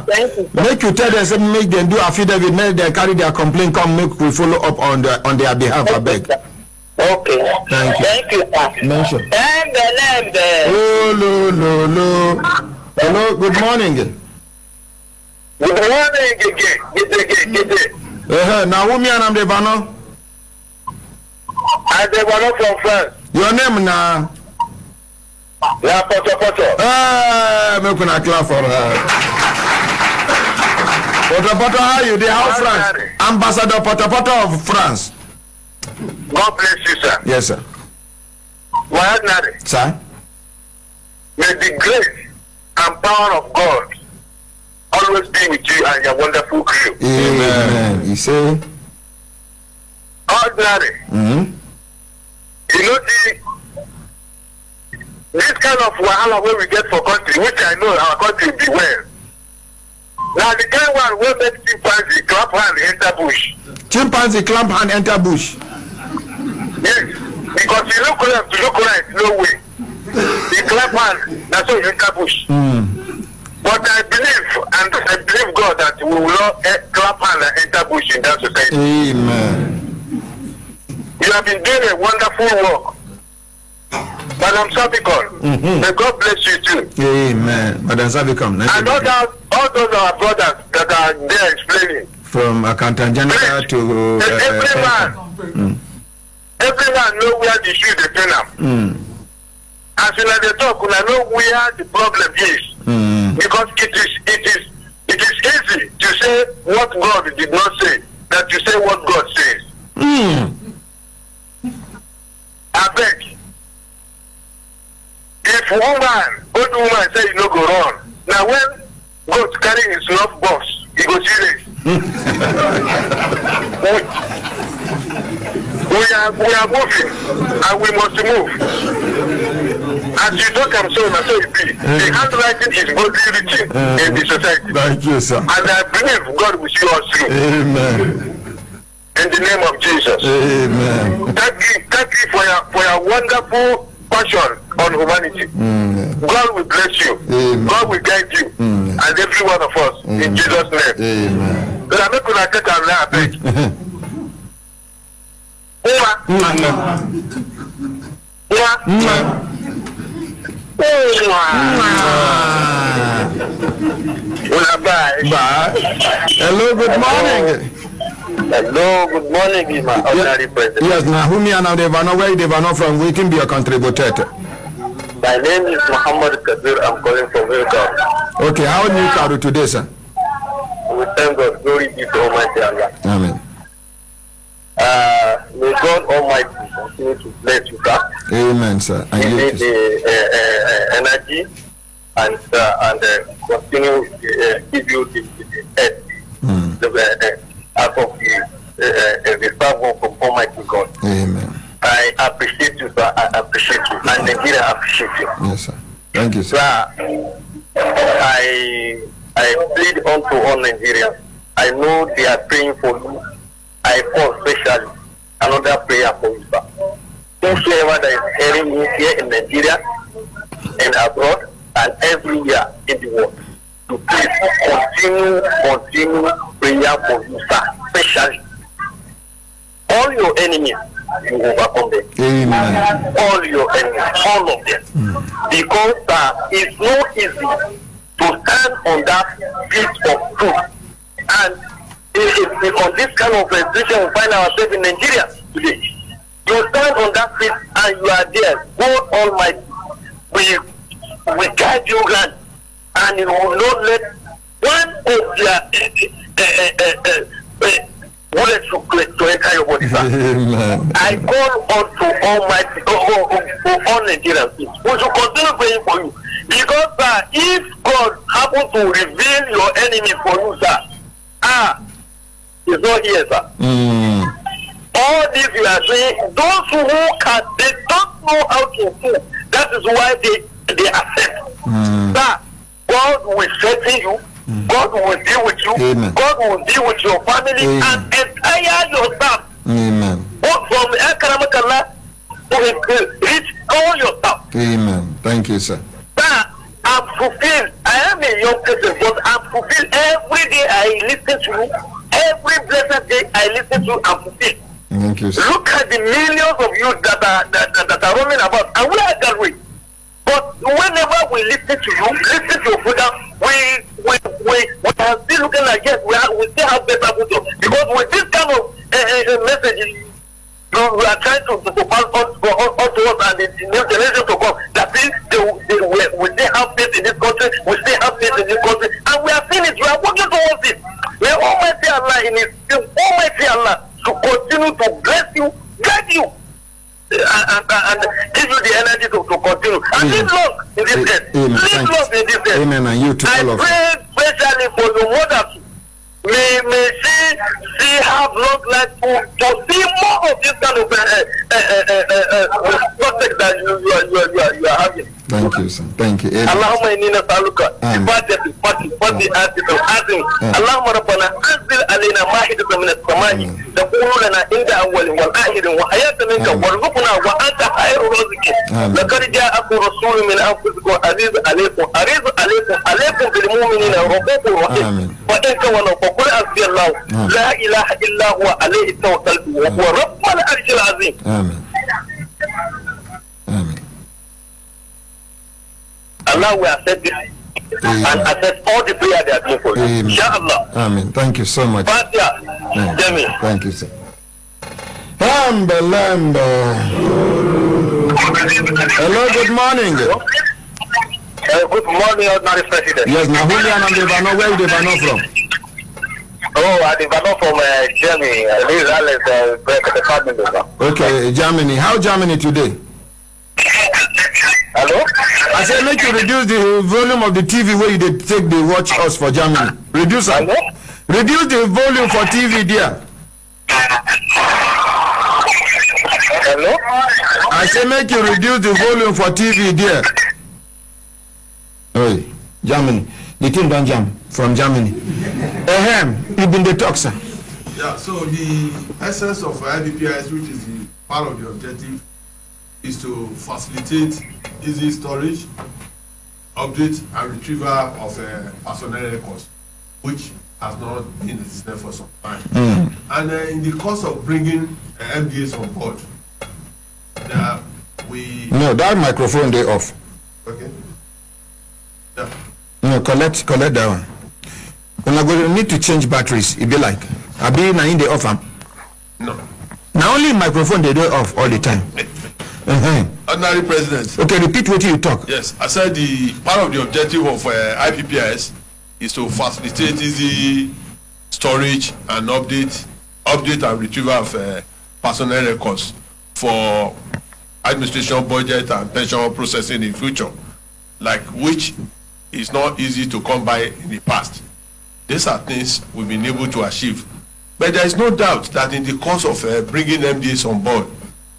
Thank you, sir. Make you tell them, say, make them do affidavit, make them carry their complaint, come make we follow up on their behalf, I beg. Okay. Thank you, sir. Mention. Oh, no. Hello, good morning. Good morning, Gege. Naomi and Amdebano. Amdebano from France. Your name now? Yeah, Poto. Make una clap for her. Poto, how you dey? How France? Ambassador Poto of France. God bless you, sir. Yes, sir. Sir? May the grace and power of God always be with you and your wonderful crew. Amen. You say? Ordinary. You know, this kind of wahala wey we get for country, which I know our country be well. Now the kind one wey make chimpanzee clap hand enter bush. Chimpanzee clap hand enter bush. Yes, because you look left, you look right, no way. The clap hand, that's how you enter bush. But I believe God that we will not clap hand and enter bush in that society. Amen. You have been doing a wonderful work. Madam Sabicon, may God bless you too. Amen. Madam Sabicon. And all those our brothers that are there explaining. From Accountant General to... Every man know where the shoe dey pain am. As soon as they talk, una know where the problem is. Because it is easy to say what God did not say than to say what God says. I beg. If old woman say you no go run, now when God carry his love box, he go serious. We are moving and we must move. As you talk and so it be. The handwriting is boldly written in the society. Thank you, sir. And I believe God will see us through. Amen. In the name of Jesus. Amen. Thank you for your wonderful passion on humanity. God will bless you. God will guide you. And every one of us. In Jesus' name. Amen. But I'm not going to take a laugh. Bye. Hello, good morning. Hello, good morning, my ordinary president. Yes, now who me and Devano, where Devano from? Waiting be a contributor. My name is Muhammad Kabir. I'm calling from Wilka. Okay, how new car today, sir? We thank God. Glory be to Almighty Allah. Amen. May God Almighty continue to bless you, sir. Amen, sir. And you need the energy and continue give you the out of the power from Almighty God. Amen. I appreciate you, sir. I appreciate you. And Nigeria appreciate you. Yes, sir. Thank you, sir. Sir, I plead unto all Nigerians. I know they are praying for you. I call specially another prayer for you, sir. Whosoever that is hearing me here in Nigeria and abroad and everywhere in the world, to please continue prayer for you, sir. Especially all your enemies, you overcome them. Amen. All your enemies, all of them. Because it's not easy to stand on that piece of truth. And on this kind of situation we find ourselves in Nigeria today. You stand on that feet and you are there. God Almighty will guide you right, and you will not let one of their bullets to enter your body. Amen. I call on to Almighty, all Nigerians. We should continue praying for you. Because if God happens to reveal your enemy for you, sir, he's not here, sir. All this you are saying, those who they don't know how to do. That is why they accept. Sir, God will strengthen you. God will deal with you. Amen. God will deal with your family. Amen. And entire your staff. Amen. Both from Akaramakala to reach all your staff. Amen. Thank you, sir. Sir, I'm fulfilled. I am a young person, but I'm fulfilled every day. I listen to you. Every blessed day I listen to you. I'm fulfilled. Thank you, sir. Look at the millions of youth that are running about, and we are gathering. But whenever we listen to you, listen to your program, we are still looking like, yes, we still have better future. Because with this kind of messages, we are trying to pass on to us and the new generation to come, that we still have faith in this country, we still have faith in this country, and we are seeing it, we are working towards it. May Almighty Allah in His Almighty Allah to continue to bless you, guide you, and give you the energy to continue. And live long in this earth. Live long in this earth. Amen. And you too, all of you. I pray especially for your mother. May she have long life to see more of this kind of prospect that you are having. Thank you, sir. Thank you. Allahumma inni nas'aluka ibadati fati azim. Allahumma rabbana anzil alaina ma'idatan min as-sama'i taqulu lana inda awwalin wal akhirin wa hayatan minka warzuqna wa anta khairur raziqin. Laqad ja'akum rasulun min anfusikum alaykum bil mu'minina rabbukum rahim. Wa in tawallaw faqul hasbi Allah la ilaha illa huwa alayhi tawakkaltu wa huwa rabbul arshil azim. Amen. Amen. Allah will accept this and accept all the prayer they are doing for you. Inshallah. Amen. Thank you so much. Thank you, sir. Lambo. Hello, good morning. Good morning, Ordinary President. Yes, now Julian and Devano, where is Devano from? Oh, I Devano from Germany. This is Alex, okay, Germany. How Germany today? Hello? I said make you reduce the volume of the TV where you take the watch us for Germany. Reduce it. Reduce the volume for TV there. Hello? I said make you reduce the volume for TV there. Oh, Germany. The team don't jam from Germany. You been the talk, sir. Yeah, so the essence of IPPIS, which is the part of the objective, is to facilitate easy storage, update and retrieval of personnel records, which has not been existed for some time. And in the course of bringing MDAs on board, No, that microphone they off. Okay. Yeah. No, collect that one. When I go, need to change batteries. It be like, I be now in the off. No. Now only microphone they do off all the time. Ordinary President. Okay, repeat what you talk. Yes, I said the part of the objective of IPPIS is to facilitate easy storage and update and retrieval of personnel records for administration, budget, and pension processing in future, like which is not easy to come by in the past. These are things we've been able to achieve, but there is no doubt that in the course of bringing MDAs on board,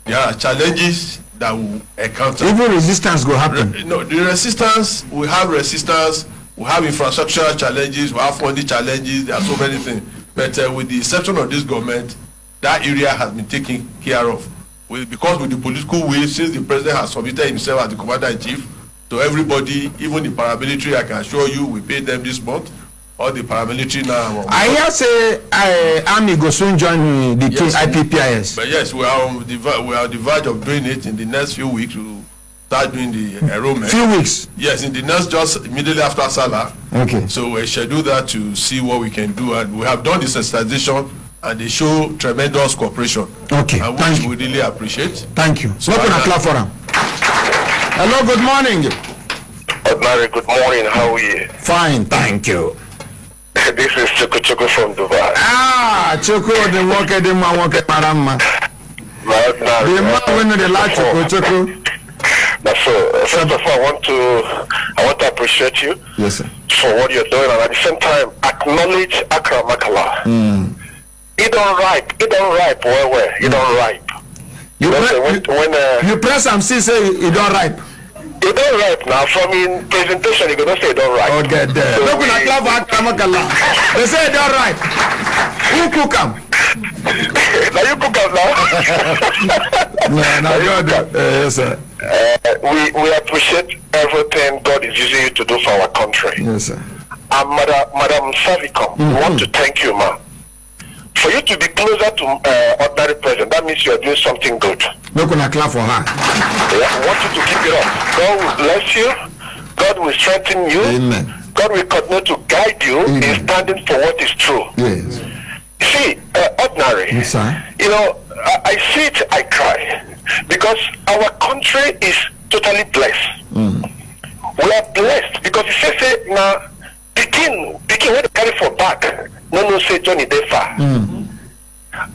there are challenges that will encounter. Even resistance will happen. No, the resistance, we have infrastructural challenges, we have funding challenges, there are so many things. But with the exception of this government, that area has been taken care of. Because with the political will, since the president has submitted himself as the commander-in-chief to everybody, even the paramilitary, I can assure you, we paid them this month. All the paramilitary now. I hear say army go soon join the IPPIS. But yes, we are on the verge of doing it in the next few weeks. We'll start doing the enrollment. Few weeks? Yes, in the next, just immediately after Salah. Okay. So we schedule that to see what we can do, and we have done the sensitization and they show tremendous cooperation. Okay, and thank which you. we really appreciate. Thank you. So Open a clap for him. Hello, good morning. Ordinary, good morning. How are you? Fine, thank you. This is Chuku from Dubai. Ah, Chuku, the worker, the man, worker, Marama. Ordinary. The man when they like Chuku. So, first of all, I want to appreciate you. Yes, sir. For what you're doing, and at the same time, acknowledge Accra Makala. It don't ripe. It don't ripe. Well. It don't ripe. You press and see say it don't ripe. It don't ripe now. From in presentation, you gonna say it don't ripe. Okay, there. So Look at Accra Makala. They say it don't ripe. Who cook them? Now you cook them now. No, God. Yes, sir. We appreciate everything God is using you to do for our country. Yes, sir. And Madam Savicom, we want to thank you, ma'am. For you to be closer to ordinary president, that means you are doing something good. Look at clap for her. Yeah, I want you to keep it up. God will bless you. God will strengthen you. Amen. God will continue to guide you in standing for what is true. Yes. See, ordinary. Yes, sir. You know, I see it, I cry. Because our country is totally blessed. We are blessed because it says, say, now, begin where they carry for back. No, say Johnny Defa.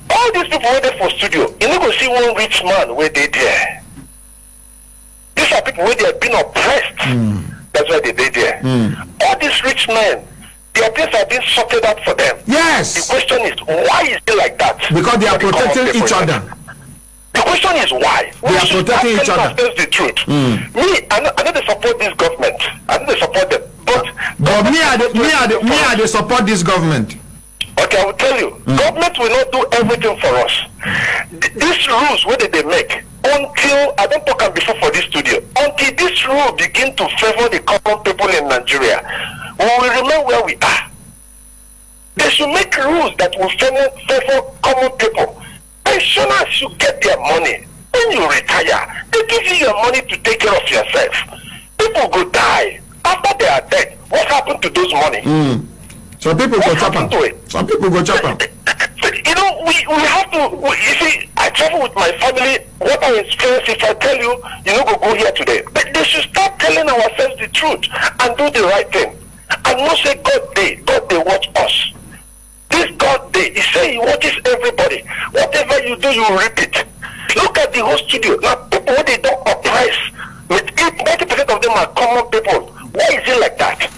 All these people were there for studio. You know, go see one rich man where they there. These are people where they have been oppressed. That's why they there. All these rich men, their things have been sorted out for them. Yes. The question is, why is it like that? Because they are protecting each other. The question is why? They are protecting each other. That's the truth. Me, I know they support this government. I know they support them. But me, I they support this government. Okay, I will tell you. Government will not do everything for us. These rules, what did they make? Until, I don't talk about before for this studio, until this rule begin to favor the common people in Nigeria, we will remain where we are. They should make rules that will favor common people. Pensioners should get their money. When you retire, they give you your money to take care of yourself. People go die. After they are dead, what happened to those money? Some people go chop them. Some people go chop them. You know, we have to, you see, I travel with my family. What I experience, if I tell you, you know, go here today. But they should start telling ourselves the truth and do the right thing. And not say, God, they watch us. This God, he say he watches everybody. Whatever you do, you repeat. Look at the whole studio. Now, people, they don't oppress. With 90% of them are common people. Why is it like that?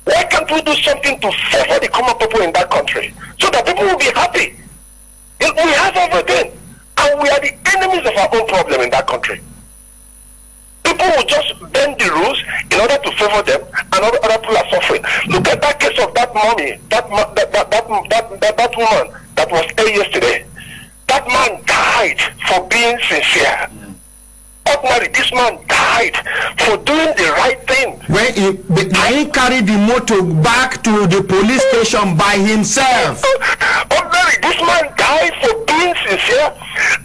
Why can't we do something to favor the common people in that country so that people will be happy? We have everything, and we are the enemies of our own problem in that country. People will just bend the rules in order to favor them, and other people are suffering. Look at that case of that mommy, that woman that was there yesterday. That man died for being sincere. Ordinary, this man died for doing the right thing. When he carried the motor back to the police station by himself. Ordinary, this man died for being sincere.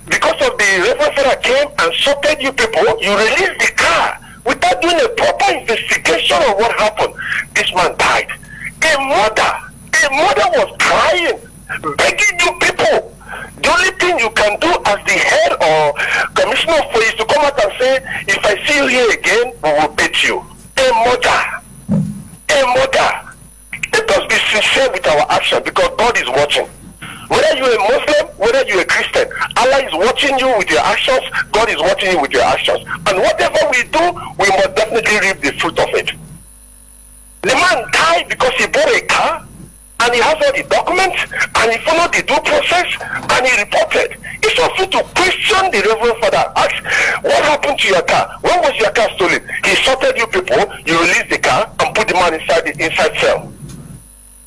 Because of the Reverend Father came and sorted you people, you released the car without doing a proper investigation of what happened. This man died. A mother was crying, begging you people. The only thing you can do as the head or commissioner of police to come out and say, if I see you here again, we will beat you. A mother. Let us be sincere with our action because God is watching. Whether you're a Muslim, whether you're a Christian, Allah is watching you with your actions, God is watching you with your actions. And whatever we do, we must definitely reap the fruit of it. The man died because he bought a car, and he has all the documents, and he followed the due process, and he reported. It's also to question the Reverend Father. Ask, what happened to your car? When was your car stolen? He sorted you people, you released the car, and put the man inside cell.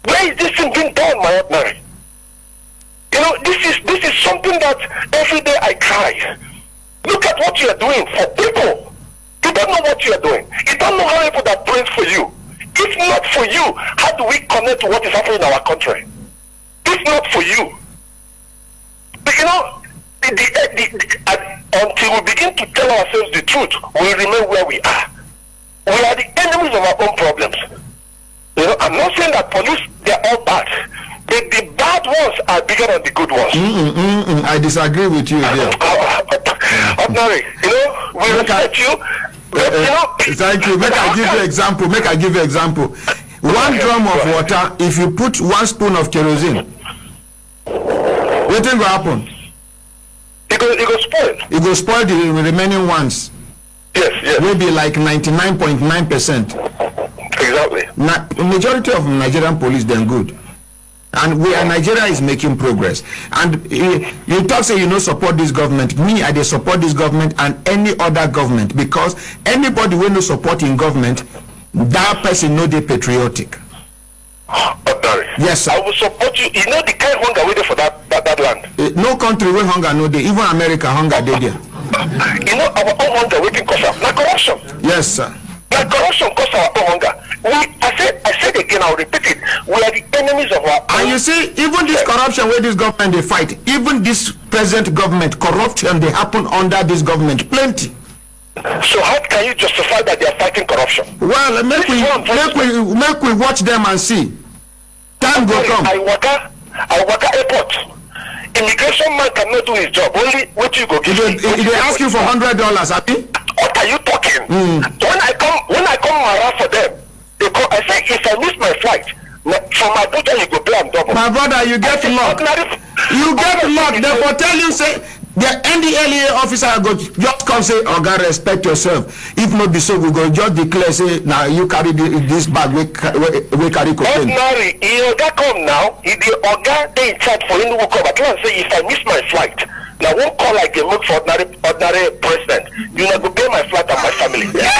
Where is this thing being done, my ordinary? You know, this is something that every day I cry. Look at what you are doing for people. You don't know what you are doing. You don't know how people that prays for you. If not for you, how do we connect to what is happening in our country? If not for you. But you know, until we begin to tell ourselves the truth, we remain where we are. We are the enemies of our own problems. You know, I'm not saying that police, they're all bad. The bad ones are bigger than the good ones. I disagree with you there. Ordinary, we respect you. Thank you. Make I give you example. One drum of water, if you put 1 spoon of kerosene, what will happen? It go spoil. It will spoil the remaining ones. Yes. Maybe like 99.9%. Exactly. Majority of Nigerian police, they're good. And Nigeria is making progress. And you talk, say support this government. Me, I dey support this government and any other government, because anybody will no support in government, that person no dey patriotic. Yes, sir. I will support you. You know the kind of hunger waiting for that land. No country where hunger no dey. Even America hunger dey there. Our own hunger waiting cause of corruption. Yes, sir. Now corruption cause our own hunger. I said again, I'll repeat it. We are the enemies of our own. And you see, even this corruption where this government they fight, even this present government, corruption they happen under this government, plenty. So how can you justify that they are fighting corruption? Well, make we watch them and see. Time will come. I work at airport. Immigration man cannot do his job. Only what you go give. They ask you for $100, Abi? What are you talking? When I come around for them, they call. I say if I miss my flight from Abuja, you go pay them double. My brother, you get luck. You get luck. They will tell you say the NDLEA officer go just come say, "Oga, respect yourself. If not be so, we go just declare say now you carry this bag we carry cocaine." Ordinary, Oga come now. The Oga they in charge for him who come. I can't say if I miss my flight. Now won't call like a look for ordinary president. You know, go pay my flight and my family. Before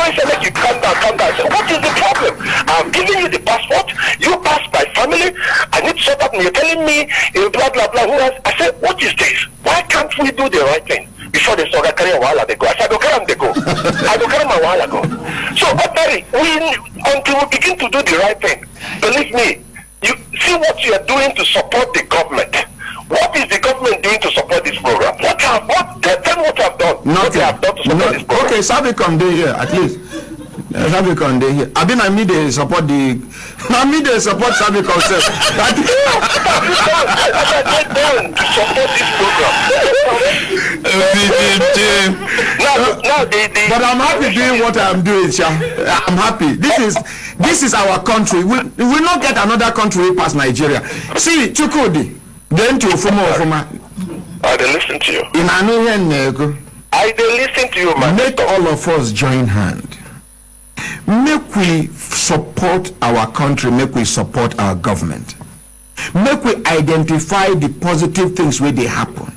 you say like you calm down. So what is the problem? I'm giving you the passport. You pass my family. I need to sort out. You're telling me blah blah blah. Who else? I said, what is this? Why can't we do the right thing before they start carrying a while they go? I said, I don't carry them they go. I don't carry my while ago. So ordinary, until we begin to do the right thing, believe me, you see what you are doing to support the government. What is the government doing to support this program? Tell me what I've done. What they have done to support this program. Okay, Sabicon day here at least. Sabicon day here. I mean, they support the. I mean, they support Sabicon self. They done to support this program. But I'm happy doing what I'm doing, Sha. I'm happy. This is our country. We will not get another country past Nigeria. See, Chukudi. Then to Ofuma. I dey listen to you. I dey listen to you, man. Make all of us join hand. Make we support our country. Make we support our government. Make we identify the positive things where they happen.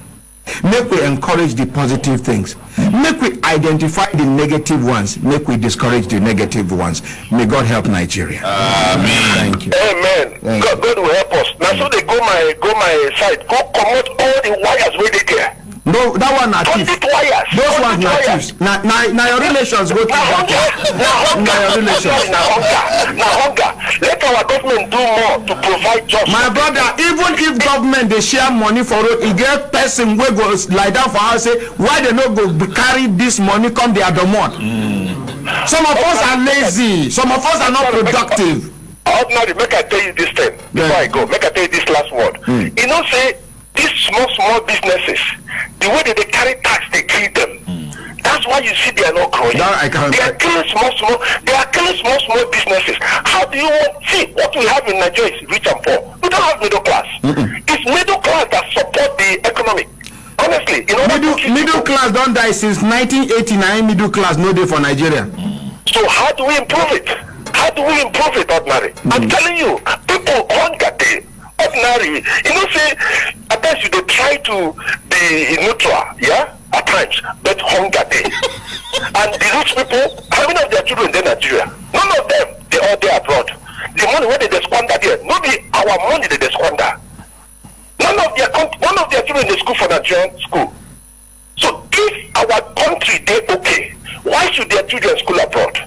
Make we encourage the positive things. Make we identify the negative ones. Make we discourage the negative ones. May God help Nigeria. Amen. Thank you. Amen. God will help us. Now so they go my side. Go commit all the wires where they there. No, that one not thief. Those ones not thieves. Now your relations go to that. Now your relations. Now hunger. Let our government do more to provide jobs. My brother, even if government they share money for it, you get person where goes lie down for us say why they not go carry this money come the other month. Some of us are lazy. Some of us are not productive. Ordinary, make I tell you this thing before I go. Make I tell you this last word. You know, say these small businesses, the way that they carry tax, they kill them. That's why you see they are not growing. They are killing small. They are killing small businesses. How do you want? See, what we have in Nigeria is rich and poor. We don't have middle class. It's middle class that support the economy. Honestly, middle class don't die since 1989. Middle class no day for Nigeria. So how do we improve it? How do we improve it, ordinary? I'm telling you, people hunger day. Ordinary, say at times you try to be neutral, at times, but hunger day. And the rich people, how many of their children in Nigeria? None of them, they all there abroad. The money where they squander there, not be our money they squander. None of their children in school for Nigerian school. So if our country they okay, why should their children school abroad?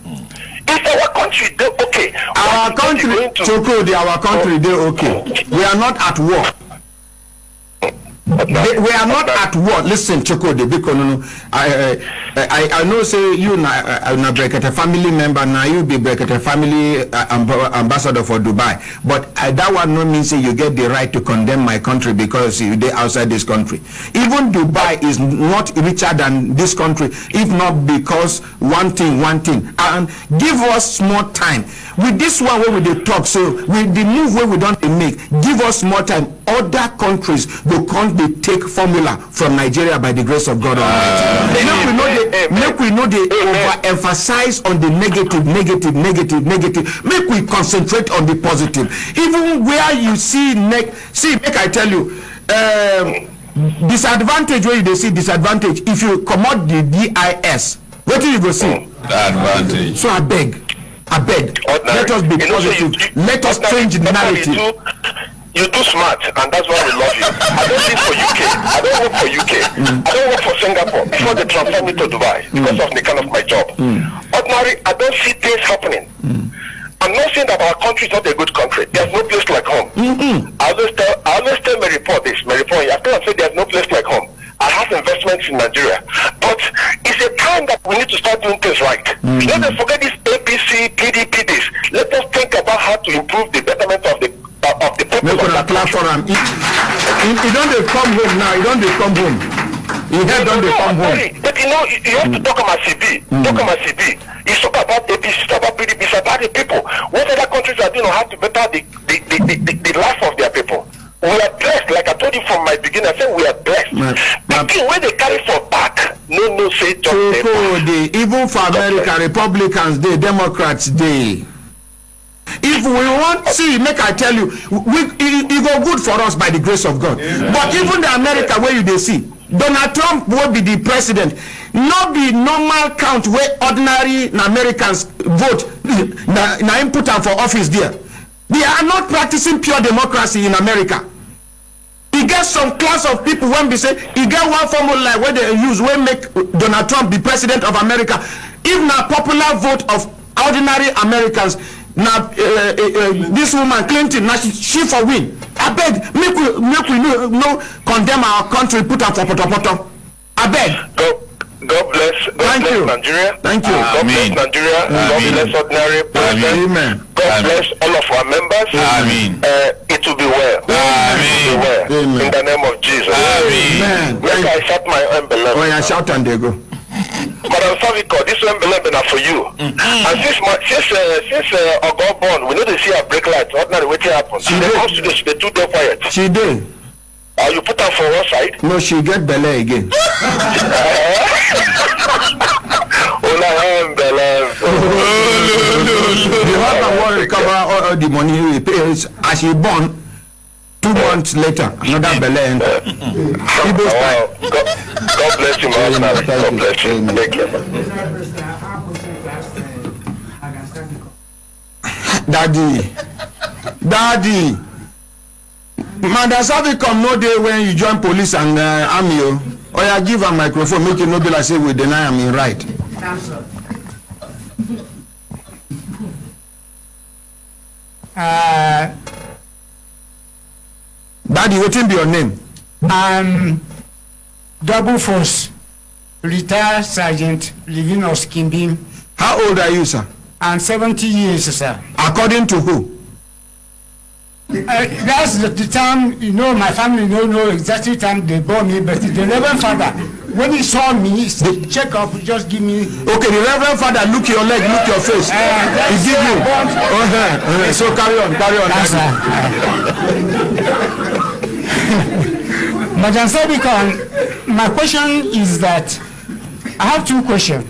If our country they okay, our country they okay. We are not at war. We are not at war. Listen, Choko de Bikono. I know say you na Brekete family member, now you be Brekete family ambassador for Dubai. But that one no mean say you get the right to condemn my country because you dey outside this country. Even Dubai is not richer than this country, if not because one thing. And give us more time. With this one where we dey talk, so with the move where we don't make, give us more time. Other countries go can't be take formula from Nigeria by the grace of God Almighty. Make we know they overemphasize on the negative. Make we concentrate on the positive. Even where you see make I tell you, disadvantage where you see disadvantage. If you come out the DIS, what do you go see? Advantage. So I beg. Let us be positive. Let us change the narrative. You're too smart, and that's why we love you. I don't live for UK. I don't work for UK. I don't work for Singapore before they transfer me to Dubai because of the kind of my job. Ordinary, I don't see things happening. I'm not saying that our country is not a good country. There's no place like home. I always tell my report this. I say there's no place like home. I have investments in Nigeria, but it's a time that we need to start doing things right. Let us forget this APC, PDP, this. Let us think about how to improve the betterment of the people of that platform. You don't come home now. You don't come home. You don't come home. But you know, you have to talk about CB. Talk about CB. It's talk about APC, talk about PDP, it's about the people. What other countries are doing how to better the life of their people? We are blessed, like I told you from my beginning. I said we are blessed. The thing where they carry for back, no say just even for America, Republicans, they Democrats, they. If we want, make I tell you, it go good for us by the grace of God. But even the America where they see, Donald Trump will be the president. Not be normal count where ordinary Americans vote. Na input for office there. They are not practicing pure democracy in America. You get some class of people when they say, you get one formula where they use, where make Donald Trump the president of America. If na popular vote of ordinary Americans, now this woman Clinton, now she for win. I beg, make we no condemn our country, put her for poto. I beg. God bless Nigeria. Thank you. God bless Nigeria. God bless ordinary president. Amen. God bless all of our members. Amen. It will be well. Amen. Amen. In the name of Jesus. Amen. Let I shout my envelope. Oh yeah, shout and they go. Madam Saviko, this envelope is for you. And since Ogo born, we know they see a brake light. Ordinary wetin happen. She dey come to this, they too quiet. She did. You put her for one side? No, she get belly again. The husband will recover all the money he pays as he born. 2 months later, another belly enter. God bless you, man. God bless you. Thank you. Daddy. Madam Savicom no day when you join police and army. Or you give a microphone, make you no be like say we deny am in right. Daddy, wetin be your name? Double Force, retired Sergeant Livinus Kimbim. How old are you, sir? I'm 70 years, sir. According to who? That's the time, you know, my family don't know exactly the time they born me, but the Reverend Father, when he saw me, he check up, just give me. Okay, the Reverend Father look your leg, look your face. He give you. So carry on. Madam Sabikon, my question is that I have 2 questions.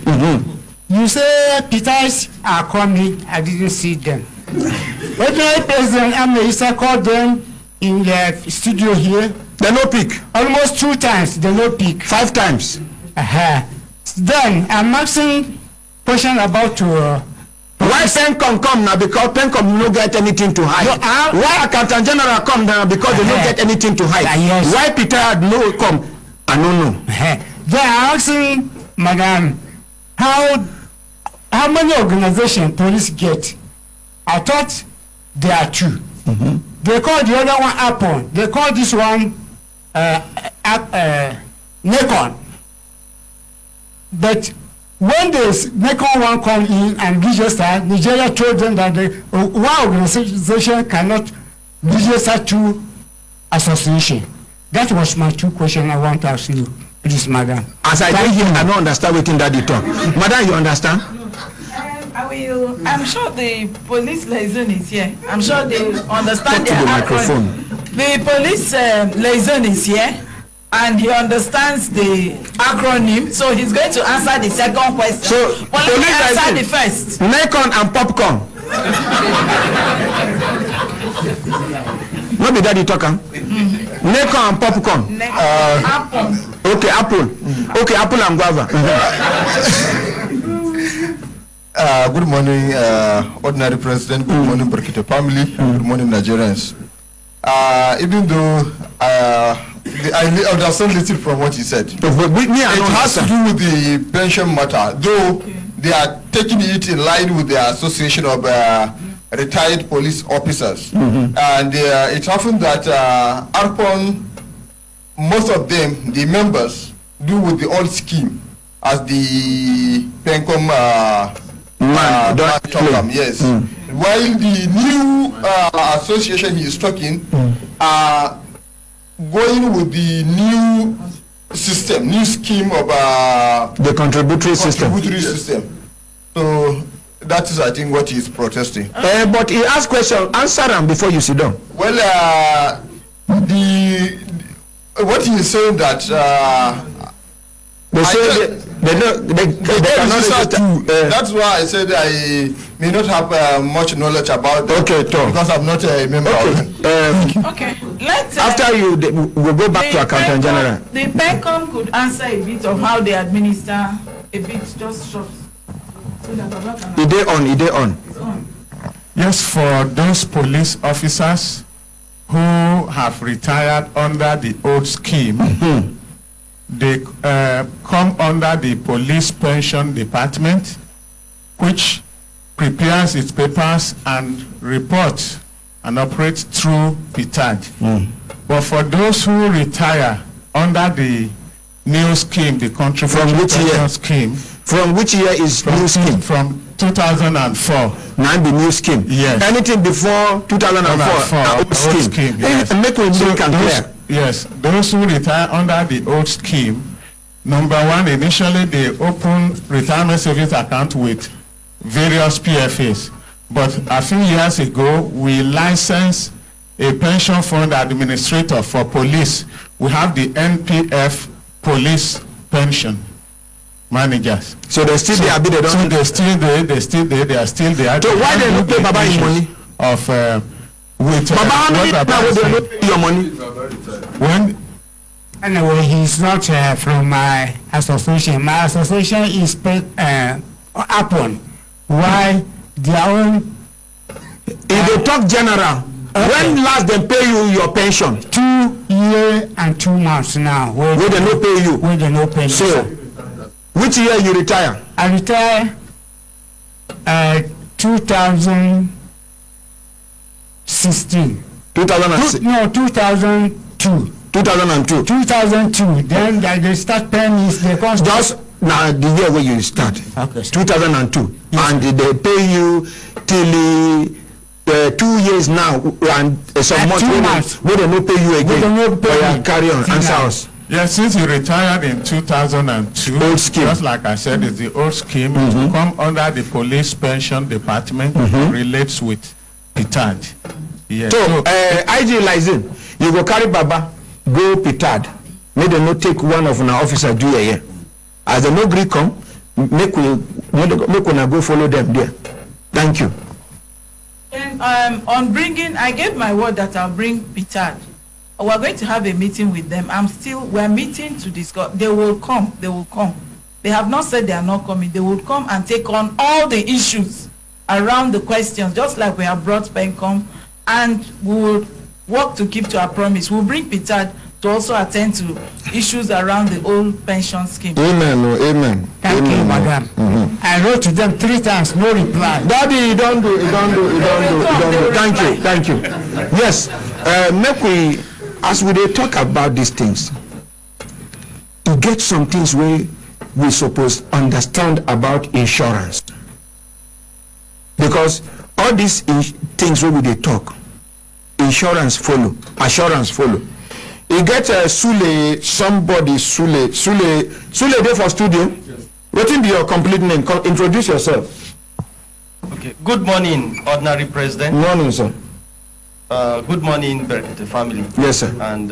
You say Peters are coming, I didn't see them. When the President Amisa called them in the studio here, they no pick. Almost 2 times, they no pick. 5 times. Then I'm asking question about why Pencom come now? Because Pencom no get anything to hide. Why Accountant General come now? Because they don't get anything to hide. Yes. Why Peter no come? I don't know. They are asking, Madam, how many organizations police get? I thought there are 2. They call the other one Apple. They call this one NACON. But when the NACON one come in and register, Nigeria told them that one organization cannot register two association. That was my two questions I want to ask you, please, madam. As I don't hear, I don't understand what that you talk. Madam, you understand? I'm sure the police liaison is here. I'm sure they understand the microphone. The police liaison is here, and he understands the acronym, so he's going to answer the second question. So, but let me answer the first. NACON and popcorn. What be that you talking? NACON and popcorn. Apple. Okay, apple. Okay, apple and guava. Good morning, ordinary president. Good morning, Burkito family. Good morning, Nigerians. Even though I understand little from what he said, it has to do with the pension matter. Though they are taking it in line with the Association of Retired Police Officers, and it happened that ARPON, most of them, the members, do with the old scheme as the PENCOM. Yes. While the new association he is talking going with the new system, new scheme of the contributory system. So that is, I think, what he is protesting. But he asked question. Answer them before you sit down. Well, what he is saying that. They say they cannot register. That's why I said I may not have much knowledge about them. Okay, Tom. Because I'm not a member of them. Okay. Let's. After we'll go back to Accountant General. The PENCOM could answer a bit of how they administer a bit, just short. So that Ide on. Yes, for those police officers who have retired under the old scheme. They come under the police pension department, which prepares its papers and reports and operates through PITAD. But for those who retire under the new scheme, the contributory pension scheme. From which year is new scheme? From 2004. Now the new scheme. Yes. Anything before 2004, old scheme. Yes. Make we make and clear. Yes, those who retire under the old scheme, number one, initially they open retirement savings account with various PFAs. But a few years ago, we licensed a pension fund administrator for police. We have the NPF police pension managers. So they still there, they don't. So they still there, they are still there. So why they don't pay Baba his money? Of with Baba, how many now they don't pay your money? When anyway, he's not from my association. My association is upon why their own. If they talk general, when last they pay you your pension? 2 years and 2 months now. Where they no pay you? Where they no pay me. So, which year you retire? I retire 2016. 2006? No, 2002. 2002. 2002. Then they start paying me. They cost just now the year where you start. Okay. 2002. Yes. And they pay you till 2 years now and some months. Where they no pay you again. Carry on. Answer us. Yes, since you retired in 2002, old scheme. Just like I said, it's the old scheme. To come under the police pension department, relates with PITAD. Yes. So, IG Lizen, you go carry Baba, go PITAD. Make them not take one of our officers do a year. As the no agree come, make we go follow them there. Thank you. And on bringing, I gave my word that I'll bring PITAD. We're going to have a meeting with them. We're meeting to discuss. They will come. They have not said they are not coming. They will come and take on all the issues around the questions, just like we have brought PENCOM, and we will work to keep to our promise. We'll bring PITAD to also attend to issues around the old pension scheme. Amen. Thank you, madam. I wrote to them 3 times, no reply. Daddy, you don't do. Thank you. Yes. Make we as we dey talk about these things, e get some things wey we suppose understand about insurance, because all these things wey we dey talk, insurance follow, assurance follow. E get Sule, somebody Sule dey for studio. Wetin be your complete name? Introduce yourself. Okay. Good morning, ordinary president. Morning, sir. Good morning, Berkete family. Yes, sir. And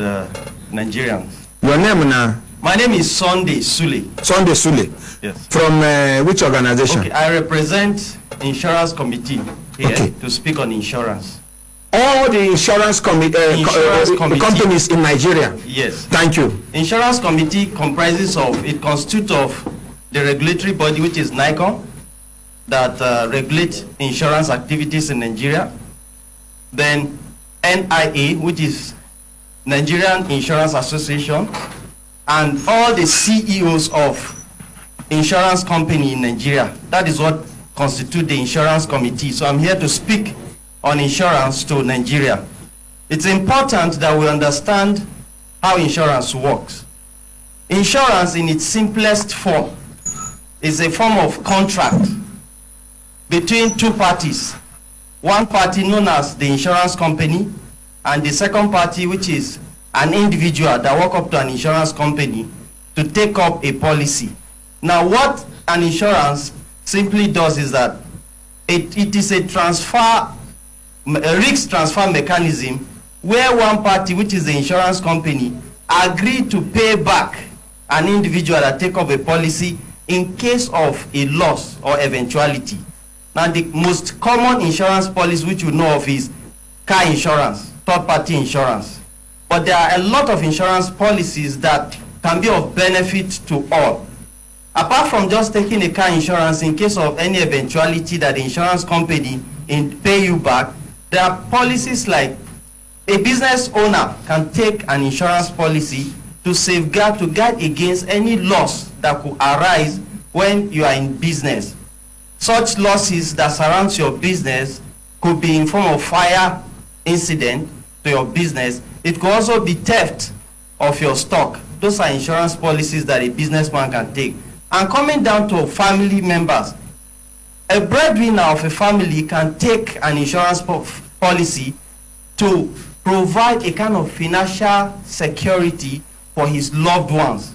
Nigerians. Your name now? My name is Sunday Sule. Sunday Sule. Yes. From which organization? Okay, I represent Insurance Committee here to speak on insurance. All the insurance companies in Nigeria. Yes. Thank you. Insurance Committee constitutes of the regulatory body, which is NICOM, that regulate insurance activities in Nigeria. Then NIA, which is Nigerian Insurance Association, and all the CEOs of insurance company in Nigeria. That is what constitutes the insurance committee. So I'm here to speak on insurance to Nigeria. It's important that we understand how insurance works. Insurance in its simplest form is a form of contract between two parties. One party known as the insurance company, and the second party, which is an individual that walk up to an insurance company to take up a policy. Now, what an insurance simply does is that it is a risk transfer mechanism where one party, which is the insurance company, agree to pay back an individual that take up a policy in case of a loss or eventuality. Now, the most common insurance policy which you know of is car insurance, third-party insurance. But there are a lot of insurance policies that can be of benefit to all. Apart from just taking a car insurance in case of any eventuality that the insurance company pay you back, there are policies like a business owner can take an insurance policy to safeguard, to guard against any loss that could arise when you are in business. Such losses that surround your business could be in form of fire incident to your business. It could also be theft of your stock. Those are insurance policies that a businessman can take. And coming down to family members, a breadwinner of a family can take an insurance policy to provide a kind of financial security for his loved ones.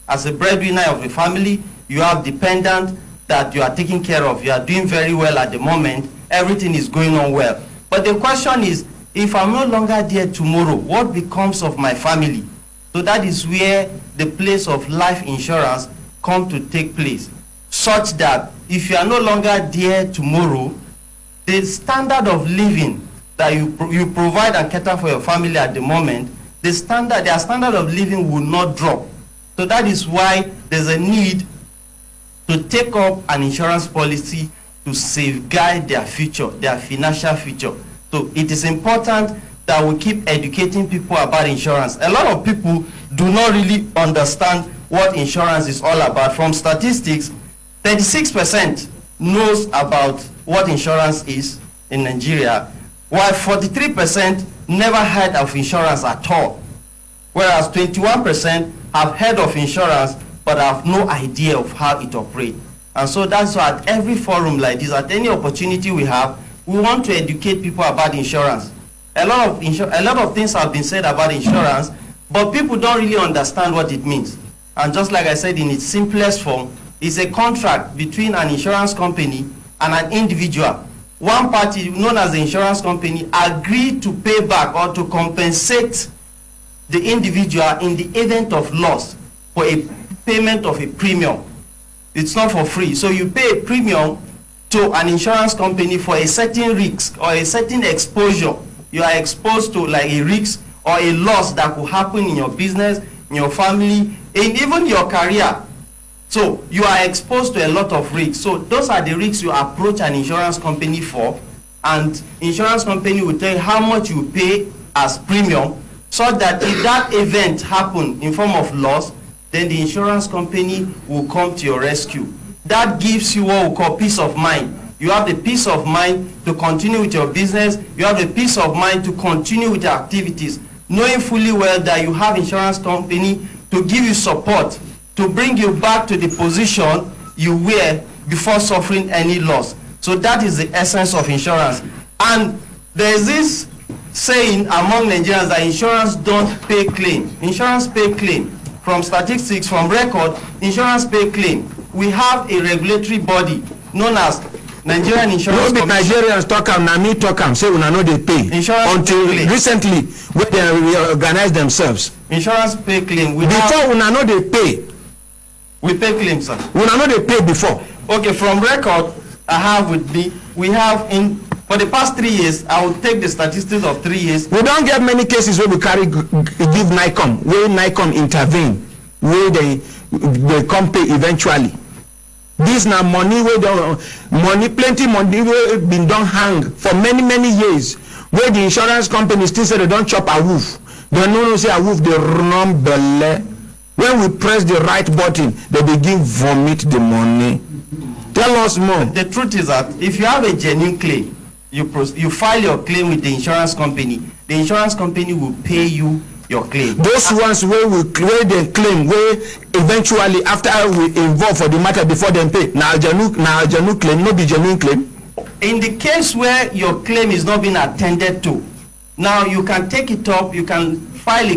As a breadwinner of a family, you have dependents that you are taking care of. You are doing very well at the moment. Everything is going on well. But the question is, if I'm no longer there tomorrow, what becomes of my family? So that is where the place of life insurance come to take place, such that if you are no longer there tomorrow, the standard of living that you provide and cater for your family at the moment, their standard of living will not drop. So that is why there's a need to take up an insurance policy to safeguard their future, their financial future. So it is important that we keep educating people about insurance. A lot of people do not really understand what insurance is all about. From statistics, 36% knows about what insurance is in Nigeria, while 43% never heard of insurance at all, whereas 21% have heard of insurance but have no idea of how it operates. And so that's why at every forum like this, at any opportunity we have, we want to educate people about insurance. A lot of things have been said about insurance, but people don't really understand what it means. And just like I said, in its simplest form, it's a contract between an insurance company and an individual. One party, known as the insurance company, agreed to pay back or to compensate the individual in the event of loss for a payment of a premium. It's not for free. So you pay a premium to an insurance company for a certain risk or a certain exposure. You are exposed to like a risk or a loss that could happen in your business, in your family, in even your career. So you are exposed to a lot of risks. So those are the risks you approach an insurance company for, and insurance company will tell you how much you pay as premium, so that if that event happen in form of loss, then the insurance company will come to your rescue. That gives you what we call peace of mind. You have the peace of mind to continue with your business. You have the peace of mind to continue with your activities. knowing fully well that you have insurance company to give you support, to bring you back to the position you were before suffering any loss. So that is the essence of insurance. And there is this saying among Nigerians that insurance don't pay claim. Insurance pay claim. From statistics, from record, insurance pay claim. We have a regulatory body known as Nigerian Insurance Commission. Nigerians talk am, na me talk am, say una no dey pay. Insurance until pay claim. Recently, when they reorganize themselves. Insurance pay claim. Before una no dey pay. We pay claim, sir. Una no dey pay before. Okay, from record I have with me, we have for the past 3 years, I will take the statistics of 3 years. We don't get many cases where we carry give NICOM, where NICOM intervene, where they come pay eventually. This now money where plenty money where been done hang for many years. Where the insurance company still say they don't chop a wolf. They no say a wolf, they run belly. When we press the right button, they begin vomit the money. Tell us more. The truth is that if you have a genuine claim, you file your claim with the insurance company. The insurance company will pay you your claim. Those ones where they claim, where eventually after we involve for the matter before they pay. Now genuine claim, no be genuine claim. In the case where your claim is not being attended to, now you can take it up. You can file a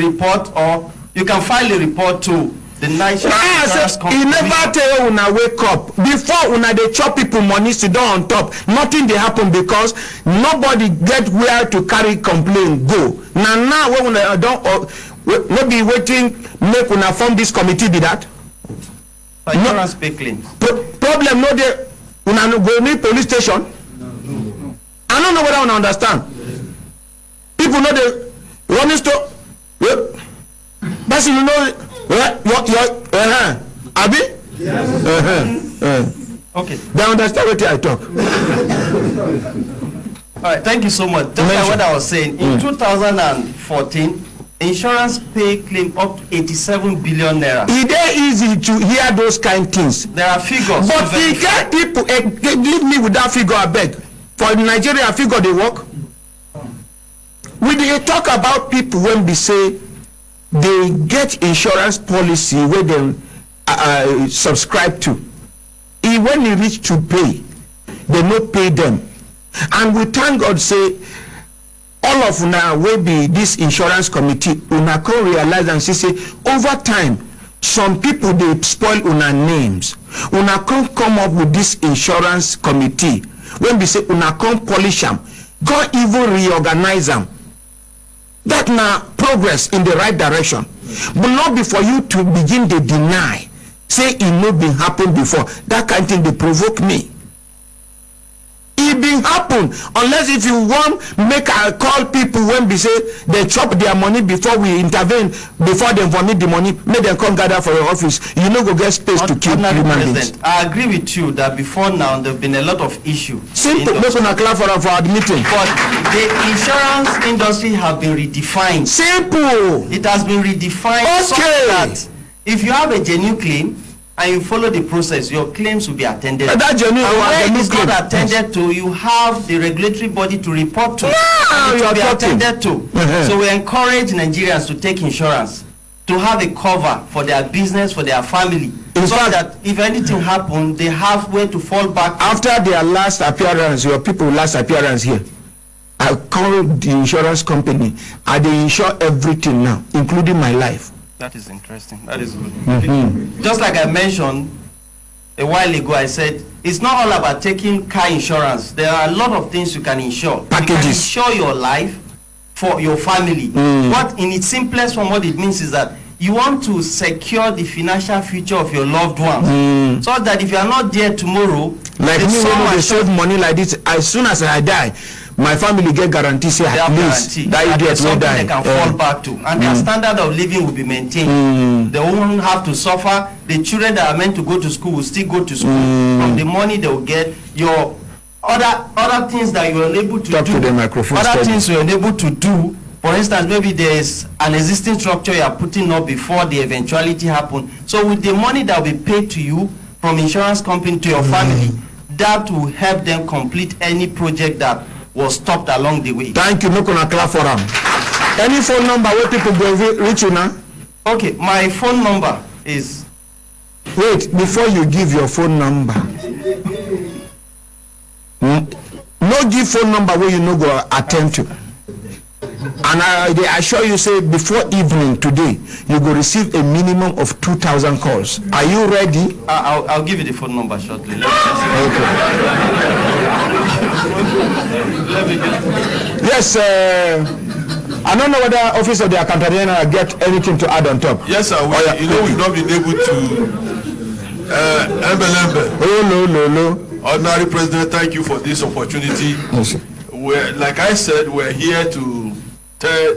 report, or you can file a report to the National Insurance Company. He never tell una wake up. Before una they chop people money sit down on top. Nothing they happen because nobody get where to carry complaint go. Now when una don't no be waiting make una form this committee be that. Insurance pay claims. Problem no dey una no go need police station. I don't know whether una understand. People know the running store. But you know. Abi? Okay. They understand what I talk. All right, thank you so much. Just like what I was saying, in 2014, insurance pay claim up to 87 billion naira. It is easy to hear those kind of things. There are figures. But you get people, leave me with that figure, I beg. For Nigeria figure, they work. We dey talk about people when we say they get insurance policy where they subscribe to. When they reach to pay, they no pay them. And we thank God say, all of una will be this insurance committee, una can realize and say, over time, some people they spoil una names. Una can come up with this insurance committee. When we say una can polish them, God even reorganize them. That now progress in the right direction, but not before you to begin to deny, say it no been happen before. That kind of thing they provoke me. It been happen unless if you want make I call people when we say they chop their money before we intervene, before they vomit the money, make them come gather for your office. You know go get space to kill human beings. I agree with you that before now there have been a lot of issues. Simple. Those on a clap for admitting. But the insurance industry have been redefined. Simple. It has been redefined so that if you have a genuine claim and you follow the process, your claims will be attended to. That genuine and when it's not attended to, you have the regulatory body to report to. Yeah, and it will be attended to. Uh-huh. So we encourage Nigerians to take insurance, to have a cover for their business, for their family. In so fact, that if anything happens, they have where to fall back. After their last appearance, your people last appearance here, I called the insurance company and they insure everything now, including my life. That is interesting. That is good. Just like I mentioned a while ago, I said it's not all about taking car insurance. There are a lot of things you can insure. Packages. You can insure your life for your family. What in its simplest form, what it means is that you want to secure the financial future of your loved ones, so that if you are not there tomorrow, like me, when they save money like this, as soon as I die, my family get guarantee say at least that idiot will die. They can fall back to, and their standard of living will be maintained. They won't have to suffer. The children that are meant to go to school will still go to school. From the money they will get, your other things that you are unable to talk do. To the microphone. Other things you are unable to do. For instance, maybe there is an existing structure you are putting up before the eventuality happen. So with the money that will be paid to you from insurance company to your family, that will help them complete any project that was stopped along the way. Thank you. Make una clap for am. Any phone number where people go reach you now? Okay, my phone number is. Wait, before you give your phone number. No give phone number where you no go attend to. And I assure you, say before evening today, you will receive a minimum of 2,000 calls. Are you ready? I'll give you the phone number shortly. Okay. Yes, I don't know whether Office of the Accountant General get anything to add on top. Yes, sir. We've not been able to. No. Ordinary President, thank you for this opportunity. Yes, like I said, we're here to tell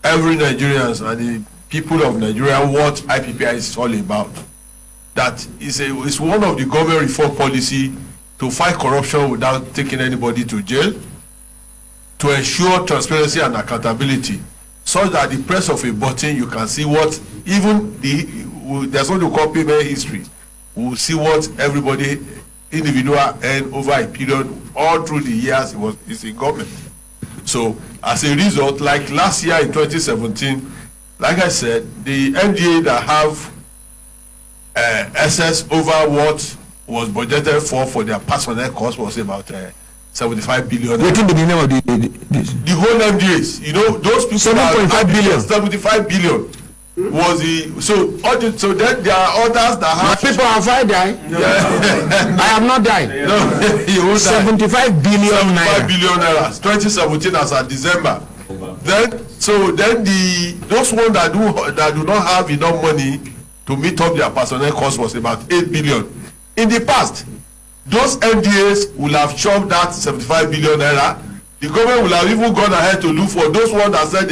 every Nigerians and the people of Nigeria what IPPI is all about. That it's one of the government reform policy to fight corruption without taking anybody to jail, to ensure transparency and accountability, so that the press of a button you can see what even there's what you call payment history. We'll see what everybody individual earned over a period all through the years it's in government. So as a result, like last year in 2017, like I said, the NDA that have excess over what was budgeted for their personnel cost was about 75 billion. What is the name of the whole MDAs? You know, those people 7.5 billion. 75 billion was the so then there are others that have. People have died. Yeah. I have not died. No, you won't 75 billion naira. 75 billion naira. 2017 as at December. Then those ones that do not have enough money to meet up their personnel cost was about 8 billion. In the past, those MDAs will have chopped that 75 billion naira. The government will have even gone ahead to look for those ones that said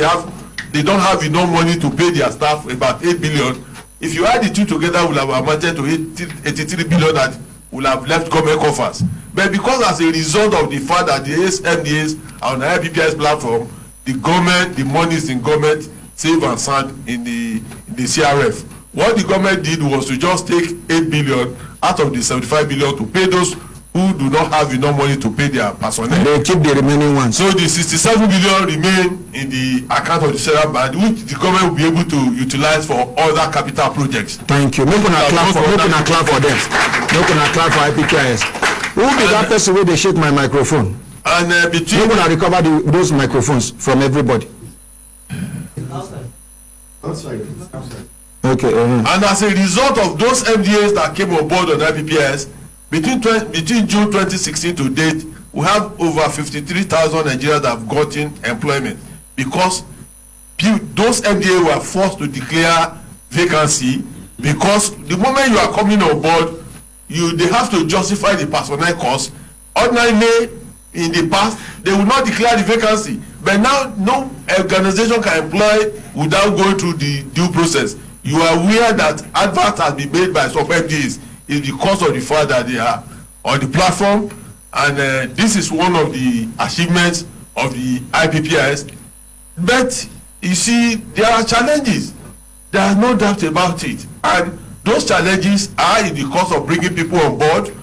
they don't have enough money to pay their staff about 8 billion. If you add the two together, will have amounted to 83 billion that will have left government coffers. But because as a result of the fact that the MDAs are on the IPPI's platform, the government, the money is in government, safe and sound in the CRF. What the government did was to just take 8 billion out of the 75 billion to pay those who do not have enough money to pay their personnel. They keep the remaining ones. So the 67 billion remain in the account of the central bank, which the government will be able to utilize for other capital projects. Thank you. Make una clap for them. Make una clap for IPPIS. Who be that person where they shake my microphone? And between. We're gonna recover those microphones from everybody. Outside. Okay. And as a result of those MDAs that came on board on IPPIS, between June 2016 to date, we have over 53,000 Nigerians that have gotten employment because those MDAs were forced to declare vacancy because the moment you are coming on board, they have to justify the personnel cost. Ordinarily, in the past, they will not declare the vacancy, but now no organization can employ without going through the due process. You are aware that adverts has been made by some MDAs is because of the fact that they are on the platform, and this is one of the achievements of the IPPIS. But you see, there are challenges. There are no doubt about it, and those challenges are in the course of bringing people on board.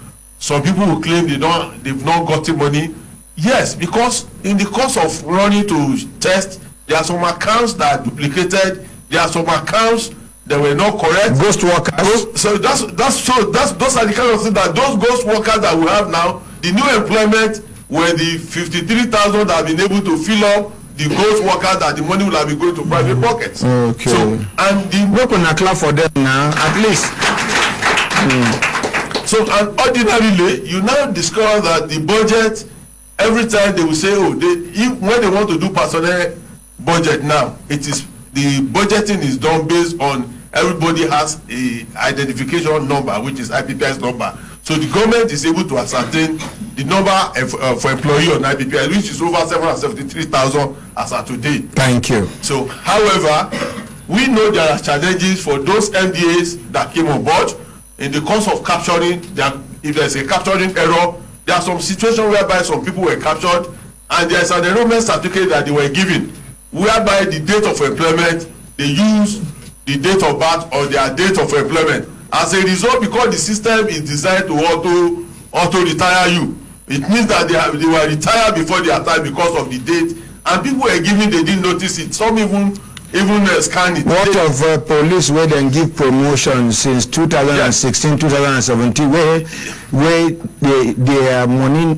Some people will claim they've not gotten money. Yes, because in the course of running to test, there are some accounts that are duplicated. There are some accounts that were not correct. Ghost workers. So those are the kind of things that those ghost workers that we have now. The new employment were the 53,000 that have been able to fill up the ghost workers that the money will have been going to private pockets. Okay. So and the work on a clap for them now, at least. So and ordinarily, you now discover that the budget every time they will say, when they want to do personnel budget now, it is the budgeting is done based on everybody has a identification number, which is IPPIS number. So the government is able to ascertain the number for employee on IPPIS, which is over 773,000 as of today. Thank you. So, however, we know there are challenges for those MDAs that came on board in the course of capturing. If there's a capturing error, there are some situations whereby some people were captured, and there's an enrollment certificate that they were given, whereby the date of employment, they use the date of birth or their date of employment. As a result, because the system is designed to auto retire you, it means that they were retired before their time because of the date, and people were giving, they didn't notice it. Some even scan it. What of police where they give promotion since 2016, 2017, where their money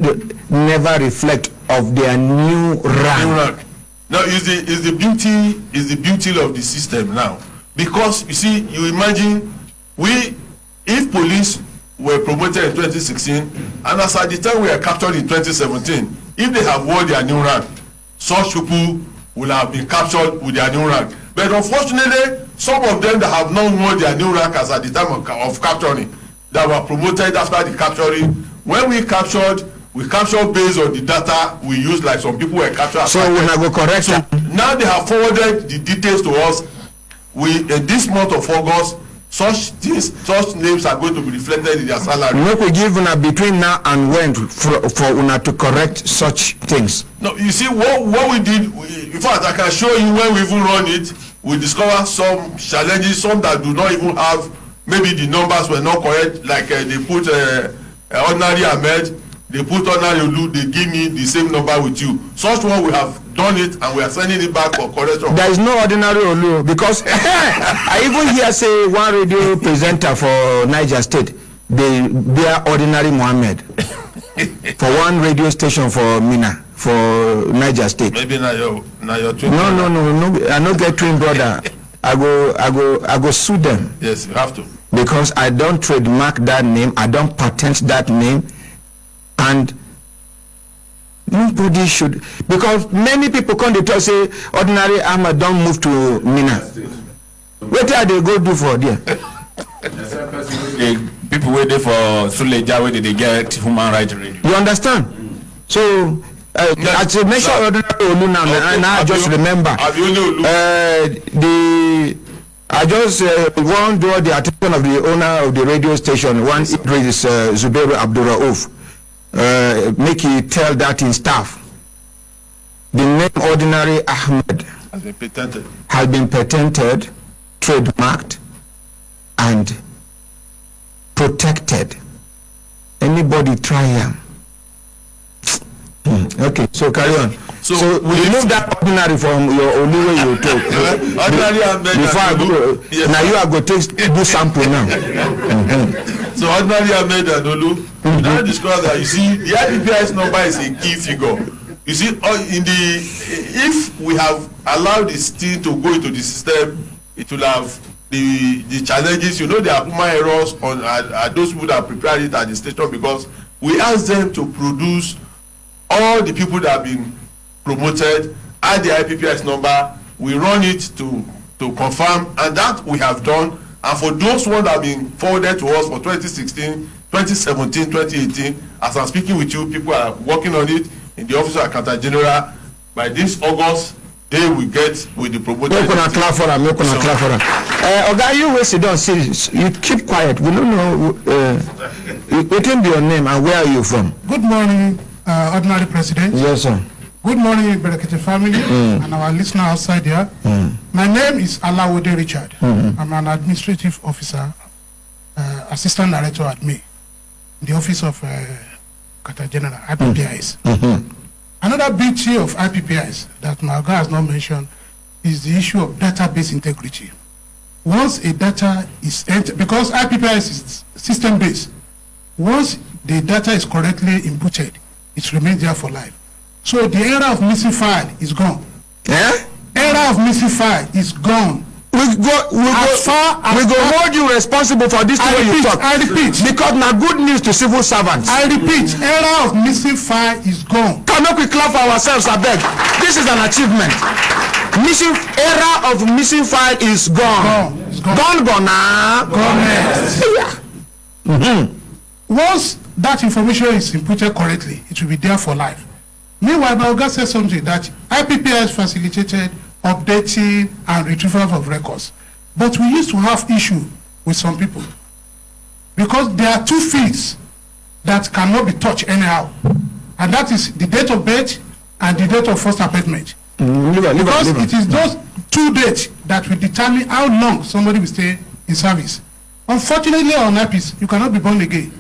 never reflect of their new rank? Now is the beauty of the system now, because you see, you imagine if police were promoted in 2016 and as at the time we are captured in 2017, if they have won their new rank, such people will have been captured with their new rank. But unfortunately, some of them that have not won their new rank as at the time of capturing, that were promoted after the capturing, when we captured based on the data we used, like some people were captured. So we now go correct. So now they have forwarded the details to us. In this month of August, such names are going to be reflected in their salary. Make we give una between now and when for una to correct such things. No, you see what we did. In fact, I can show you when we even run it. We discover some challenges, some that do not even have, maybe the numbers were not correct. Like they put ordinary Ahmed, they put ordinary Olu, they give me the same number with you. Such one we have done it and we are sending it back for correction. There is no ordinary Olu, because I even hear say one radio presenter for Niger State, they bear ordinary Mohammed for one radio station for Mina, for Niger State. Maybe now your twin. No, I no get twin brother. I go sue them. Yes, you have to. Because I don't trademark that name, I don't patent that name, and nobody should, because many people come to tell say ordinary Ahmed don't move to Mina. What are they go do for there? The people waiting for Suleja, where they get human rights radio. You understand? So as you mentioned ordinary Olu now, and I just remember I just want to draw the attention of the owner of the radio station, one is Zubairu Abdurrauf. Make you tell that in staff. The name ordinary Ahmed has been patented, trademarked, and protected. Anybody try him? Okay, so carry on. So we remove that ordinary from your only way you talk. Ordinary Ahmed. Before I go, yes. Now you are going to do sample now. So ordinary Ahmed and Olu, now describe that. You see, the IPPIS number is a key figure. You see, if we have allowed this thing to go into the system, it will have the challenges. You know, there are human errors on those people that prepared it at the station, because we ask them to produce all the people that have been promoted, add the IPPIS number, we run it to confirm, and that we have done. And for those ones that have been forwarded to us for 2016, 2017, 2018, as I'm speaking with you, people are working on it in the Office of Accountant General. By this August, they will get with the promoted. Oga, you wait, sit down, serious. You keep quiet. We don't know. What can be your name and where are you from? Good morning, Ordinary President. Yes, sir. Good morning, Berekete family, and our listener outside here. My name is Alawode Richard. I'm an administrative officer, assistant director at me, the office of Accountant General, IPPIS. Another beauty of IPPIS that my guy has not mentioned is the issue of database integrity. Once a data is entered, because IPPIS is system-based, once the data is correctly inputted, it remains there for life. So the era of missing file is gone. Era of missing file is gone. We go hold you responsible for this way you talk. I repeat. Because now good news to civil servants. I repeat, era of missing file is gone. Come on, we clap for ourselves, I beg. This is an achievement. Era of missing file is gone. Gone now. Once that information is inputted correctly, it will be there for life. Meanwhile, Baoga said something that IPPIS facilitated updating and retrieval of records. But we used to have issue with some people, because there are two fields that cannot be touched anyhow, and that is the date of birth and the date of first appointment. Because it is those two dates that will determine how long somebody will stay in service. Unfortunately, on IPPIS, you cannot be born again.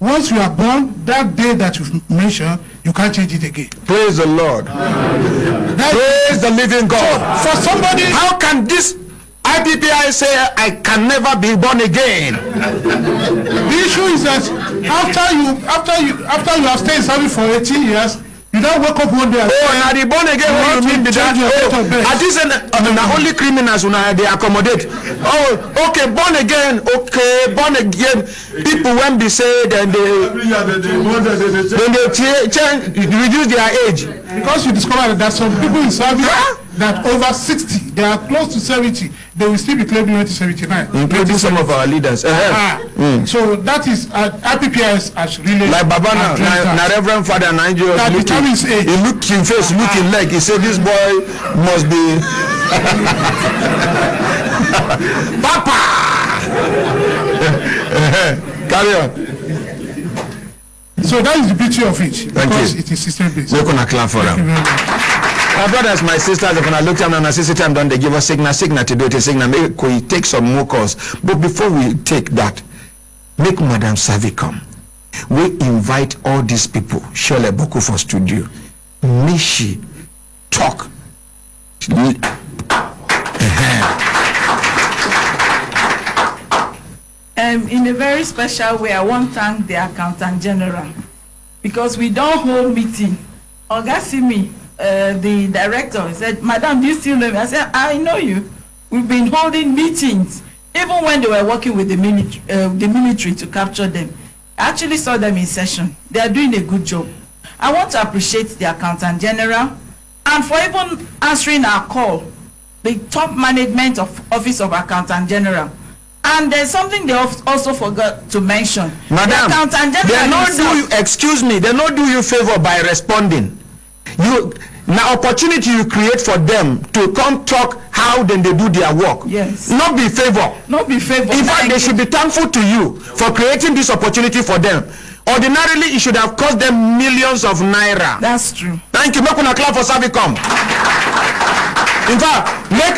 Once you are born, that day that you mentioned, you can't change it again. Praise the Lord. Praise the living God. For somebody, how can this IPPI say I can never be born again? The issue is that after you have stayed in service for 18 years, you don't wake up one day and now the born again what you mean be that? At this end, only criminals they accommodate. Oh, okay, born again, people when they say then they change, reduce their age. Because you discover that some people in service that over 60, they are close to 70, they will still be claiming 1979. Including some of our leaders. So that is IPPS has really like Babana, na Reverend Father Nigel. He look in face, look in leg. He said this boy must be Papa. Carry on. So that is the beauty of it. Because it is system based. We're gonna clap for them. My brothers, my sisters, if I look at them and I see time done, they give us signal to do it, a signal. Maybe we take some more calls. But before we take that, make Madam Savi come. We invite all these people, Shirley Boku for studio. May she talk. In a very special way, I want to thank the Accountant General because we don't hold meeting. Ogasimi, the director, said, "Madam, do you still know me?" I said, "I know you. We've been holding meetings, even when they were working with the military to capture them. I actually saw them in session. They are doing a good job. I want to appreciate the Accountant General and for even answering our call, the top management of Office of Accountant General. And there's something they also forgot to mention. Madam, the Accountant General they not do you, excuse me, they not do you favor by responding. You now opportunity you create for them to come talk how then they do their work. Yes. Not be favor. Not be favor. In fact, they should be thankful to you for creating this opportunity for them. Ordinarily, it should have cost them millions of naira. That's true. Thank you. Make una clap for Savicom. In fact, make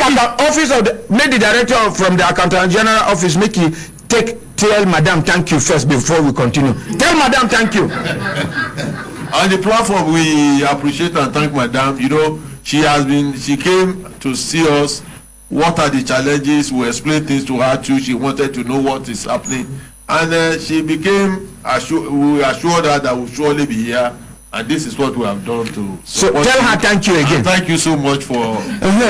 the director from the Accountant General office make you tell Madam thank you first before we continue. Tell Madam thank you. On the platform, we appreciate and thank Madam. You know, she came to see us. What are the challenges? We explained things to her too. She wanted to know what is happening, and she became we assured her that we'll surely be here. And this is what we have done to. So tell her thank you again. And thank you so much for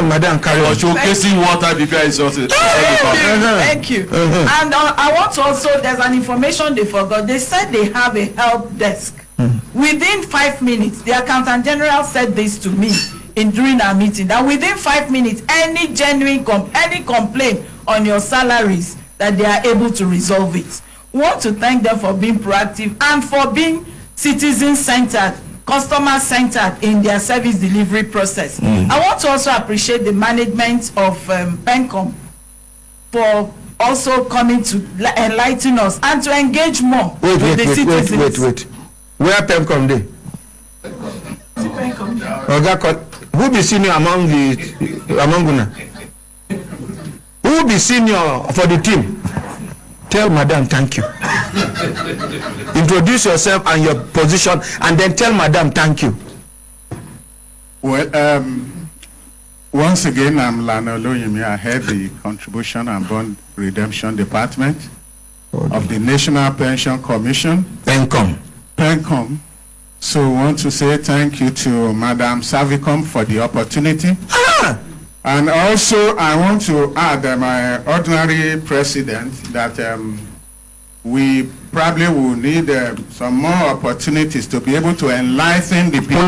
Madam Carol showcasing what IPPI is also. Thank you. And I want to also, there's an information they forgot. They said they have a help desk. Within 5 minutes, the Accountant General said this to me during our meeting, that within 5 minutes, any genuine any complaint on your salaries, that they are able to resolve it. We want to thank them for being proactive and for being citizen-centered, customer-centered in their service delivery process. I want to also appreciate the management of PENCOM for also coming to enlighten us and to engage more with the citizens. Wait. Where PENCOM dey? Who be senior among una? Who be senior for the team? Tell Madam thank you. Introduce yourself and your position, and then tell Madam thank you. Well, once again, I'm Lana Oloyemi. I head the Contribution and Bond Redemption Department of the National Pension Commission. PENCOM. So I want to say thank you to Madam Savicom for the opportunity. And also, I want to add my ordinary president that we probably will need some more opportunities to be able to enlighten the people.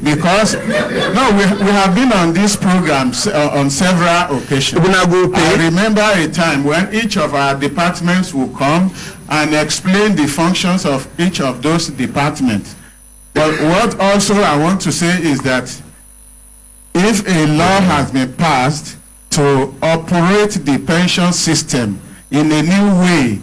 Because we have been on these programs on several occasions. I remember a time when each of our departments will come and explain the functions of each of those departments. But what also I want to say is that if a law has been passed to operate the pension system in a new way,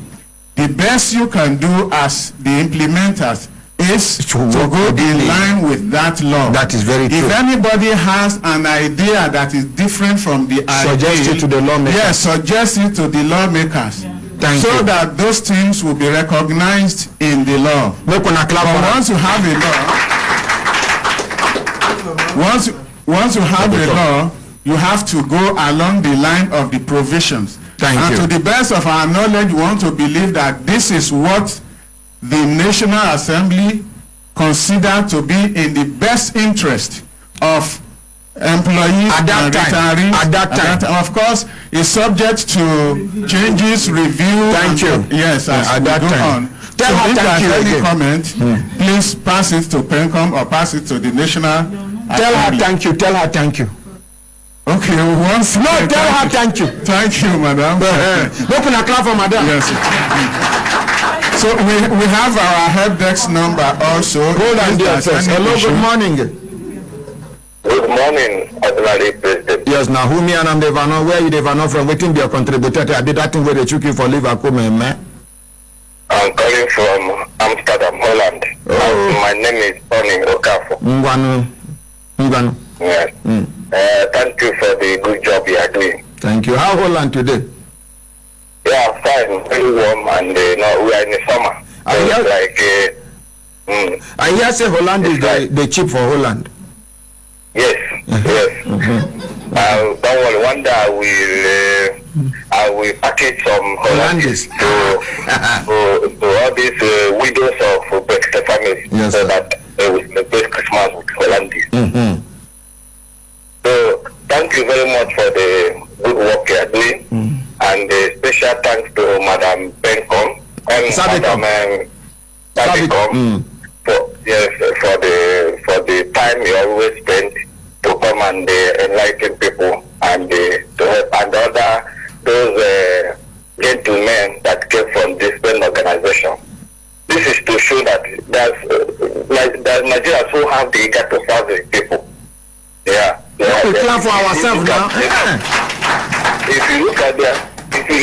the best you can do as the implementers is to go in line with that law. That is very true. If anybody has an idea that is different from the idea, suggest it to the lawmakers. Yes, suggest it to the lawmakers. so that those things will be recognized in the law. But once you have a law, once you have a law, you have to go along the line of the provisions. And to the best of our knowledge, we want to believe that this is what the National Assembly considered to be in the best interest of employees and retirees. At that time. Of course, it's subject to changes, review. Thank you. Yes, at that time. Tell her thank you any comment, please pass it to PENCOM or pass it to the National Tell her thank you. Tell her thank you. Okay, once. No, tell her thank you. Thank you, madam. Open a clap for madam. Yes. So we have our help desk number also. Hold on there first. Hello, good morning. Good morning, Honorary President. Yes, now who me and I'm Devano. Where you Devano from? Waiting be a contributor. I did that thing where they took you for Liverpool, man. I'm calling from Amsterdam, Holland. My name is Tony Okafor. Ngwanu. Yes. Thank you for the good job you are doing. Thank you. How Holland today? Yeah, fine. Very warm and we are in the summer. I hear say Holland is the cheap for Holland. Yes, yes. Don't worry, one day I will package some Hollandis to all these widows of Brexit families, so that they will celebrate Christmas with Hollandis. So thank you very much for the good work you are doing, and special thanks to Madam PENCOM and Madam Sabicom for the time you always spend to come and enlighten people and to help and those gentlemen that came from different organizations. This is to show that there's Nigerians who have the eager to serve the people. Yeah. We plan for ourselves now. If you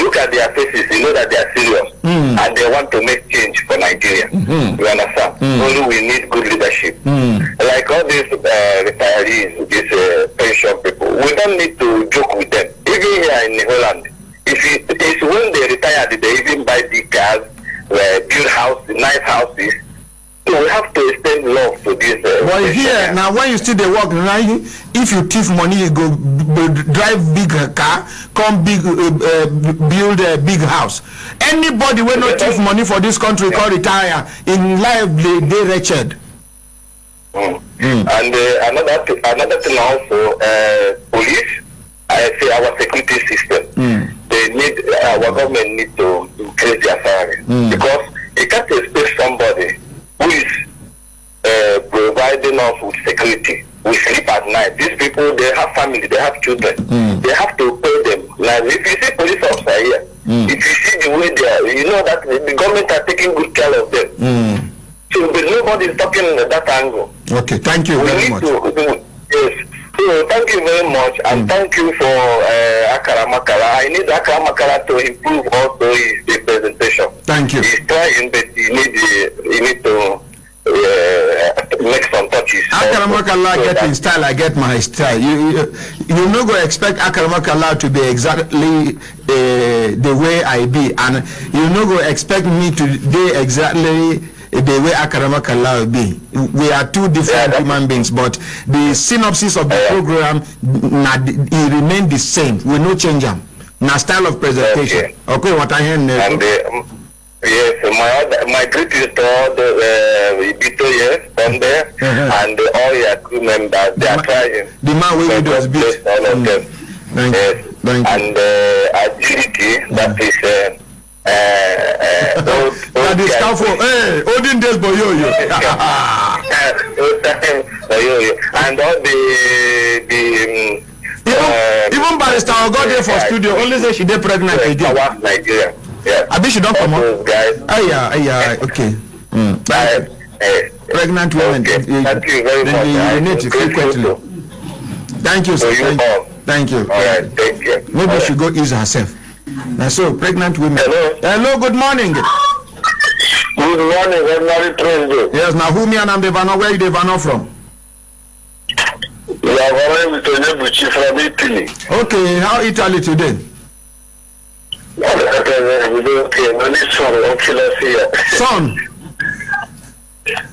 look at their faces, you know that they are serious and they want to make change for Nigeria. You understand? Only we need good leadership. Like all these retirees, these pension people, we don't need to joke with them. Even here in Holland, it's when they retire, they even buy big cars, build houses, nice houses. So we have to extend love to this. But here, now when you still the work, if you thief money, you go drive big car, come build a big house. Anybody will not thief money for this country called retire in life, they wretched. And another thing also, police, I say our security system, our government need to increase their salary because you can't expect somebody who is providing us with security. We sleep at night. These people, they have family, they have children. They have to pay them. Now, if you see police officer here, if you see the way they are, you know that the government are taking good care of them. So nobody is talking in that angle. Okay, thank you very much. Yes. So thank you very much, and thank you for Akara Makala. I need Akara Makala to improve also his presentation. Thank you. He's trying, but you need to make some touches. Akara Makala get his style, I get my style. You no go expect Akara Makala to be exactly the way I be, and you no go expect me to be exactly the way Akaramakala will be. We are two different human beings, but the synopsis of the program it remain the same. We no change them. Now style of presentation. Okay, what I hear. Yes, my greetings to all the Bito on there and all your crew members. They are trying. The man we does beat all of them. Thank you. And agility that is. That is for olden days boyoyo. And all the even Barrister got there for studio only say she dey pregnant again. Nigeria. Yeah. I bet she don't come out. Guys. Okay. Pregnant women. Thank you very much. You need to frequently. Thank you, sir. Thank you. All right. Thank you. Maybe she go ease herself. Now, so pregnant women. Hello, good morning. Good morning, Honorary President. Yes, now who me and I'm Devano? Where you Devano from? You are with Nebuchi from Italy. Okay, how Italy today? Son.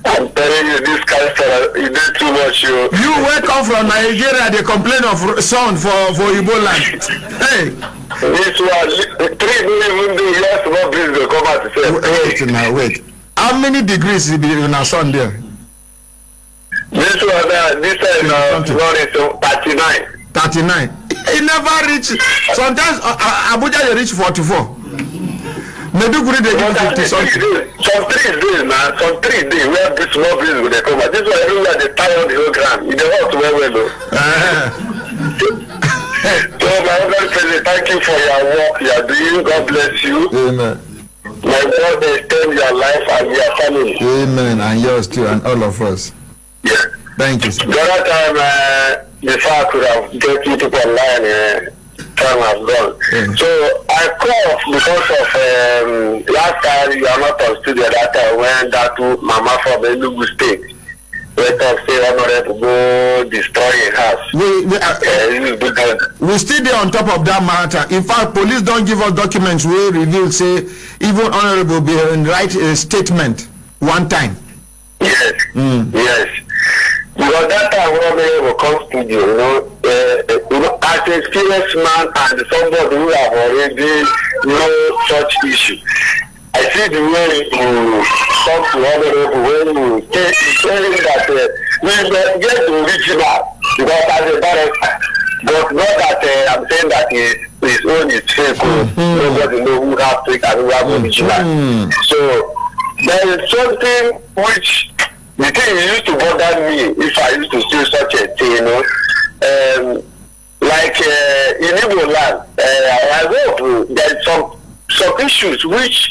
I'm telling you, this cancer, you do too much. You wake up from Nigeria, they complain of sun for Ebola. Hey. This one, 3 million yes, more breeze will come out to say. Wait now, wait. How many degrees is in our sun there? This one, this is 39. 39. It never reach. Sometimes Abuja they reach 44. Maiduguri they give 50 something. Some 3 days now, some 3 days where this small breeze will they come out. This one everywhere they tie on the whole ground. It dey hot well though. So my Honorable President, thank you for your work you are doing. God bless you. Amen. My God extend your life and your family. Amen. And yours too, and all of us. Yeah. Thank you, sir. The other time, before I could have get you people online, time has gone. Yeah. So I called because of last time you are not on studio that time when that mama from Enugu State went up say Honorable go destroy a house. We still there on top of that matter. In fact, police don't give us documents. We reveal say even Honorable be write a statement one time. Yes. Yes. Because that time when we will come studio, as an experienced man and somebody who have already such issue, I see the way you talk to Honorable when you saying that we get the original because as a director, but not that I'm saying that his own is fake. Nobody know who have fake and who have original. So there is something which the thing used to bother me if I used to see such a thing, like in Igbo land, I hope there's some issues which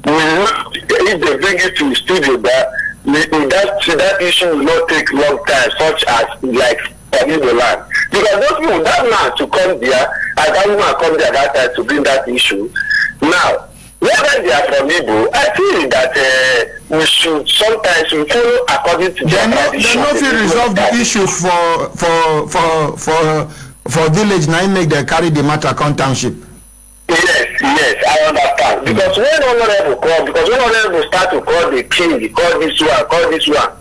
if they bring it to the studio, that issue will not take long time, such as like in Igbo land. Because those people, that man to come there, I don't want to come there that time to bring that issue. Now, whether they are from Igbo, I feel that we should sometimes follow according to their tradition. They no fit resolve the issue for village now make they carry the matter come township. Yes, I understand. Because when Honorable start to call the king, call this one,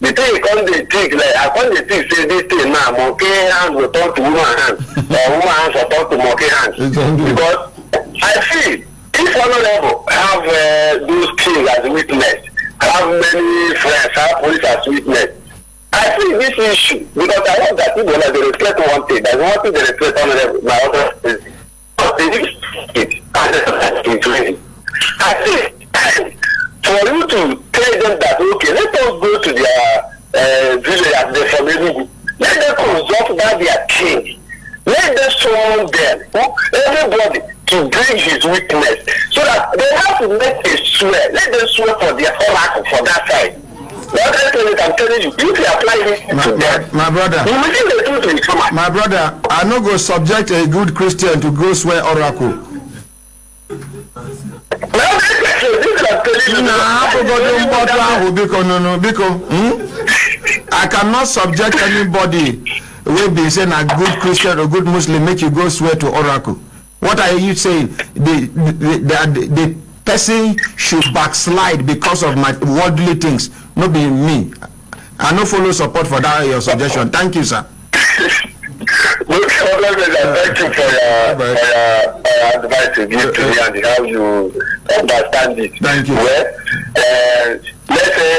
the thing come they think like I come they think say this thing now monkey hands will turn to woman hands or woman hands will turn to monkey hands. Because I feel if Honorable have those kings as witness, have many friends, have police as witness, I think this issue, because I want that people like they respect one thing, there's one thing they respect Honorable, my other is I think for you to tell them that okay, let us go to their village as they from Enugu, let them consult that their king, let them summon them, everybody to bring his witness, so that they have to make a swear. Let them swear for their oracle for that side. The other thing is I'm telling you, if you apply this to them, my brother, my brother, I no go subject a good Christian to go swear oracle. I cannot subject anybody will be saying a good Christian or good Muslim make you go swear to oracle. What are you saying? The person should backslide because of my worldly things, not be me. I no follow support for that your suggestion. Thank you, sir. Thank you for your advice you give to me and how you understand it. Thank you. Well, let's say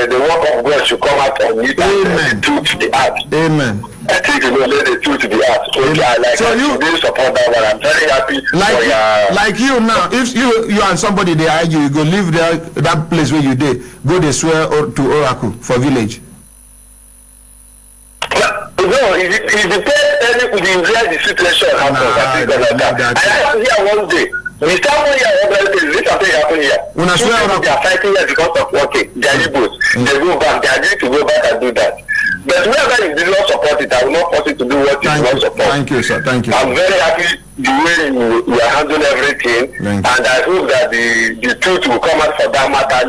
the work of God should come out on it. Amen. To the earth. Amen. I think let the truth to the earth. Okay, so you really support that one. I'm very happy for your... Like you now, if you and somebody they argue, you go live there, that place where you did, go they swear to oracle for village. No, it depends on the situation happens. I have here one day. We start one year, this something happen here. When I swear they are fighting here because of working. They are Igbos. They go back. They agree to go back and do that. But whenever you did not support it, I will not force you to do what you want to support. Thank you, sir. Thank you. I'm very happy the way you are handling everything, and I hope that the truth will come out for that matter.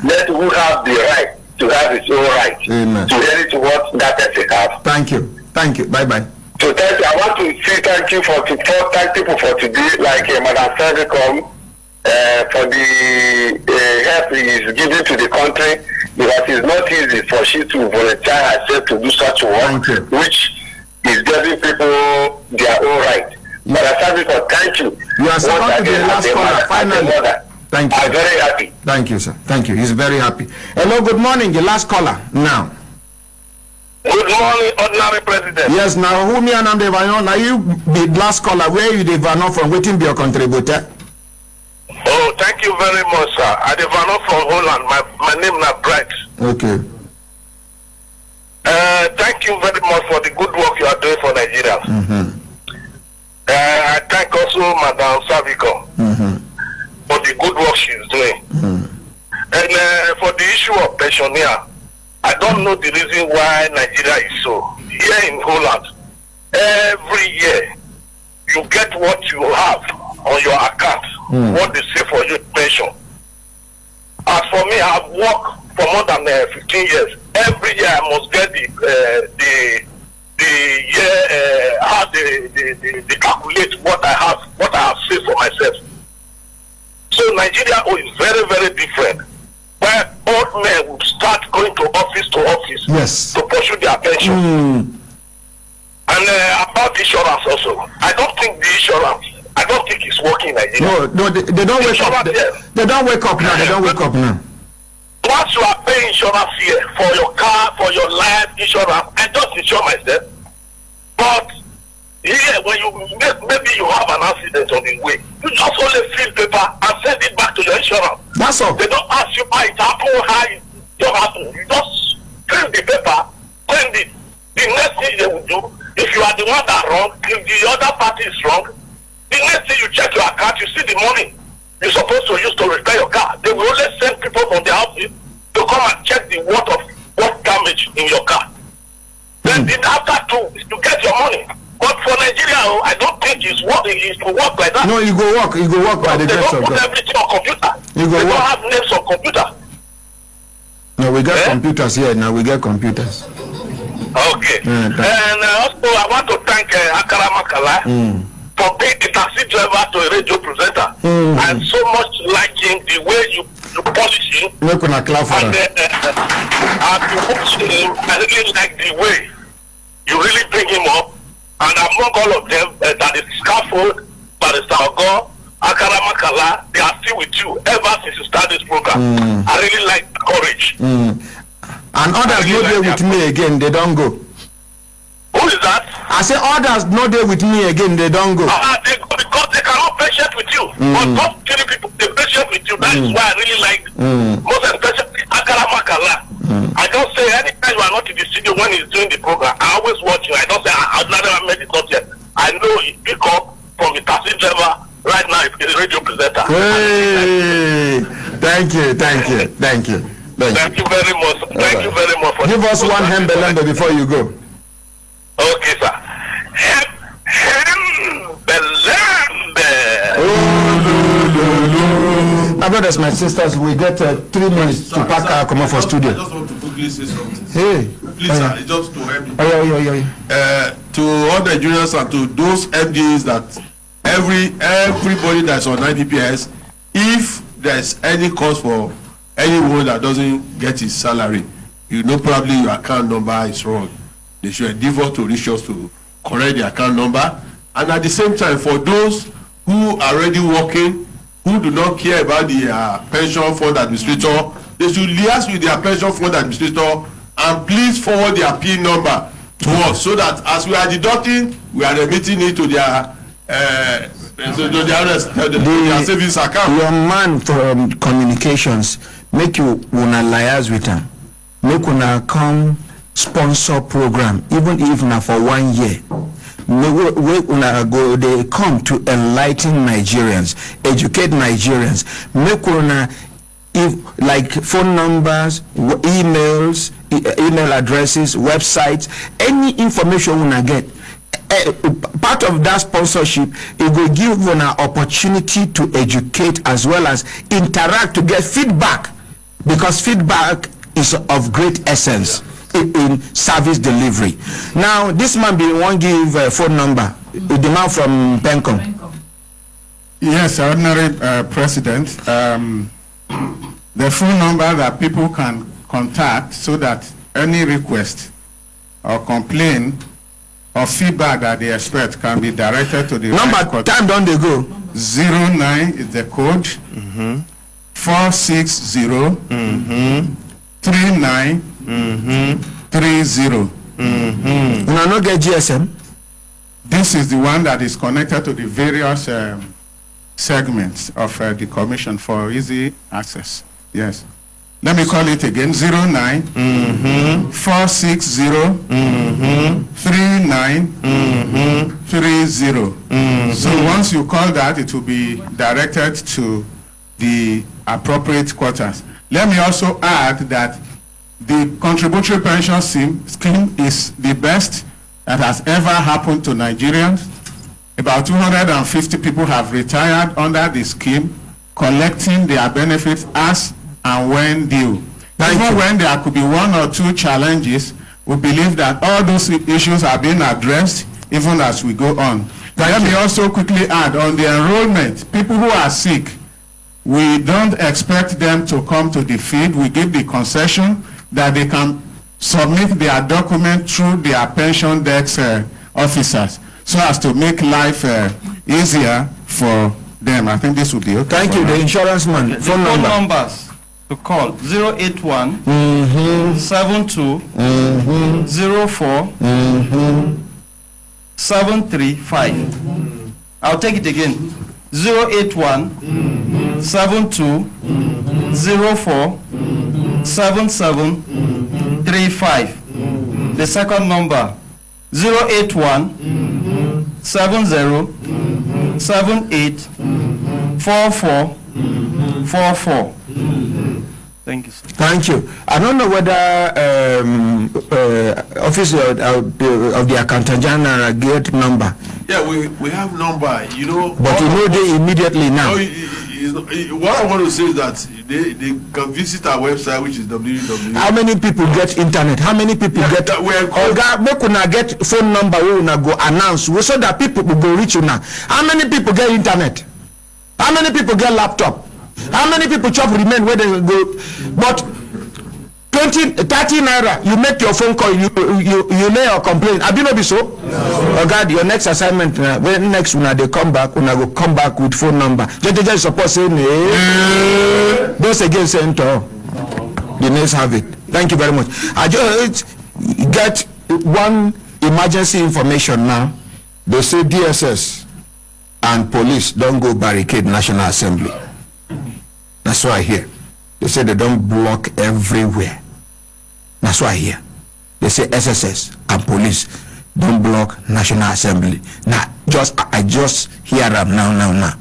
Let who have the right to have his own right. Amen. To hear it to what that person have. Thank you. Thank you. Bye bye. to thank you. I want to say thank you for thank people for today, like Madam Servicom, for the help he is giving to the country, because it's not easy for she to volunteer herself to do such work, which is giving people their own right. Madam Servicom, thank you. You are second to the last caller. Finally. Thank you. I'm very happy. Thank you, sir. Thank you. He's very happy. Hello, good morning. The last caller now. Good morning, Ordinary President. Yes, now who me and Devanon? Now you the last caller. Where you Devanon from? Waiting be your contributor. Oh, thank you very much, sir. I Devanon from Holland. My name is Bright. Okay. Thank you very much for the good work you are doing for Nigeria. Mm-hmm. I thank also Madam Servicom for the good work she is doing. And for the issue of pensioner, I don't know the reason why Nigeria is so. Here in Holland, every year you get what you have on your account, what they say for your pension. As for me, I've worked for more than 15 years. Every year I must get the year how they calculate what I have saved for myself. So Nigeria is very, very different, where old men would start going to office yes, to pursue their pension. And about insurance also, I don't think it's working in Nigeria. No, they don't wake up. They don't wake up now. They don't wake up now. Once you are paying insurance here for your car, for your life insurance, I just insure myself. But here, when maybe you have an accident on the way, you just only fill paper and send it back to your insurance. That's all. They don't ask you how it happened, how it just happened. You just fill the paper, send it. The next thing they will do, if you are the one that wrong, if the other party is wrong, the next thing you check your account, you see the money you're supposed to use to repair your car. They will only send people from their office to come and check the worth of what damage in your car. Then after you get your money. But for Nigeria, I don't think it's to work like that. No, you go work by the grace of God. They don't put everything on computer. You go they work. don't have names on computer. No, we got computers here now. We got computers. Okay. And also, I want to thank Akara Makala for being a taxi driver to a radio presenter. I so much like him, the way you polish him. Look on a clap for and I really like the way you really bring him up. And among all of them, that is Scaffold, Barrister Ogo, Akara Makala, they are still with you ever since you started this program. I really like the courage. And others no there with me again, they don't go. Who is that? I say others no there with me again, they don't go. They go because they cannot patient with you. But those three people, they patient with you. That is why I really like most especially Akara Makala. I don't say anytime you are not in the studio when he's doing the program, I always watch you. I don't say I've never met it up yet. I know he pick up from the taxi driver right now, he's a radio presenter. Hey, thank you. Thank you very much. Thank you very much for give us one hembelembe before you go. Okay, sir. My brothers, my sisters, we get 3 minutes to pack our come for studio. I just want to quickly say something. Hey, please, sir, it's just to help me. To all the Nigerians and to those MDs that everybody that's on 90 PS, if there's any cause for anyone that doesn't get his salary, you know probably your account number is wrong. They should endeavor to reach us to correct the account number. And at the same time, for those who are already working, who do not care about the pension fund administrator, they should liaise with their pension fund administrator and please forward their PIN number to us so that as we are deducting, we are remitting it to their savings account. Your man from communications make you wanna liaise with him. Make una come sponsor program, even if na for 1 year. We una go, they come to enlighten Nigerians, educate Nigerians. Make una if like phone numbers, emails, email addresses, websites, any information una get. Part of that sponsorship, it will give an opportunity to educate as well as interact to get feedback, because feedback is of great essence. in service delivery. Now, this man be won't give a phone number. The man from Pencom. Yes, Ordinary President. The phone number that people can contact so that any request or complaint or feedback that they expect can be directed to the number. Time don't they go? 09 is the code. 460 39 30. Una no get GSM. This is the one that is connected to the various segments of the commission for easy access. Yes. Let me call it again. 09 460 39 30. So once you call that, it will be directed to the appropriate quarters. Let me also add that the contributory pension scheme is the best that has ever happened to Nigerians. About 250 people have retired under the scheme, collecting their benefits as and when due. Even when there could be one or two challenges, we believe that all those issues are being addressed even as we go on. Let me also quickly add on the enrollment, people who are sick, we don't expect them to come to the field. We give the concession that they can submit their document through their pension desk officers so as to make life easier for them. I think this would be okay. Thank you. The insurance man. The phone numbers to call 081 72 04 735. I'll take it again. 081 72 04 7735. The second number 081 70 78 44 44. Thank you, sir. Thank you. I don't know whether office of the accountant general get number. Yeah, we have number, you know. But you know they immediately now. What I want to say is that they can visit our website, which is www. How many people get internet? How many people get? Make una get phone number we una go announce so that people will go reach you now. How many people get internet? How many people get laptop? How many people chop remain where they go? But 20, 30 naira, you make your phone call, you lay your complaint. Have you not be so? Oh God, your next assignment, when next when they come back, when I go come back with phone number. Just support saying, those again saying to the next have it. Thank you very much. I just get one emergency information now. They say DSS and police don't go barricade National Assembly. That's what I hear. They say they don't block everywhere. That's what I hear. They say SSS and police don't block National Assembly. Now, I just hear them now.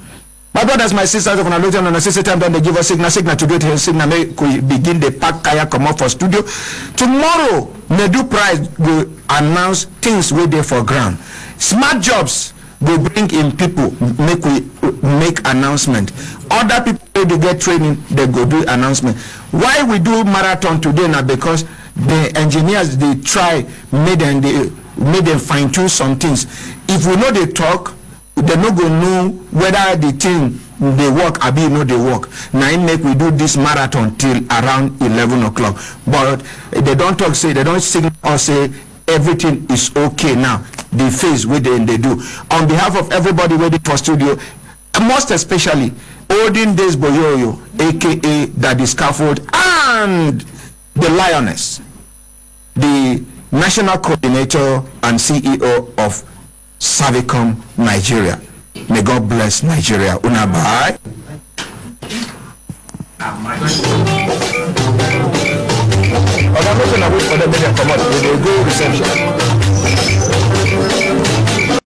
My brothers, my sisters, of Analogian and assistant time, don't they give us signal to do it here. Signal may begin the pack kaya come up for studio. Tomorrow, Nedu Prize will announce things we there for ground. Smart jobs will bring in people, make announcement. Other people they get training, they go do announcement. Why we do marathon today now? Because the engineers they try made them fine tune some things. If we know they talk, they not go know whether the thing they work or be know they work. Now it make we do this marathon till around 11 o'clock. But they don't talk, say they don't signal or say everything is okay now. The phase where they do. On behalf of everybody waiting for studio, most especially Odin Days Boyoyo, aka Daddy Scaffold, and the Lioness, the national coordinator and CEO of Savicom Nigeria. May God bless Nigeria. Una bye. I'm not going to wait for them to come out. They will go reception.